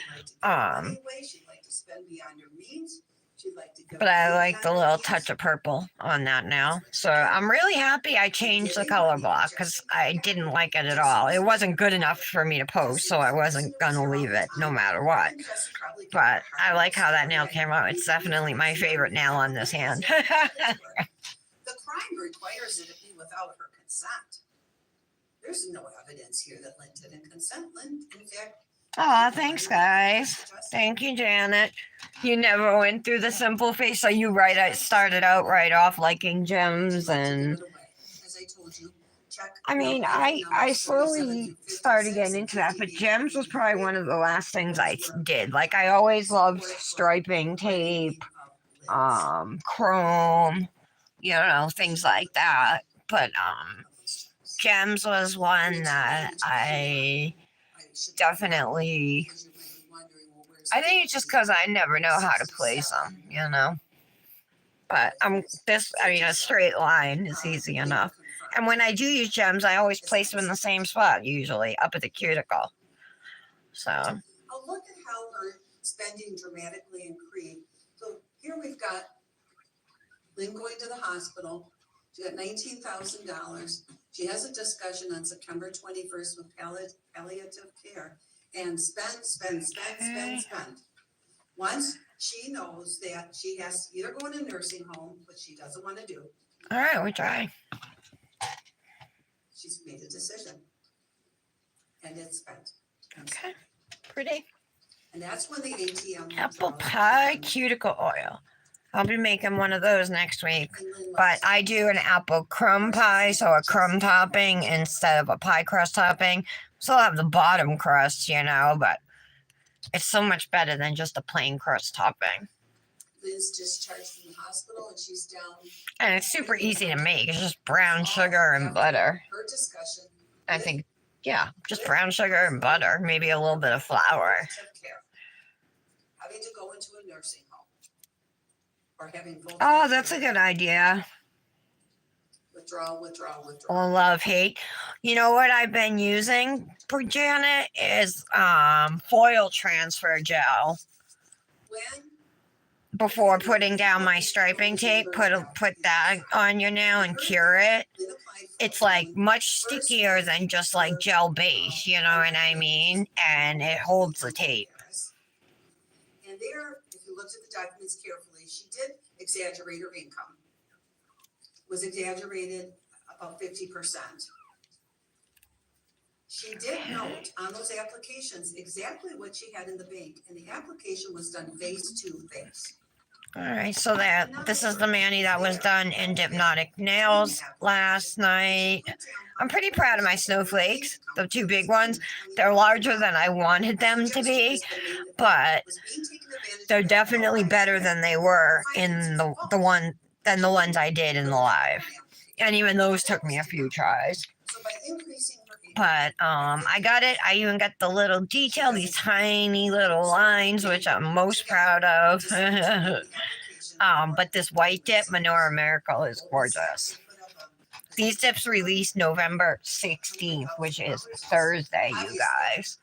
But I like the little touch of purple on that now. So I'm really happy I changed the color block because I didn't like it at all. It wasn't good enough for me to post, so I wasn't going to leave it no matter what. But I like how that nail came out. It's definitely my favorite nail on this hand. The crime requires it to be without her consent. There's no evidence here that Lynn didn't consent. Lynn, in fact. Oh, thanks, guys. Thank you, Janet. You never went through the simple phase. So you I started out right off liking gems and. I slowly started getting into that, but gems was probably one of the last things I did. Like I always loved striping tape, chrome, things like that. But gems was one that I definitely. I think it's just because I never know how to place them, But a straight line is easy enough. And when I do use gems, I always place them in the same spot, usually up at the cuticle. So. Oh, look at how spending dramatically increased. So here we've got Lynn going to the hospital. She got $19,000. She has a discussion on September 21st with palliative care and spend. Once she knows that she has to either go in a nursing home, which she doesn't want to do, All right, we try. she's made a decision. And it's spent. Okay, pretty. And that's when the ATM. Apple pie cuticle oil. I'll be making one of those next week. But I do an apple crumb pie, so a crumb topping instead of a pie crust topping. So I'll have the bottom crust, you know, but it's so much better than just a plain crust topping. Liz discharged from the hospital and she's down. And it's super easy to make. It's just brown sugar and butter. Her discussion. I think, yeah, just brown sugar and butter, maybe a little bit of flour. Having to go into a nursing home. Or having full. Oh, that's a good idea. Withdrawal. Or love hate. You know what I've been using for Janet is foil transfer gel. When Before putting down my striping tape, put that on your nail and cure it. It's like much stickier than just like gel base, you know what I mean? And it holds the tape. And there, if you looked at the documents carefully, she did exaggerate her income. Was exaggerated about 50%. She did note on those applications exactly what she had in the bank, and the application was done face to face. All right, so this is the mani that was done in Hypnotic Nails last night. I'm pretty proud of my snowflakes, the two big ones. They're larger than I wanted them to be, but they're definitely better than they were in the ones I did in the live. And even those took me a few tries. But I got it. I even got the little detail, these tiny little lines, which I'm most proud of. But this white dip, Menorah Miracle, is gorgeous. These dips released November 16th, which is Thursday, you guys.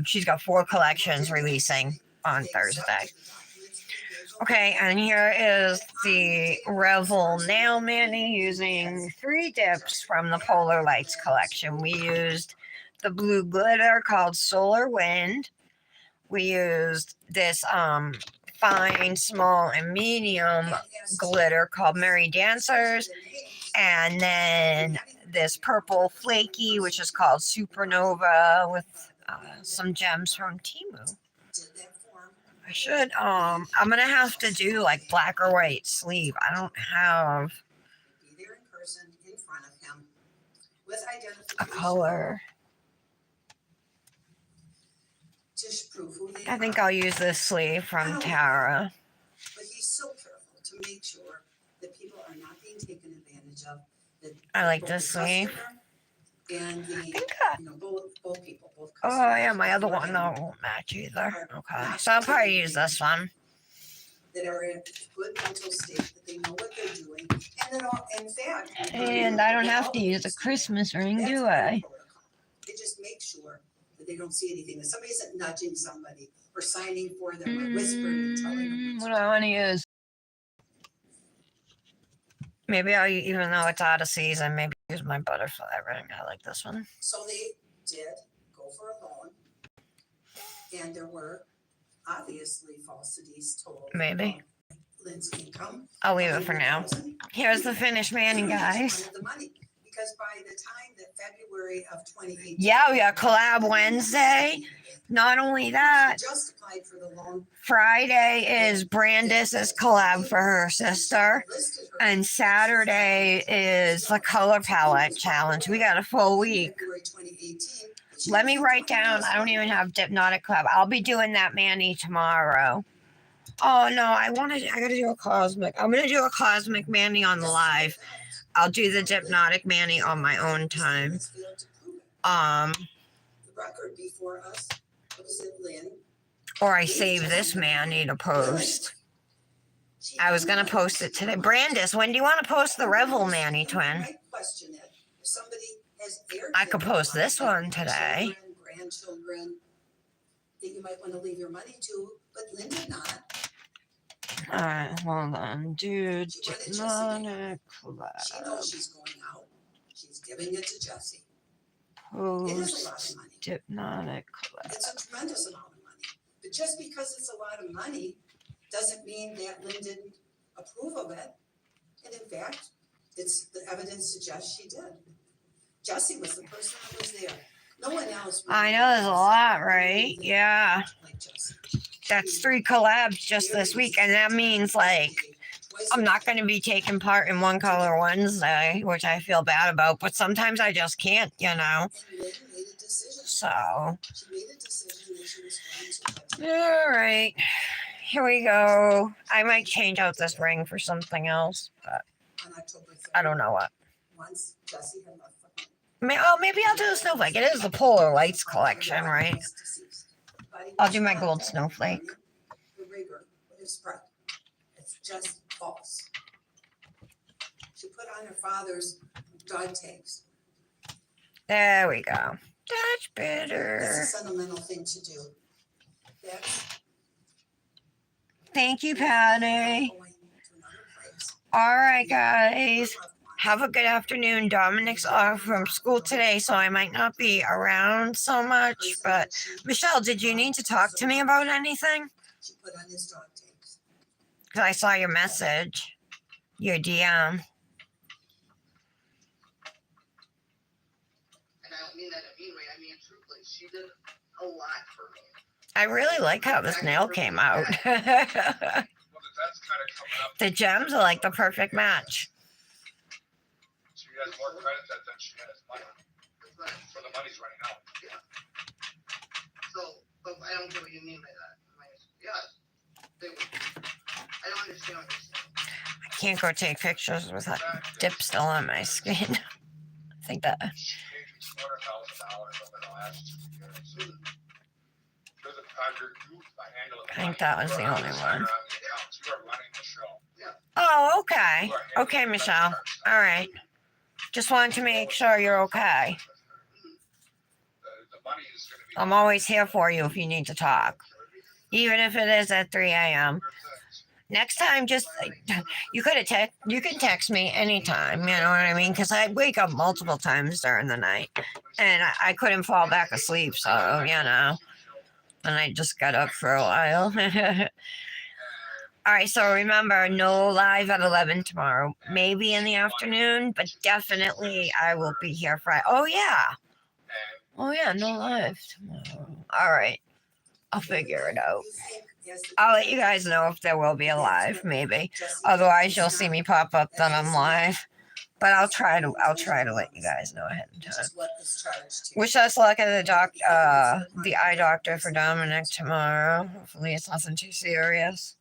She's got 4 collections releasing on Thursday. Okay, and here is the Revel Nail Mani using 3 dips from the Polar Lights collection. We used the blue glitter called Solar Wind. We used this fine, small, and medium glitter called Merry Dancers. And then this purple flaky, which is called Supernova, with some gems from Temu. I should, I'm gonna have to do like black or white sleeve. I don't have a color. I think I'll use this sleeve from Tara. But he's so careful to make sure that people are not being taken advantage of. I like this sleeve. And the, I think both people, both oh customers. yeah, my other one though won't match either. Okay, so I'll probably use this one. That are in good mental state, that they know what they're doing, and that all, in fact. And I don't have to use a Christmas ring, do I? They just make sure that they don't see anything, that somebody isn't nudging somebody or signing for them or whispering and telling them. What do I want to use? Maybe I'll, even though it's out of season, maybe use my butterfly ring. I like this one. So they did go for a loan, and there were obviously falsities told. Maybe. Lynn's income. I'll leave it for now. Here's the finished mani, guys. The money, because by the time that February of 2018. Yeah, we got collab Wednesday. Not only that, Just applied for the loan. Friday is Brandis's collab for her sister. And Saturday is the color palette challenge. We got a full week. February 2018. Let me write down. I don't even have Hypnotic Club. I'll be doing that mani tomorrow. Oh no, I gotta do a cosmic. I'm gonna do a cosmic mani on the live. I'll do the Hypnotic mani on my own time. The record before us was it Lynn. Or I save this mani to post. I was gonna post it today. Brandis, when do you want to post the Revel mani, twin? I could post this one today. Grandchildren. that you might want to leave your money to, but Lynn did not. Alright, hold on. Dude, She wanted Jesse to demonic She knows she's going out. She's giving it to Jesse. It is a lot of post money. hypnotic It's a tremendous amount of money. But just because it's a lot of money doesn't mean that Lynn didn't approve of it. And in fact, the evidence suggests she did. Jesse was the person that was there. No one else. I know there's a lot, right? Yeah. Like Jesse. That's 3 collabs just this week, and that means like I'm not going to be taking part in One Color Wednesday, which I feel bad about, but sometimes I just can't, you know. And Lynn made a decision. So, She made a decision that she was going to. all right, here we go. I might change out this ring for something else, but On October 3rd. I don't know what. Once Jesse had left for home. Maybe I'll do a snowflake. It is the Polar Lights collection, right? I'll do my gold snowflake. The rigor would have spread. It's just false. She put on her father's dog tags. There we go. That's That's better. a sentimental thing to do. That's Thank you, Patty. going to another place. All right, guys. Her loved ones. Have a good afternoon. Dominic's off from school today, so I might not be around so much. But Michelle, did you need to talk to me about anything? She put on his dog tags. Because I saw your message, your DM. And I don't mean that in a mean way. I mean truthfully. She did a lot for me. I really like how this nail came out. Well, that's kind of coming up. The gems are like the perfect match. She has more credit than she has money. That's what, So the money's running out. so, but I don't get what you mean by that. Yeah, they would. I don't understand what you're saying. I can't go take pictures with that dip still on my skin. I think that. She paid you $200,000 over the last 2 years. There's a project you handle it. I think that was the only one. You are running the show. Oh, okay. You are handling Okay, the Michelle. credit card All right. Just wanted to make sure you're okay. The money is going to be. I'm always here for you if you need to talk, even if it is at 3 a.m. Next time, just you can text me anytime. You know what I mean? Because I wake up multiple times during the night, and I couldn't fall back asleep. So you know, and I just got up for a while. All right. So remember, no live at 11 tomorrow. Maybe in the afternoon, but definitely I will be here Friday. Oh yeah, no live tomorrow. All right. I'll figure it out. I'll let you guys know if there will be a live, maybe. Otherwise, you'll see me pop up that I'm live. But I'll try to let you guys know ahead of time. Wish us luck at the eye doctor for Dominic tomorrow. Hopefully, it's nothing too serious.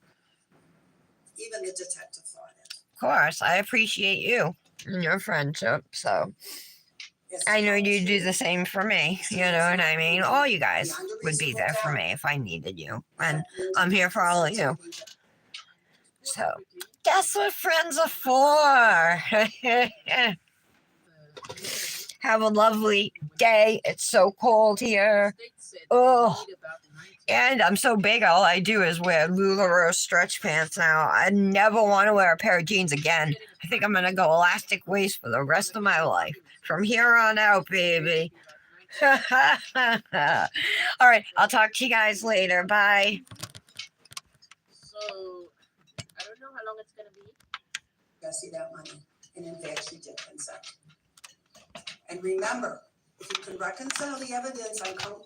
Even the detective thought it. Of course, I appreciate you and your friendship. So Yes, I know you do the same for me. You know what I mean? All you guys would be there for me if I needed you, and I'm here for all of you. So that's what friends are for. Have a lovely day. It's so cold here. Oh, and I'm so big, all I do is wear LuLaRoe stretch pants now. I never want to wear a pair of jeans again. I think I'm going to go elastic waist for the rest of my life. From here on out, baby. All right, I'll talk to you guys later. Bye. So, I don't know how long it's going to be. Jesse that money, and in fact, she did consent. And remember, if you can reconcile the evidence on count